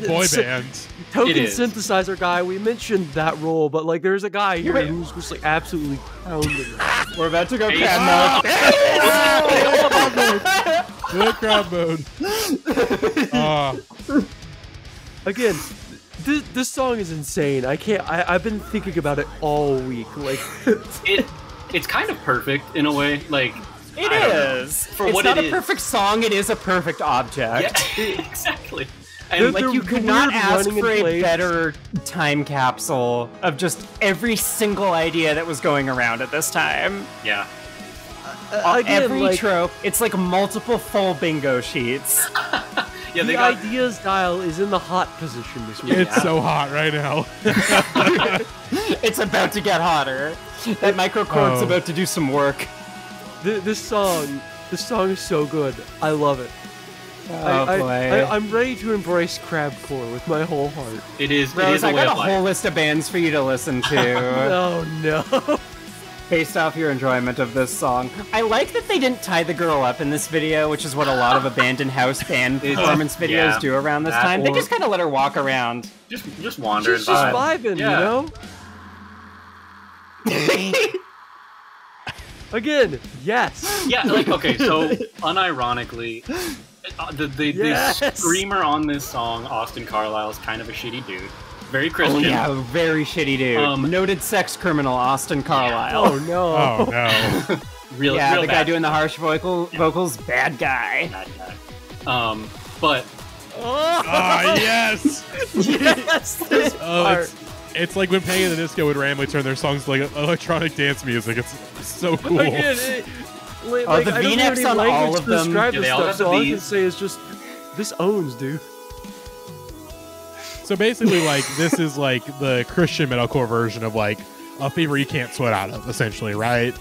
boy band. Token synthesizer guy. We mentioned that role, but like, there's a guy here who's just like absolutely pounding. We're about to go crowd mode. Good crowd mode. Again, this song is insane. I've been thinking about it all week. Like, it's kind of perfect in a way. Like, it is. It's not a perfect song. It is a perfect object. Yeah, exactly. And like, you could not ask for a better time capsule of just every single idea that was going around at this time. Yeah. Again, every trope. It's like multiple full bingo sheets. Yeah, the ideas dial is in the hot position this week. It's so hot right now. It's about to get hotter. That microchord's about to do some work. This song is so good. I love it. I'm ready to embrace crabcore with my whole heart. It is. Rose, I got a whole list of bands for you to listen to. Oh no. Based off your enjoyment of this song. I like that they didn't tie the girl up in this video, which is what a lot of abandoned house band performance videos do around this time. They just kind of let her walk around. Just wander. She's just vibing, you know? Again, yes. Yeah, like, okay, so unironically, the screamer on this song, Austin Carlisle, is kind of a shitty dude. Very Christian. Oh yeah, very shitty dude. Noted sex criminal, Austin Carlisle. Oh no. Oh no. real the bad. guy doing the harsh vocals, bad guy. Bad guy. But... yes! Yes! This part. It's like when Penny and the Disco would randomly turn their songs to like electronic dance music. It's so cool. Again, the V-necks on all of them. Describe this stuff, so all I can say is just, this owns, dude. So basically, like, this is like the Christian metalcore version of like a fever you can't sweat out of, essentially, right?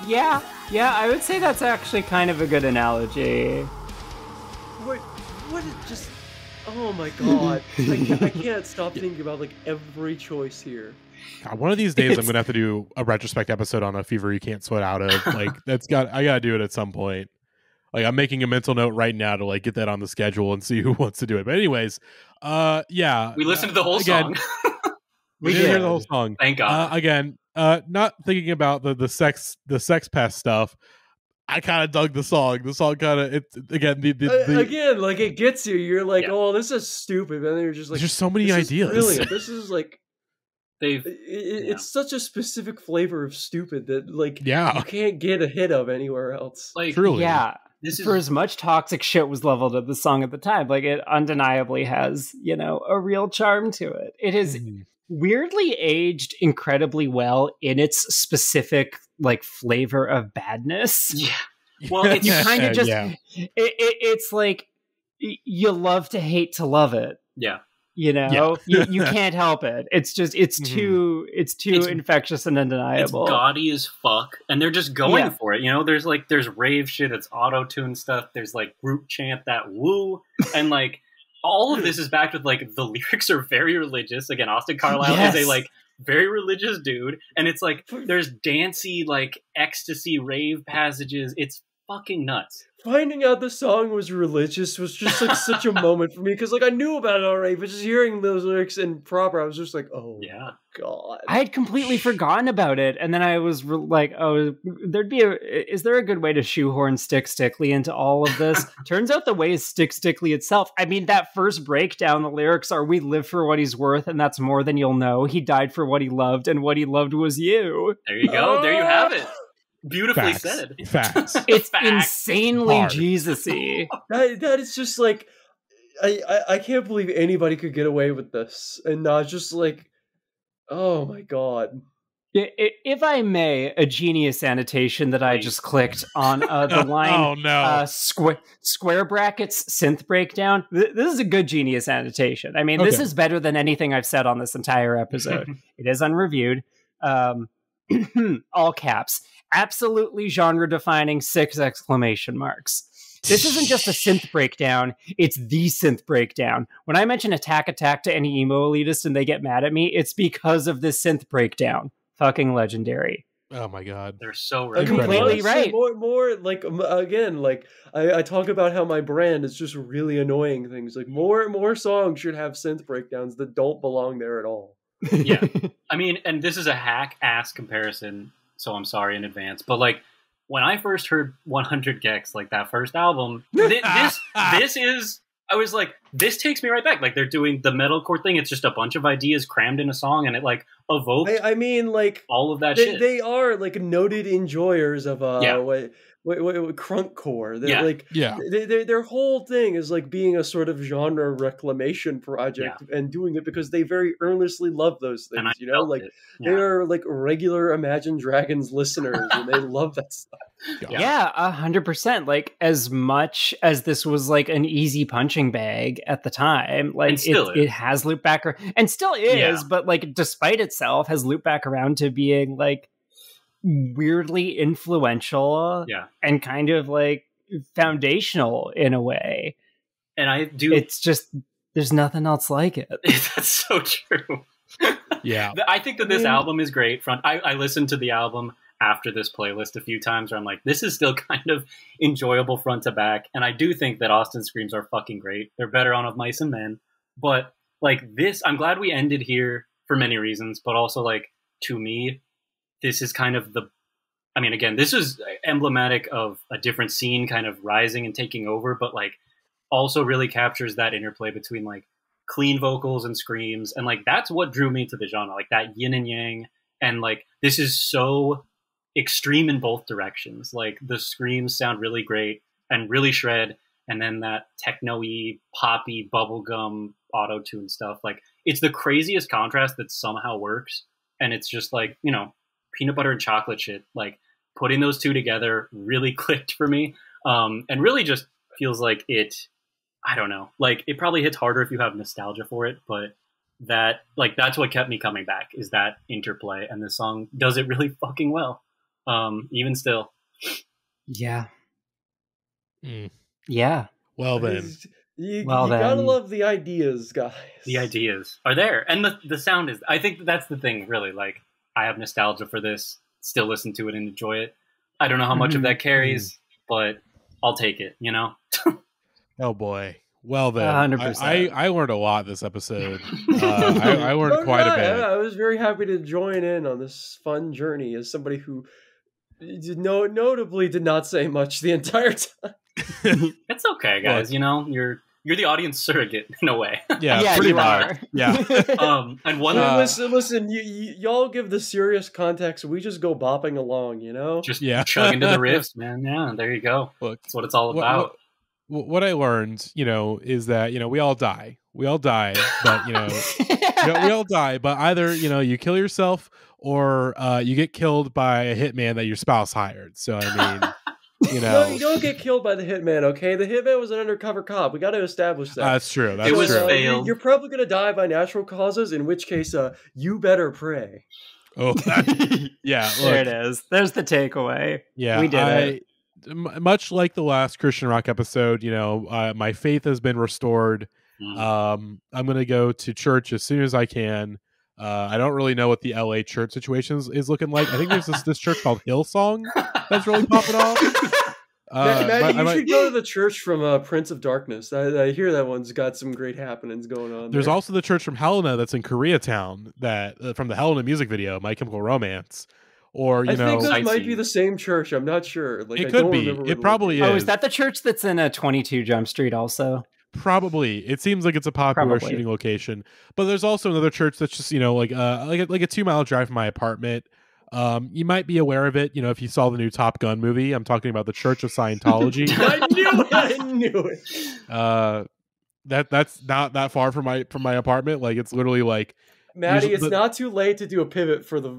Yeah, I would say that's actually kind of a good analogy. What is just... Oh my god. I can't stop thinking about like every choice here. God, one of these days I'm gonna have to do a retrospect episode on a fever you can't sweat out of. Like, I gotta do it at some point. Like, I'm making a mental note right now to like get that on the schedule and see who wants to do it. But anyways, yeah. We listened to the whole song. we did hear the whole song. Thank God. Again, not thinking about the sex pest stuff. I kind of dug the song. The song kind of, it's again again, like, it gets you. You're like, oh, this is stupid, and then you're just like, there's just so many ideas. Brilliant. This is like, it's such a specific flavor of stupid that like, you can't get a hit of anywhere else. Like, truly, yeah. For as much toxic shit was leveled at the song at the time, like, it undeniably has, you know, a real charm to it. It is weirdly aged incredibly well in its specific like flavor of badness. Yeah. Well, you kind of just it's like you love to hate to love it. Yeah. You know, you can't help it. It's just it's too infectious and undeniable. It's gaudy as fuck, and they're just going for it. You know, there's rave shit, it's auto-tune stuff. There's like group chant that woo, and like all of this is backed with like the lyrics are very religious. Again, Austin Carlisle is a like very religious dude, and it's like there's dancey like ecstasy rave passages. It's fucking nuts. Finding out the song was religious was just like such a moment for me, because like I knew about it already, but just hearing those lyrics in proper, I was just like, oh yeah, god, I had completely forgotten about it, and then I was like, oh, is there a good way to shoehorn Stick Stickly into all of this? Turns out the way is Stick Stickly itself. I mean, that first breakdown, the lyrics are, "We live for what he's worth, and that's more than you'll know. He died for what he loved, and what he loved was you." There you go. There you have it. Beautifully said. Facts. It's insanely Jesus-y. That is just like, I can't believe anybody could get away with this and not just like, oh my god. If I may, a genius annotation that I just clicked on the line. Oh no! Square brackets synth breakdown. This is a good genius annotation. I mean, this is better than anything I've said on this entire episode. It is unreviewed. All caps. Absolutely genre-defining 6 exclamation marks. This isn't just a synth breakdown, it's the synth breakdown. When I mention attack to any emo elitist and they get mad at me, it's because of this synth breakdown. Fucking legendary. Oh my god, they're so right. Completely right. More like again, like I talk about how my brand is just really annoying things. Like more songs should have synth breakdowns that don't belong there at all. Yeah, I mean, and this is a hack-ass comparison, so I'm sorry in advance. But like, when I first heard 100 Gex, like that first album, this is. I was like, this takes me right back. Like, they're doing the metalcore thing. It's just a bunch of ideas crammed in a song, and it, like, evoked I mean, like, all of that shit. They are, like, noted enjoyers of, crunkcore. They're, like, their whole thing is, like, being a sort of genre reclamation project and doing it because they very earnestly love those things, you know? Like, they are, like, regular Imagine Dragons listeners, and they love that stuff. Yeah, 100%. Like, as much as this was like an easy punching bag at the time, like it has looped back, and still is, but like despite itself, has looped back around to being like weirdly influential, and kind of like foundational in a way. And I do. It's just there's nothing else like it. That's so true. Yeah, I think that this album is great. I listened to the album after this playlist a few times where I'm like, this is still kind of enjoyable front to back. And I do think that Austin Screams are fucking great. They're better on Of Mice and Men. But like this, I'm glad we ended here for many reasons, but also like to me, this is kind of I mean, again, this is emblematic of a different scene kind of rising and taking over, but like also really captures that interplay between like clean vocals and screams. And like, that's what drew me to the genre, like that yin and yang. And like, this is so extreme in both directions. Like the screams sound really great and really shred, and then that techno-y, poppy, bubblegum auto-tune stuff. Like it's the craziest contrast that somehow works, and it's just like, you know, peanut butter and chocolate shit. Like putting those two together really clicked for me, and really just feels like it, I don't know, like it probably hits harder if you have nostalgia for it, but that, like, that's what kept me coming back, is that interplay, and the song does it really fucking well. Even still. Yeah. Yeah. Well then. You gotta love the ideas, guys. The ideas are there. And the sound is, I think that's the thing, really. Like, I have nostalgia for this, still listen to it and enjoy it. I don't know how much of that carries, but I'll take it, you know? Oh boy. Well then, 100%. I learned a lot this episode. I learned quite a bit. I was very happy to join in on this fun journey as somebody who notably did not say much the entire time. It's okay, guys. Look, you know, you're the audience surrogate in a way. Yeah, pretty much. Yeah. And one. Listen. Y'all give the serious context. We just go bopping along. You know, just chug into the riffs, man. Yeah, there you go. Look, that's what it's all about. What I learned, you know, is that, you know, we all die, but, you know, we all die, but either, you know, you kill yourself or you get killed by a hitman that your spouse hired. So, I mean, you know. No, you don't get killed by the hitman, okay? The hitman was an undercover cop. We got to establish that. That's true. It was failed. You're probably going to die by natural causes, in which case, you better pray. Oh, yeah. Look, there it is. There's the takeaway. Yeah. We did it. Much like the last Christian rock episode, you know, my faith has been restored. I'm going to go to church as soon as I can. I don't really know what the LA church situation is looking like. I think there's this church called Hillsong that's really popping off. Matty, you should go to the church from Prince of Darkness. I hear that one's got some great happenings going on. There's also the church from Helena that's in Koreatown, that from the Helena music video, My Chemical Romance. Or, you know, I think those might be the same church. I'm not sure. Like, it could be. It probably is. Oh, is that the church that's in 22 Jump Street also? Probably. It seems like it's a popular shooting location. But there's also another church that's just, you know, like a 2-mile drive from my apartment. You might be aware of it, you know, if you saw the new Top Gun movie. I'm talking about the Church of Scientology. I knew it. That's not that far from my apartment. Like, it's literally like, Matty, it's not too late to do a pivot for the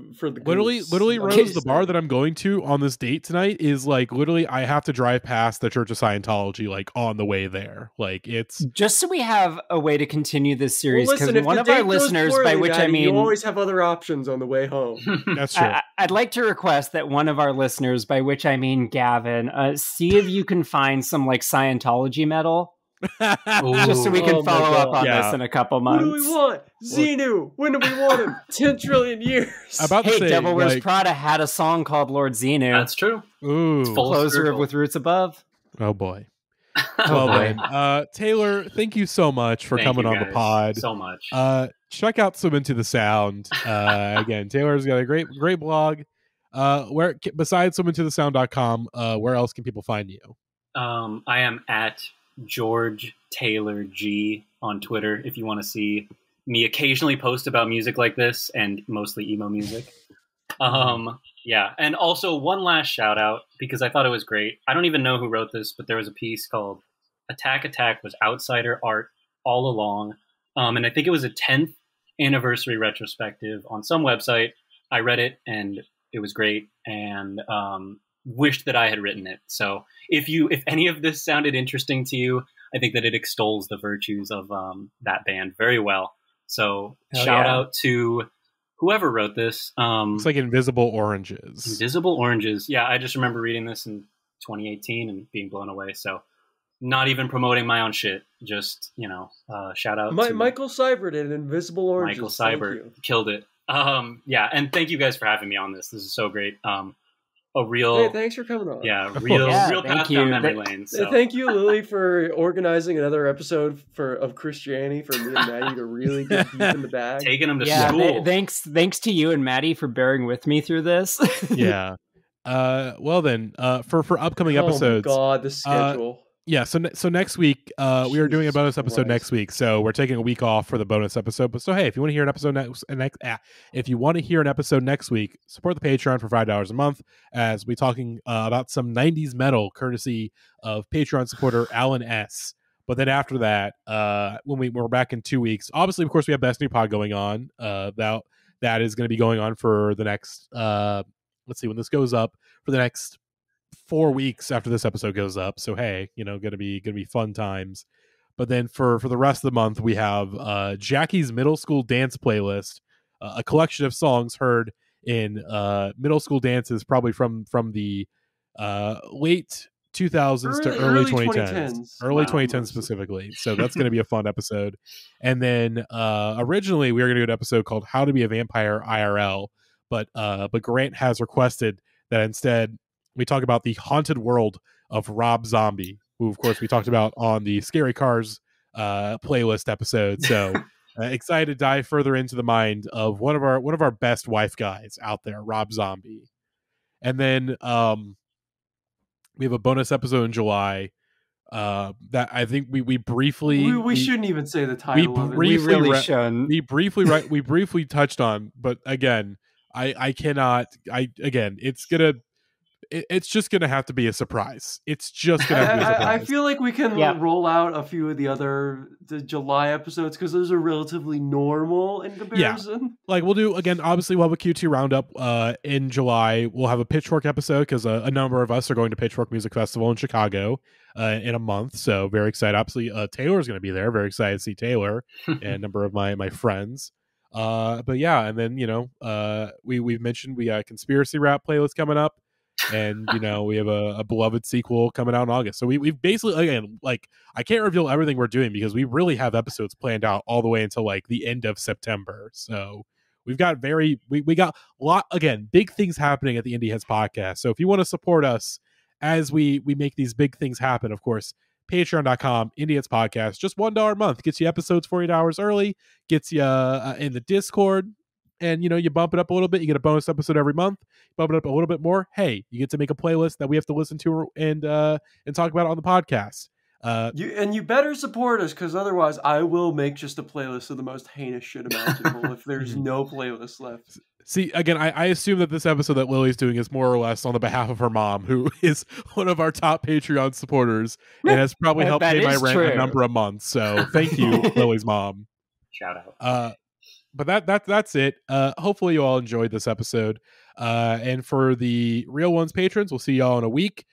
literally Rose, the bar that I'm going to on this date tonight is like, literally I have to drive past the Church of Scientology like on the way there. Like, it's just so we have a way to continue this series, because one of our listeners, by which I mean, you always have other options on the way home. That's true. I'd like to request that one of our listeners, by which I mean Gavin, see if you can find some like Scientology metal Just so we can follow up on this in a couple months. What do we want? Xenu. When do we want him? 10 trillion years. Hey, Devil Wears Prada had a song called Lord Xenu. That's true. Ooh. It's Closer of With Roots Above. Oh boy. Well then, Taylor, thank you so much for coming on the pod. So much. Check out some Into the Sound. Again, Taylor's got a great blog. Where besides SwimIntoTheSound.com, where else can people find you? I am at George Taylor G on Twitter if you want to see me occasionally post about music like this and mostly emo music. Yeah, and also one last shout out because I thought it was great. I don't even know who wrote this, but there was a piece called Attack Attack was outsider art all along. And I think it was a 10th anniversary retrospective on some website. I read it and it was great and wished that I had written it. So if any of this sounded interesting to you, I think that it extols the virtues of that band very well. So shout out to whoever wrote this. It's like Invisible Oranges. Invisible Oranges. Yeah, I just remember reading this in 2018 and being blown away. So not even promoting my own shit. Just, shout out to Michael Seibert and Invisible Oranges. Michael Seibert killed it. Yeah, and thank you guys for having me on this. This is so great. Hey, thanks for coming on. Yeah, real path down memory lane. So. Thank you, Lily, for organizing another episode of Christianity for me and Matty to really get deep in the bag. Taking them to school. Thanks to you and Matty for bearing with me through this. Yeah. Well then, for upcoming episodes. Oh my God, the schedule. Yeah, so next week we are doing a bonus episode next week. So we're taking a week off for the bonus episode. But so hey, if you want to hear an episode next week, support the Patreon for $5 a month as we talking about some 90s metal courtesy of Patreon supporter Alan S. But then after that, when we're back in 2 weeks, obviously, of course, we have Best New Pod going on. That is going to be going on for the next let's see when this goes up for the next 4 weeks after this episode goes up. So hey, gonna be fun times. But then for the rest of the month, we have Jackie's middle school dance playlist, a collection of songs heard in middle school dances, probably from the late 2000s to early 2010s. Early 2010s specifically. So that's going to be a fun episode. And then originally we were going to do an episode called How to Be a Vampire IRL, but Grant has requested that instead we talk about the haunted world of Rob Zombie, who of course we talked about on the Scary Cars playlist episode. So excited to dive further into the mind of one of our best wife guys out there, Rob Zombie. And then we have a bonus episode in July that I think we briefly we shouldn't even say the title of it. We really shouldn't. We briefly touched on, but again, it's just gonna have to be a surprise. It's just gonna have to be a surprise. I feel like we can roll out a few of the July episodes because those are relatively normal in comparison. Yeah. Like we'll do again. Obviously, we'll have a Q2 roundup in July. We'll have a Pitchfork episode because a number of us are going to Pitchfork Music Festival in Chicago in a month. So very excited. Obviously, Taylor's going to be there. Very excited to see Taylor and a number of my friends. But yeah, and then we've mentioned we got a conspiracy rap playlist coming up. And we have a beloved sequel coming out in August. So we've basically, again, like I can't reveal everything we're doing because we really have episodes planned out all the way until like the end of September. So we've got we got a lot, again, big things happening at the Indieheads podcast. So if you want to support us as we make these big things happen, of course, patreon.com, Indieheads podcast, just $1 a month gets you episodes 48 hours early, gets you in the Discord. And, you bump it up a little bit. You get a bonus episode every month. Bump it up a little bit more. Hey, you get to make a playlist that we have to listen to and talk about on the podcast. You better support us because otherwise I will make just a playlist of the most heinous shit imaginable if there's no playlist left. See, again, I assume that this episode that Lily's doing is more or less on the behalf of her mom, who is one of our top Patreon supporters and has probably helped pay my rent a number of months. So thank you, Lily's mom. Shout out. But that's it. Hopefully you all enjoyed this episode. And for the Real Ones patrons, we'll see y'all in a week.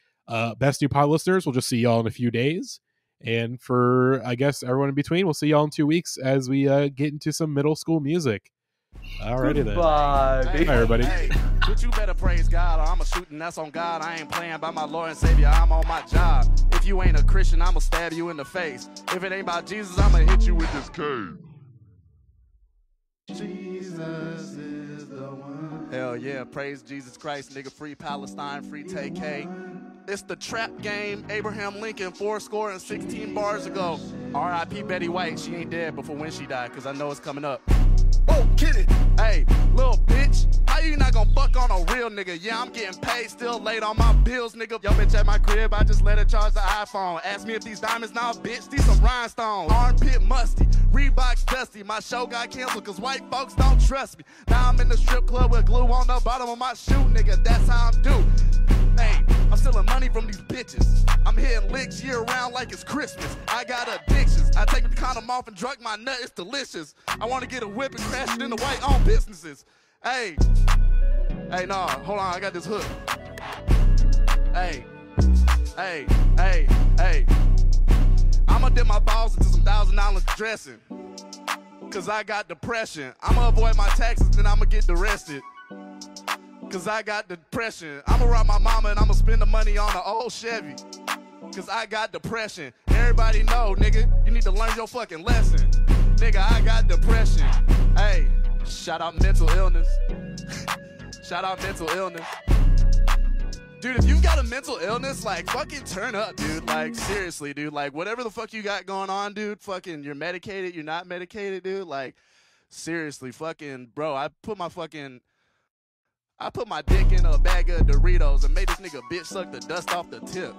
Best New Pod listeners, we'll just see y'all in a few days. And for, I guess, everyone in between, we'll see y'all in 2 weeks as we get into some middle school music. Alrighty then. Bye, everybody. Hey, but you better praise God or I'm a shooting that's on God. I ain't playing by my Lord and Savior. I'm on my job. If you ain't a Christian, I'ma stab you in the face. If it ain't about Jesus, I'ma hit you with this cane. Jesus is the one. Hell yeah, praise Jesus Christ, nigga. Free Palestine, free TK. It's the trap game. Abraham Lincoln, 416 bars ago. R.I.P. Betty White. She ain't dead before when she died, cause I know it's coming up. Oh, get it. Hey, little bitch. How you not gonna fuck on a real nigga? Yeah, I'm getting paid, still late on my bills, nigga. Yo, bitch at my crib, I just let her charge the iPhone. Ask me if these diamonds now, bitch, these some rhinestones. Armpit musty, Reebok dusty. My show got canceled cause white folks don't trust me. Now I'm in the strip club with glue on the bottom of my shoe, nigga. That's how I'm due. Hey, I'm stealing money from these bitches. I'm hitting licks year round like it's Christmas. I got addictions. I take the condom off and drug my nut. It's delicious. I want to get a whip and crash it into white-owned businesses. Hey, nah, hold on. I got this hook. Hey. I'ma dip my balls into some $1,000 dressing. Cause I got depression. I'ma avoid my taxes, then I'ma get arrested. Cause I got depression. I'ma rob my mama and I'ma spend the money on an old Chevy. Cause I got depression. Everybody know, nigga, you need to learn your fucking lesson. Nigga, I got depression. Hey, shout out mental illness. Shout out mental illness. Dude, if you got a mental illness, like, fucking turn up, dude. Like, seriously, dude. Like, whatever the fuck you got going on, dude, fucking, you're medicated, you're not medicated, dude. Like, seriously, fucking, bro, I put my dick in a bag of Doritos and made this nigga bitch suck the dust off the tip.